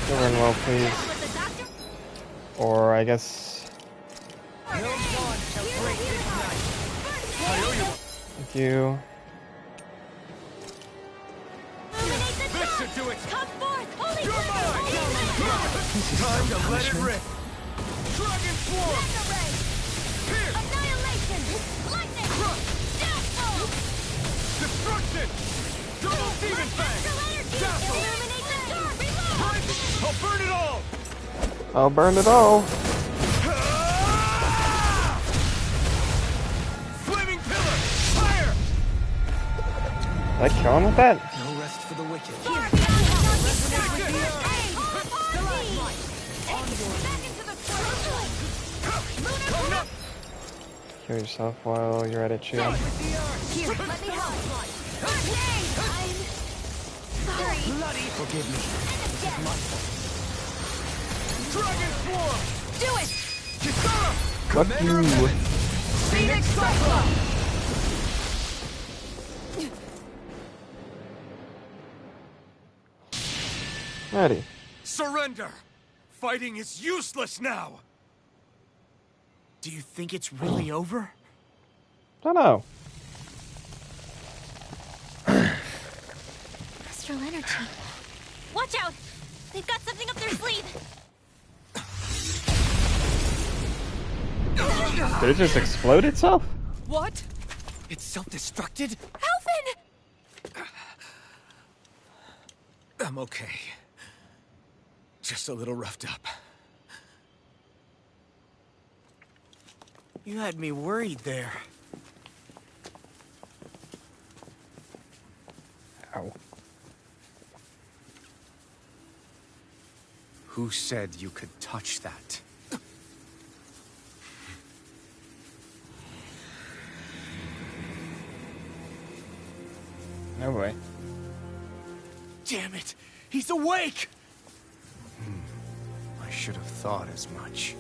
Shrinwell, please. Or I guess. Thank you. This should do it! Come forth, holy You're mine! Time to let it rip! Dragon form! Mega ray. Here! Annihilation. Lightning. Downfall. I'll burn it all. Flaming pillar! Fire! Did I kill him with that? No rest for the wicked. Heal yourself while you're at it, Shion. Here, let me help. I'm sorry. Forgive me. Dragon Swarm! Do it! Kisara! Fuck you. Phoenix Cyclone! Ready. Surrender! Fighting is useless now! Do you think it's really over? Don't know. Astral energy. Watch out! They've got something up their sleeve! Did it just explode itself? What? It's self-destructed? Alphen! I'm okay. Just a little roughed up. You had me worried there. Ow. Who said you could touch that? No way. Damn it! He's awake! I should have thought as much.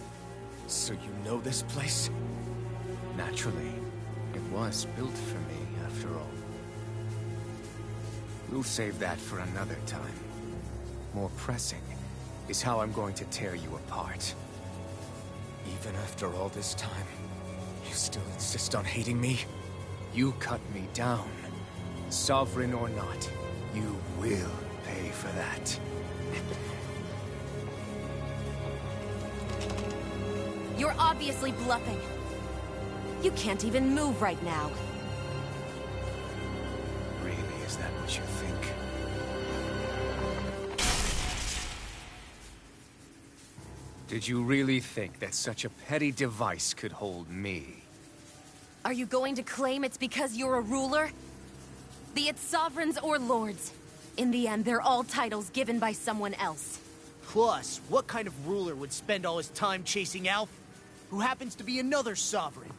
So you know this place? Naturally. It was built for me, after all. We'll save that for another time. More pressing is how I'm going to tear you apart. Even after all this time, you still insist on hating me? You cut me down. Sovereign or not, you will pay for that. You're obviously bluffing. You can't even move right now. Really, is that what you think? Did you really think that such a petty device could hold me? Are you going to claim it's because you're a ruler? Be it sovereigns or lords. In the end, they're all titles given by someone else. Plus, what kind of ruler would spend all his time chasing Alph, who happens to be another sovereign?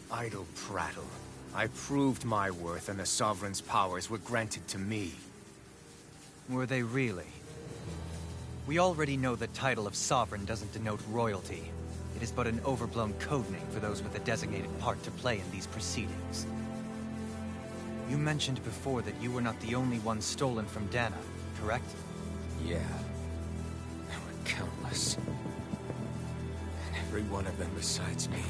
Idle prattle. I proved my worth and the Sovereign's powers were granted to me. Were they really? We already know the title of Sovereign doesn't denote royalty. It is but an overblown codename for those with a designated part to play in these proceedings. You mentioned before that you were not the only one stolen from Dana, correct? Yeah. There were countless. And every one of them besides me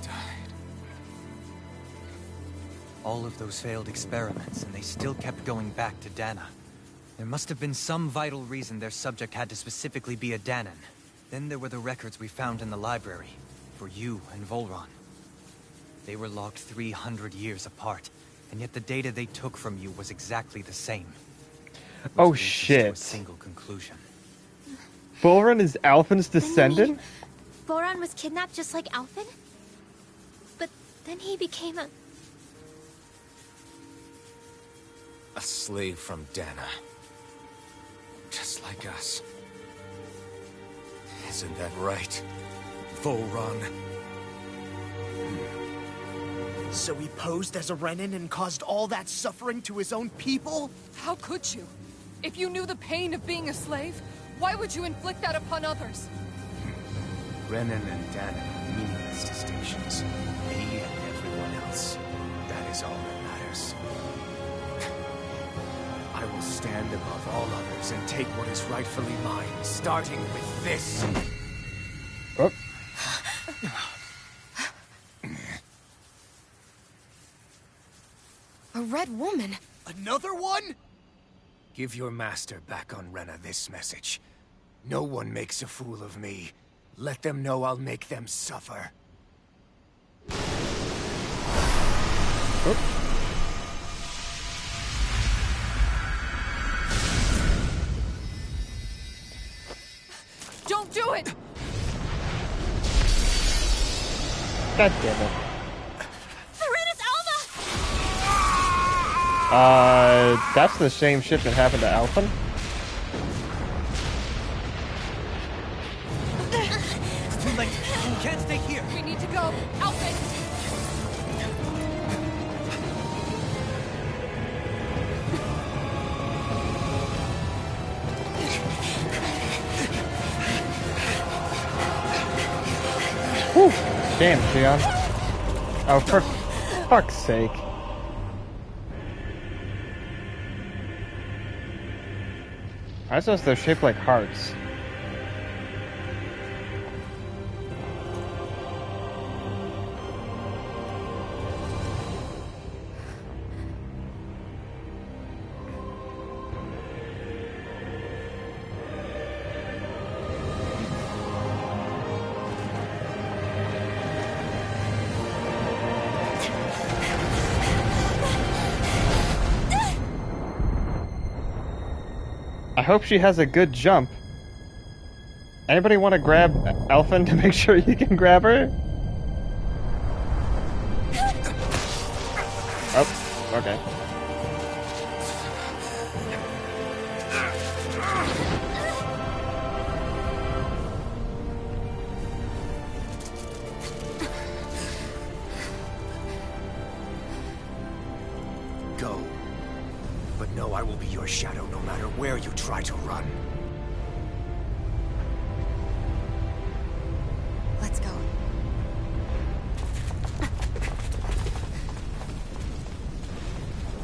died. All of those failed experiments, and they still kept going back to Dana. There must have been some vital reason their subject had to specifically be a Danan. Then there were the records we found in the library, for you and Volron. They were logged 300 years apart, and yet the data they took from you was exactly the same. Oh Which leads us to shit. a single conclusion. Volron is Alphen's descendant? Boron was kidnapped just like Alphen? But then he became a... A slave from Dana. Just like us. Isn't that right, Volron? So he posed as a Renan and caused all that suffering to his own people? How could you? If you knew the pain of being a slave, why would you inflict that upon others? Renan and Dana are meaningless distinctions. Me and everyone else. That is all that matters. I will stand above all others and take what is rightfully mine, starting with this. Oh. A red woman? Another one? Give your master back on Rena this message. No one makes a fool of me. Let them know I'll make them suffer. Don't Don't do it! God damn it. Serenus Alma! That's the same shit that happened to Alphen. It's too late. You can't stay here. We need to go. Alphen! Whew. Damn, Xion. Oh, for fuck's sake. I suppose they're shaped like hearts. I hope she has a good jump. Anybody want to grab Alphen to make sure you can grab her? Oh, okay. Go. But know I will be your shadow no matter where you try to run. Let's go.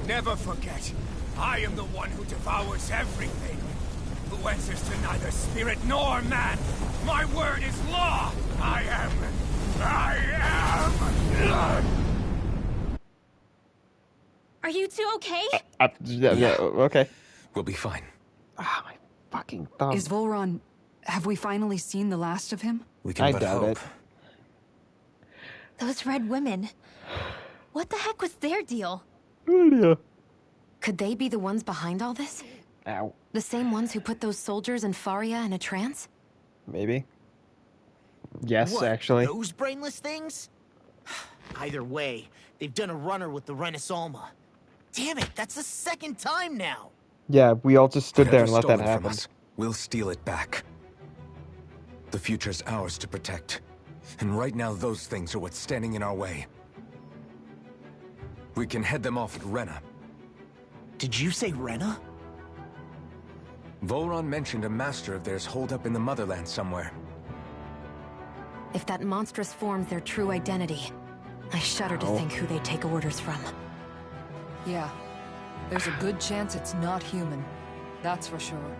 Never forget, I am the one who devours everything. Who answers to neither spirit nor man. My word is law. I am. Are you two okay? Okay. We'll be fine. Ah, my fucking thumb. Is Volron... Have we finally seen the last of him? We can but doubt hope. it. Those red women. What the heck was their deal? Could they be the ones behind all this? Ow. The same ones who put those soldiers in Faria in a trance? Maybe. Yes, What, actually. those brainless things? Either way, they've done a runner with the Renus Alma. Damn it, that's the second time now! Yeah, we all just stood there and let Whoever that stole it from happen. us, we'll steal it back. The future's ours to protect. And right now, those things are what's standing in our way. We can head them off at Rena. Did you say Rena? Volron mentioned a master of theirs holed up in the motherland somewhere. If that monstrous form's their true identity, I shudder to think who they take orders from. Yeah. There's a good chance it's not human. That's for sure.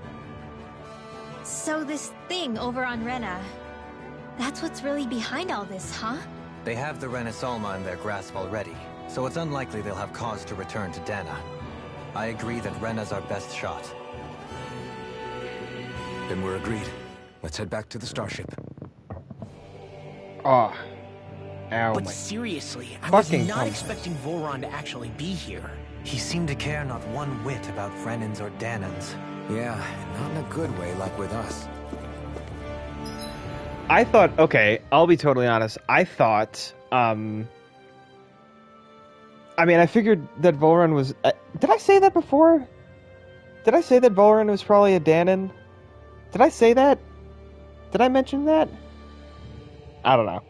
So this thing over on Rena, that's what's really behind all this, huh? They have the Renus Alma in their grasp already, so it's unlikely they'll have cause to return to Dana. I agree that Rena's our best shot. Then we're agreed. Let's head back to the starship. Oh. Ow, But my seriously, I was fucking not thumb. expecting Volron to actually be here. He seemed to care not one whit about Renans or Danans. Yeah, not in a good way like with us. I thought, okay, I'll be totally honest. I thought, I mean, I figured that Volron was... did I say that before? Did I say that Volron was probably a Danon? Did I say that? Did I mention that? I don't know.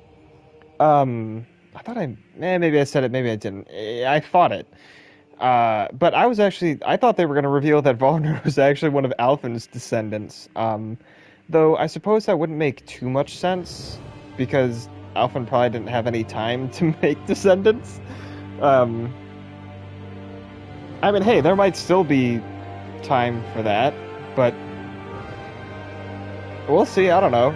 I thought maybe I said it, maybe I didn't. I thought it. But I thought they were going to reveal that Volron was actually one of Alphen's descendants. Though I suppose that wouldn't make too much sense, because Alphen probably didn't have any time to make descendants. I mean, hey, there might still be time for that, but we'll see, I don't know.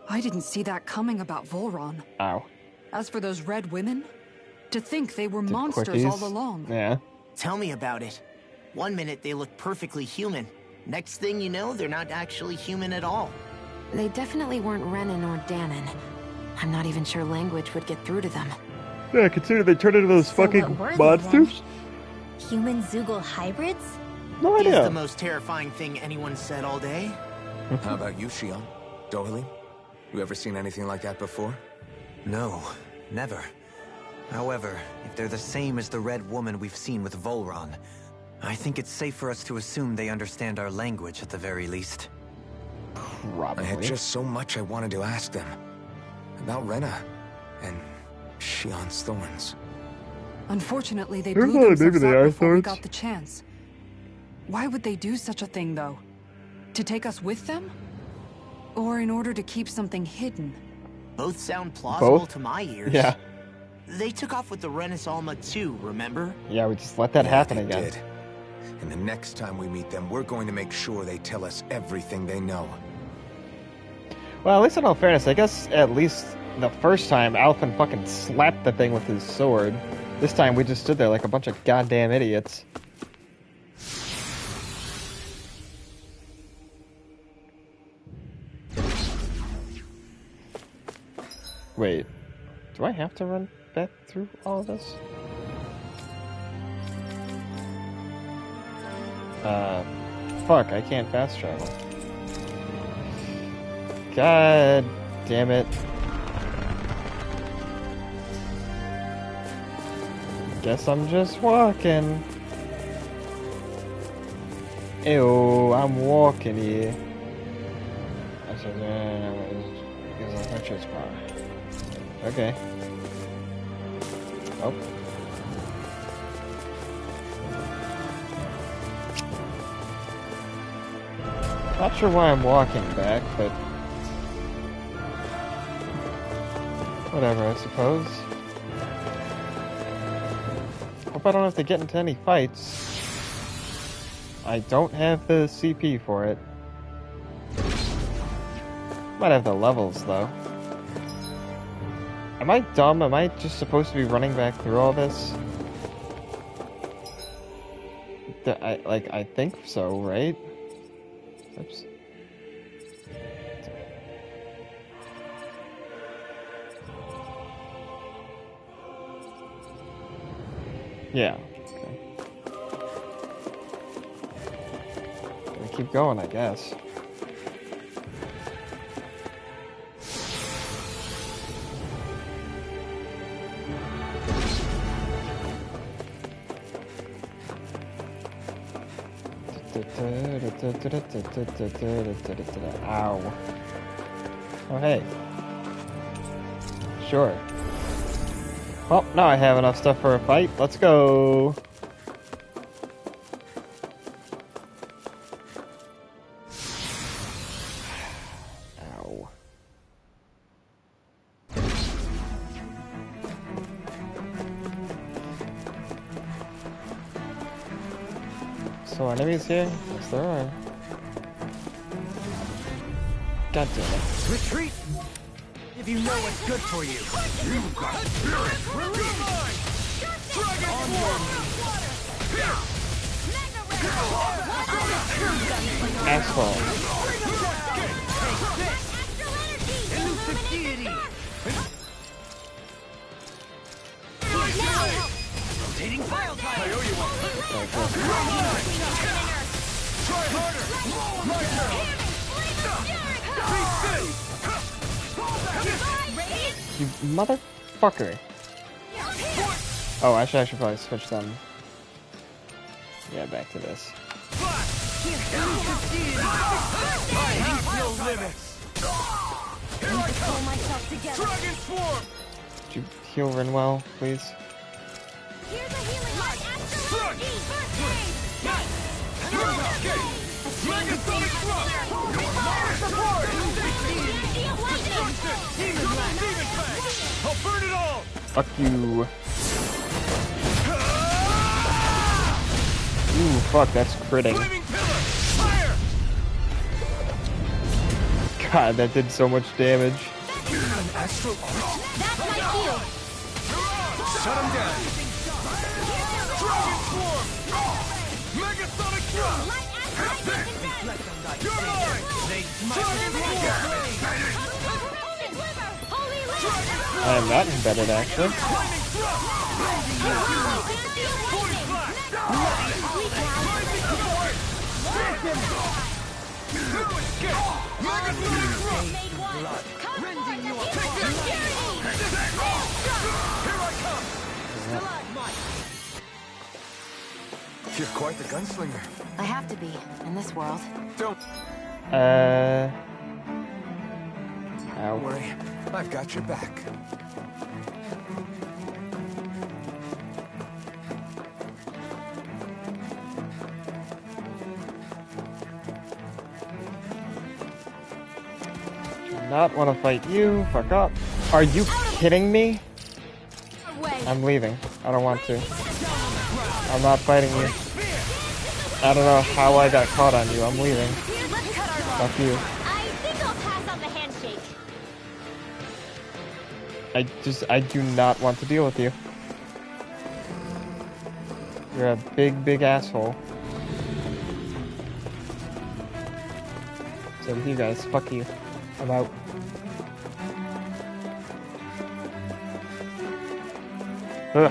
I didn't see that coming about Volron. Ow. As for those red women, to think they were monsters all along. Yeah. Tell me about it. One minute they look perfectly human. Next thing you know, they're not actually human at all. They definitely weren't Renan or Danon. I'm not even sure language would get through to them. Yeah, consider they turned into those So what were they then? Human Zoogle hybrids? No He's idea. the most terrifying thing anyone said all day. How about you, Shion? Dohalim? You ever seen anything like that before? No, never. However, if they're the same as the Red Woman we've seen with Volron, I think it's safe for us to assume they understand our language at the very least. Probably. I had just so much I wanted to ask them. About Rena and Shion's thorns. Unfortunately, they Who blew knows? Maybe themselves they up are before we thorns. got the chance. Why would they do such a thing, though? To take us with them? Or in order to keep something hidden? Both sound plausible Both? to my ears. Yeah. They took off with the Renis Alma too, remember? Yeah, we just let that happen They again. did. And the next time we meet them, we're going to make sure they tell us everything they know. Well, at least in all fairness, I guess at least the first time Alphen fucking slapped the thing with his sword. This time we just stood there like a bunch of goddamn idiots. Wait, do I have to run back through all of this? Fuck, I can't fast travel. God damn it. Guess I'm just walking. Ew, I'm walking here. I said, because I purchased power. Okay. Oh. Not sure why I'm walking back, but whatever, I suppose. Hope I don't have to get into any fights. I don't have the CP for it. Might have the levels, though. Am I dumb? Am I just supposed to be running back through all this? I think so, right? Oops. Yeah. Okay. Gonna keep going, I guess. Ow. Oh, hey. Sure. Well, now I have enough stuff for a fight. Let's go. Ow. So enemies here? Yes, there are. God damn it. Retreat! If you know what's good for you. You've got spirit! Dragon Asshole. Elusive deity! Rotating file time! I owe you one! Try harder! My turn! You motherfucker. Oh, actually, I should probably switch them. Yeah, back to this. I have no limits! Here I come! Dragon swarm! Could you heal Rinwell, please? Here's a healing light! Megasonic thrust! Fire support! Demon Fang! I'll burn it all! Fuck you. Ooh, fuck, that's critting. Flaming pillar! Fire! God, that did so much damage. An astral art? That's my shield! Shut him down! Dragon swarm! Megasonic thrust! You're mine! Dragon swarm! I am not embedded, actually. You're quite the gunslinger. I have to be, in this world. Don't worry. I've got your back. Not want to fight you. Fuck up. Are you kidding me? I'm leaving. I don't want to. I'm not fighting you. I don't know how I got caught on you. I'm leaving. Fuck you. I think I'll pass on the handshake. I do not want to deal with you. You're a big, big asshole. So with you guys, fuck you. I'm out. Ugh.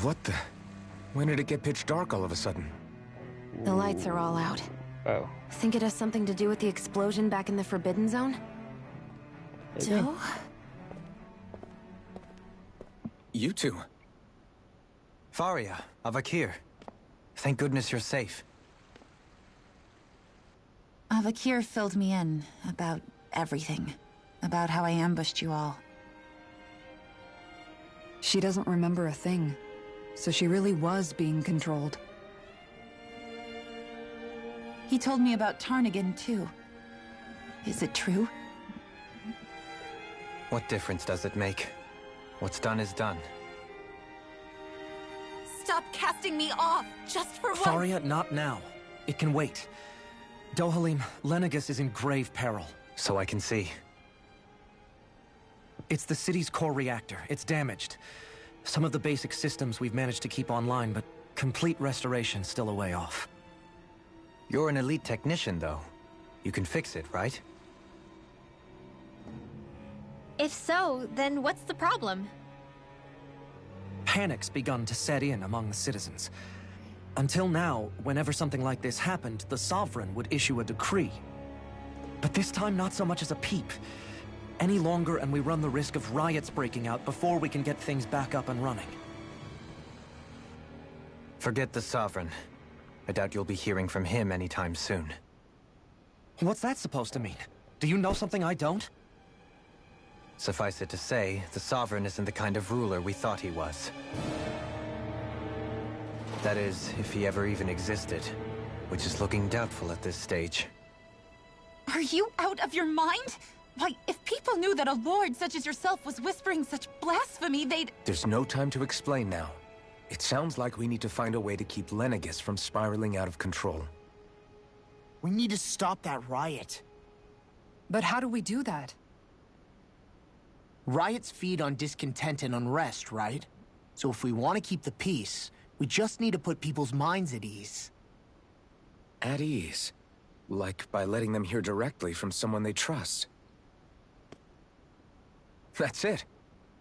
What the? When did it get pitch dark all of a sudden? The lights are all out. Oh. Think it has something to do with the explosion back in the Forbidden Zone? Joe? You two. Faria, Avakir. Thank goodness you're safe. Avakir filled me in about everything. About how I ambushed you all. She doesn't remember a thing, so she really was being controlled. He told me about Tarnigan, too. Is it true? What difference does it make? What's done is done. Stop casting me off, just for once! Faria, not now. It can wait. Dohalim, Lenegis is in grave peril. So I can see. It's the city's core reactor. It's damaged. Some of the basic systems we've managed to keep online, but complete restoration's still a way off. You're an elite technician, though. You can fix it, right? If so, then what's the problem? Panic's begun to set in among the citizens. Until now, whenever something like this happened, the Sovereign would issue a decree. But this time, not so much as a peep. Any longer and we run the risk of riots breaking out before we can get things back up and running. Forget the Sovereign. I doubt you'll be hearing from him anytime soon. What's that supposed to mean? Do you know something I don't? Suffice it to say, the Sovereign isn't the kind of ruler we thought he was. That is, if he ever even existed, which is looking doubtful at this stage. Are you out of your mind? Why, if people knew that a lord such as yourself was whispering such blasphemy, they'd— There's no time to explain now. It sounds like we need to find a way to keep Lenegis from spiraling out of control. We need to stop that riot. But how do we do that? Riots feed on discontent and unrest, right? So if we want to keep the peace, we just need to put people's minds at ease. At ease? Like by letting them hear directly from someone they trust. That's it.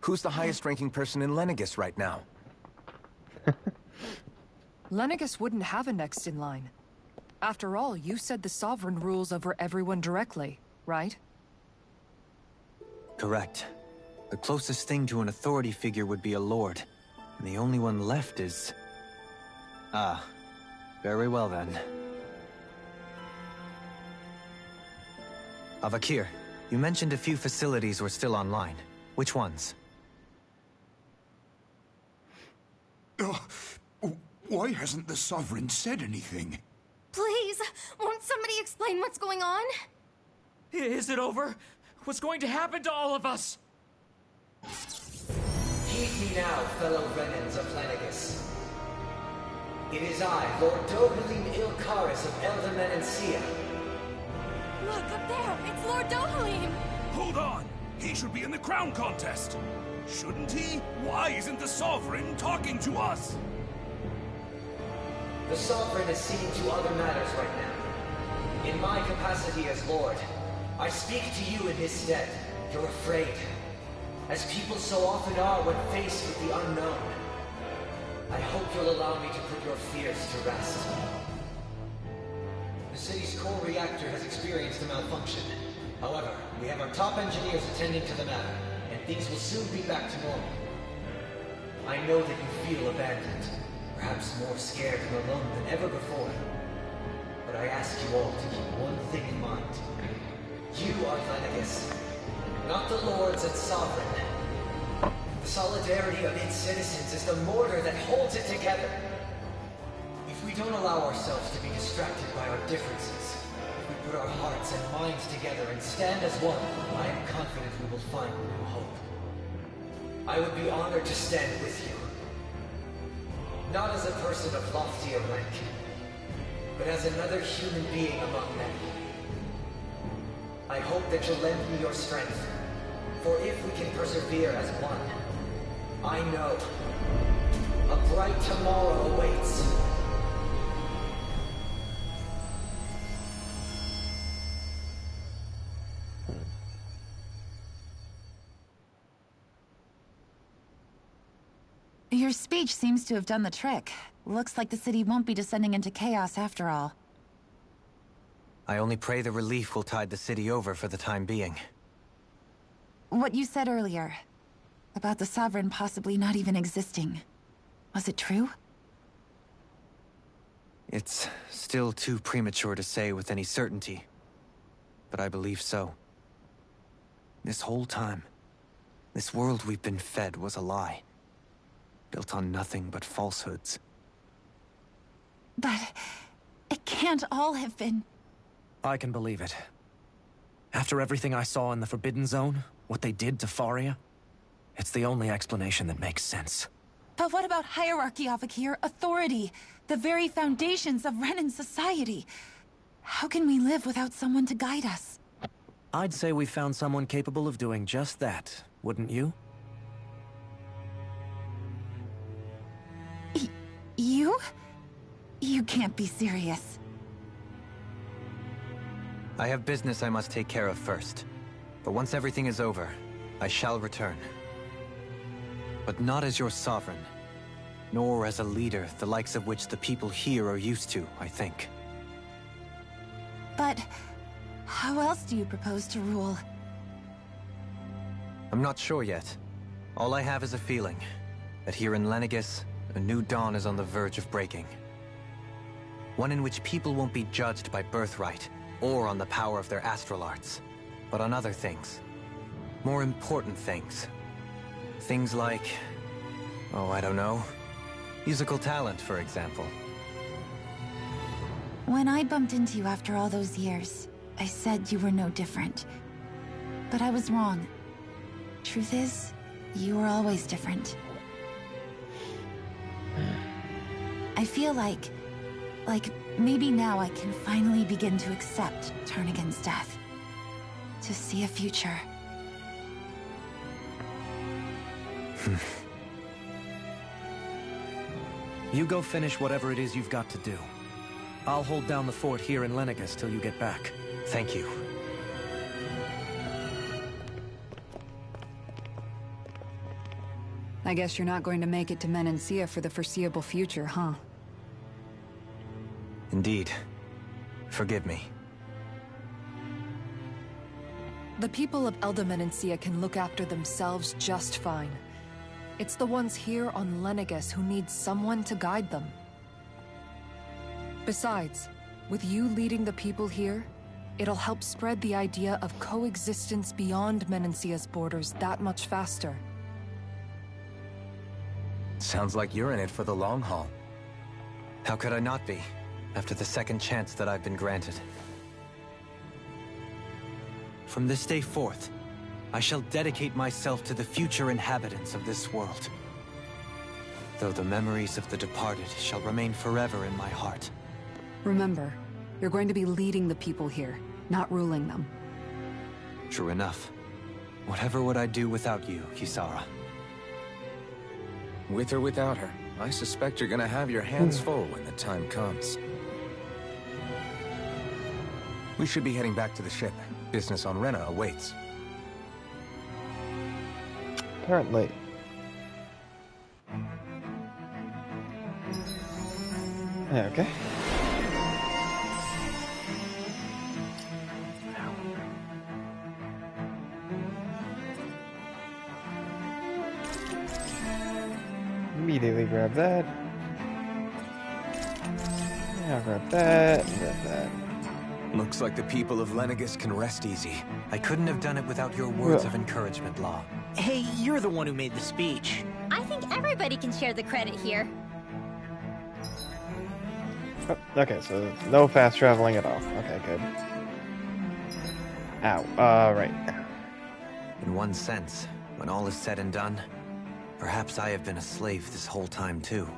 Who's the highest-ranking person in Lenegis right now? Lenegis wouldn't have a next in line. After all, you said the Sovereign rules over everyone directly, right? Correct. The closest thing to an authority figure would be a lord. And the only one left is... Ah. Very well then. Avakir, you mentioned a few facilities were still online. Which ones? Why hasn't the Sovereign said anything? Please, won't somebody explain what's going on? Is it over? What's going to happen to all of us? Heed me now, fellow Renans of Lenegis. It is I, Lord Dohalim Ilkaris of Elder Menancia. Look, up there! It's Lord Dohalim! Hold on! He should be in the crown contest! Shouldn't he? Why isn't the Sovereign talking to us? The Sovereign is seeing to other matters right now. In my capacity as Lord, I speak to you in his stead. You're afraid, as people so often are when faced with the unknown. I hope you'll allow me to put your fears to rest. The city's core reactor has experienced a malfunction. However, we have our top engineers attending to the matter, and things will soon be back to normal. I know that you feel abandoned, perhaps more scared and alone than ever before. But I ask you all to keep one thing in mind. You are Lenegis, not the Lords and Sovereign. The solidarity of its citizens is the mortar that holds it together. If we don't allow ourselves to be distracted by our differences, if we put our hearts and minds together and stand as one, I am confident we will find new hope. I would be honored to stand with you. Not as a person of loftier rank, but as another human being among many. I hope that you'll lend me your strength, for if we can persevere as one, I know a bright tomorrow awaits. Your speech seems to have done the trick. Looks like the city won't be descending into chaos after all. I only pray the relief will tide the city over for the time being. What you said earlier, about the Sovereign possibly not even existing, was it true? It's still too premature to say with any certainty, but I believe so. This whole time, this world we've been fed was a lie, built on nothing but falsehoods. But it can't all have been... I can believe it. After everything I saw in the Forbidden Zone, what they did to Faria, it's the only explanation that makes sense. But what about hierarchy, Avakir? Authority? The very foundations of Renan society? How can we live without someone to guide us? I'd say we found someone capable of doing just that, wouldn't you? You? You can't be serious. I have business I must take care of first. But once everything is over, I shall return. But not as your sovereign, nor as a leader the likes of which the people here are used to, I think. But how else do you propose to rule? I'm not sure yet. All I have is a feeling that here in Lenegis, a new dawn is on the verge of breaking. One in which people won't be judged by birthright, or on the power of their astral arts, but on other things. More important things. Things like... oh, I don't know. Musical talent, for example. When I bumped into you after all those years, I said you were no different. But I was wrong. Truth is, you were always different. I feel like maybe now I can finally begin to accept Turnagain's death. To see a future. You go finish whatever it is you've got to do. I'll hold down the fort here in Lenegis till you get back. Thank you. I guess you're not going to make it to Menancia for the foreseeable future, huh? Indeed. Forgive me. The people of Elda Menancia can look after themselves just fine. It's the ones here on Lenegis who need someone to guide them. Besides, with you leading the people here, it'll help spread the idea of coexistence beyond Menancia's borders that much faster. Sounds like you're in it for the long haul. How could I not be, after the second chance that I've been granted? From this day forth, I shall dedicate myself to the future inhabitants of this world. Though the memories of the departed shall remain forever in my heart. Remember, you're going to be leading the people here, not ruling them. True enough. Whatever would I do without you, Kisara? With or without her, I suspect you're gonna have your hands full when the time comes. We should be heading back to the ship. Business on Rena awaits. Apparently. Okay. Immediately grab that. Yeah, I'll grab that, and grab that. Looks like the people of Lenegis can rest easy. I couldn't have done it without your words of encouragement, Law. Hey, you're the one who made the speech. I think everybody can share the credit here. Oh, okay, so no fast traveling at all. Okay, good. Ow, right. In one sense, when all is said and done, perhaps I have been a slave this whole time too.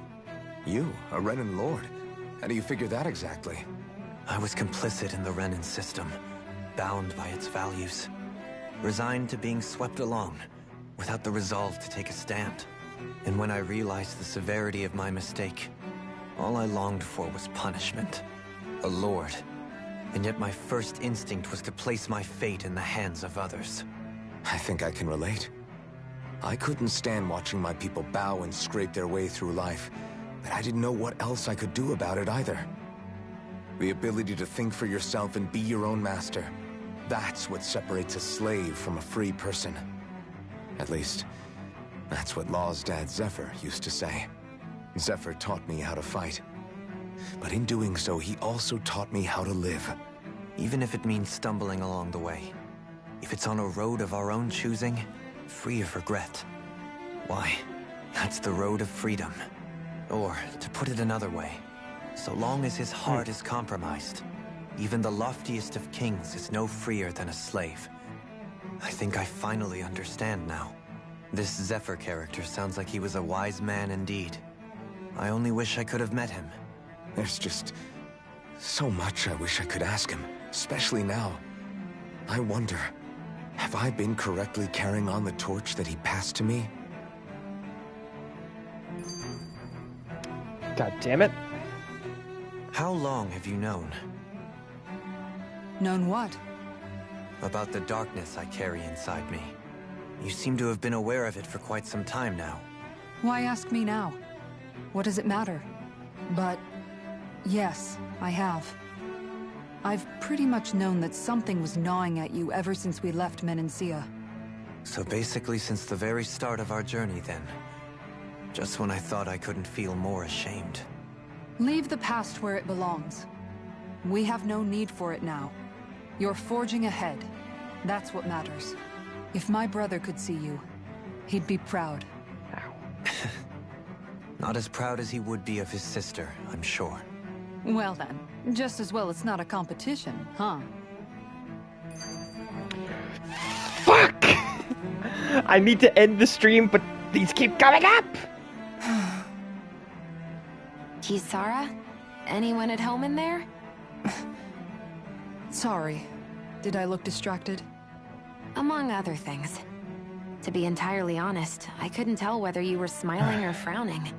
You, a Renan Lord? How do you figure that exactly? I was complicit in the Renan system, bound by its values, resigned to being swept along, without the resolve to take a stand. And when I realized the severity of my mistake, all I longed for was punishment. A lord. And yet my first instinct was to place my fate in the hands of others. I think I can relate. I couldn't stand watching my people bow and scrape their way through life, but I didn't know what else I could do about it either. The ability to think for yourself and be your own master. That's what separates a slave from a free person. At least, that's what Law's dad Zephyr used to say. Zephyr taught me how to fight. But in doing so, he also taught me how to live. Even if it means stumbling along the way. If it's on a road of our own choosing, free of regret. Why, that's the road of freedom. Or, to put it another way, so long as his heart is compromised, even the loftiest of kings is no freer than a slave. I think I finally understand now. This Zephyr character sounds like he was a wise man indeed. I only wish I could have met him. There's just so much I wish I could ask him, especially now. I wonder, have I been correctly carrying on the torch that he passed to me? God damn it. How long have you known? Known what? About the darkness I carry inside me. You seem to have been aware of it for quite some time now. Why ask me now? What does it matter? But yes, I have. I've pretty much known that something was gnawing at you ever since we left Menancia. So basically since the very start of our journey then. Just when I thought I couldn't feel more ashamed. Leave the past where it belongs. We have no need for it now. You're forging ahead. That's what matters. If my brother could see you, he'd be proud. Not as proud as he would be of his sister, I'm sure. Well then, just as well it's not a competition, huh? Fuck! I need to end the stream, but these keep coming up! Kisara? Anyone at home in there? Sorry. Did I look distracted? Among other things. To be entirely honest, I couldn't tell whether you were smiling or frowning.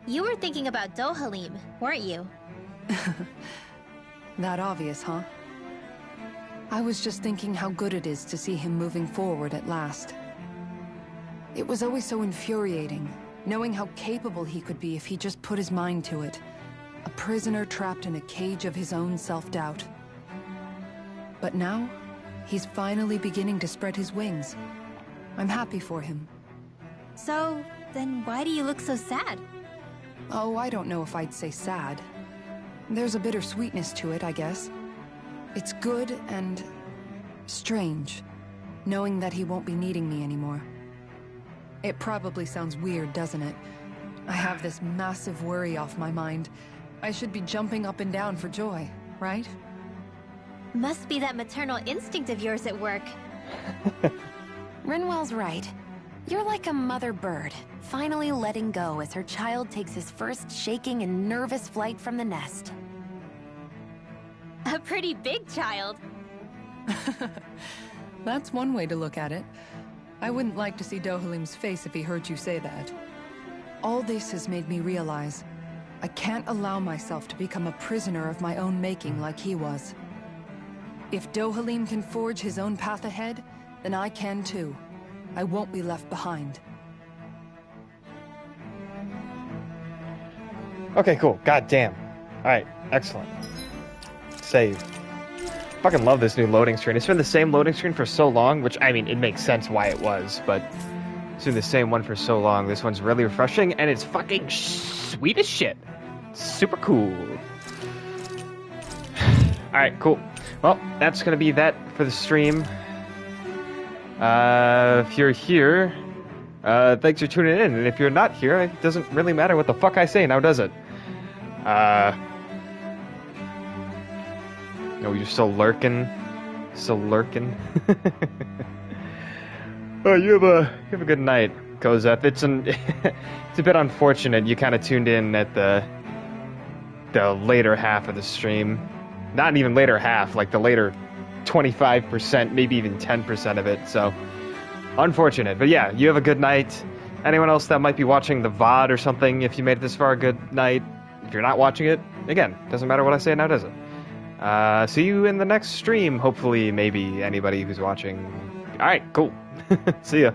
You were thinking about Dohalim, weren't you? That obvious, huh? I was just thinking how good it is to see him moving forward at last. It was always so infuriating, knowing how capable he could be if he just put his mind to it. A prisoner trapped in a cage of his own self-doubt. But now, he's finally beginning to spread his wings. I'm happy for him. So, then why do you look so sad? Oh, I don't know if I'd say sad. There's a bittersweetness to it, I guess. It's good and strange, knowing that he won't be needing me anymore. It probably sounds weird, doesn't it? I have this massive worry off my mind. I should be jumping up and down for joy, right? Must be that maternal instinct of yours at work. Rinwell's right. You're like a mother bird, finally letting go as her child takes his first shaking and nervous flight from the nest. A pretty big child. That's one way to look at it. I wouldn't like to see Dohalim's face if he heard you say that. All this has made me realize I can't allow myself to become a prisoner of my own making like he was. If Dohalim can forge his own path ahead, then I can too. I won't be left behind. Okay, cool. God damn. Alright, excellent. Save. Fucking love this new loading screen. It's been the same loading screen for so long, which, I mean, it makes sense why it was, but it's been the same one for so long. This one's really refreshing, and it's fucking sweet as shit. Super cool. Alright, cool. Well, that's gonna be that for the stream. If you're here, thanks for tuning in, and if you're not here, it doesn't really matter what the fuck I say now, does it? No, you're still lurking. Still lurking. Oh, you have a good night, Kozeth. It's a bit unfortunate you kind of tuned in at the later half of the stream. Not even later half, like the later 25%, maybe even 10% of it. So unfortunate, but yeah, you have a good night. Anyone else that might be watching the VOD or something, if you made it this far, good night. If you're not watching it, again, doesn't matter what I say now, does it? See you in the next stream, hopefully, maybe anybody who's watching. Alright, cool. See ya.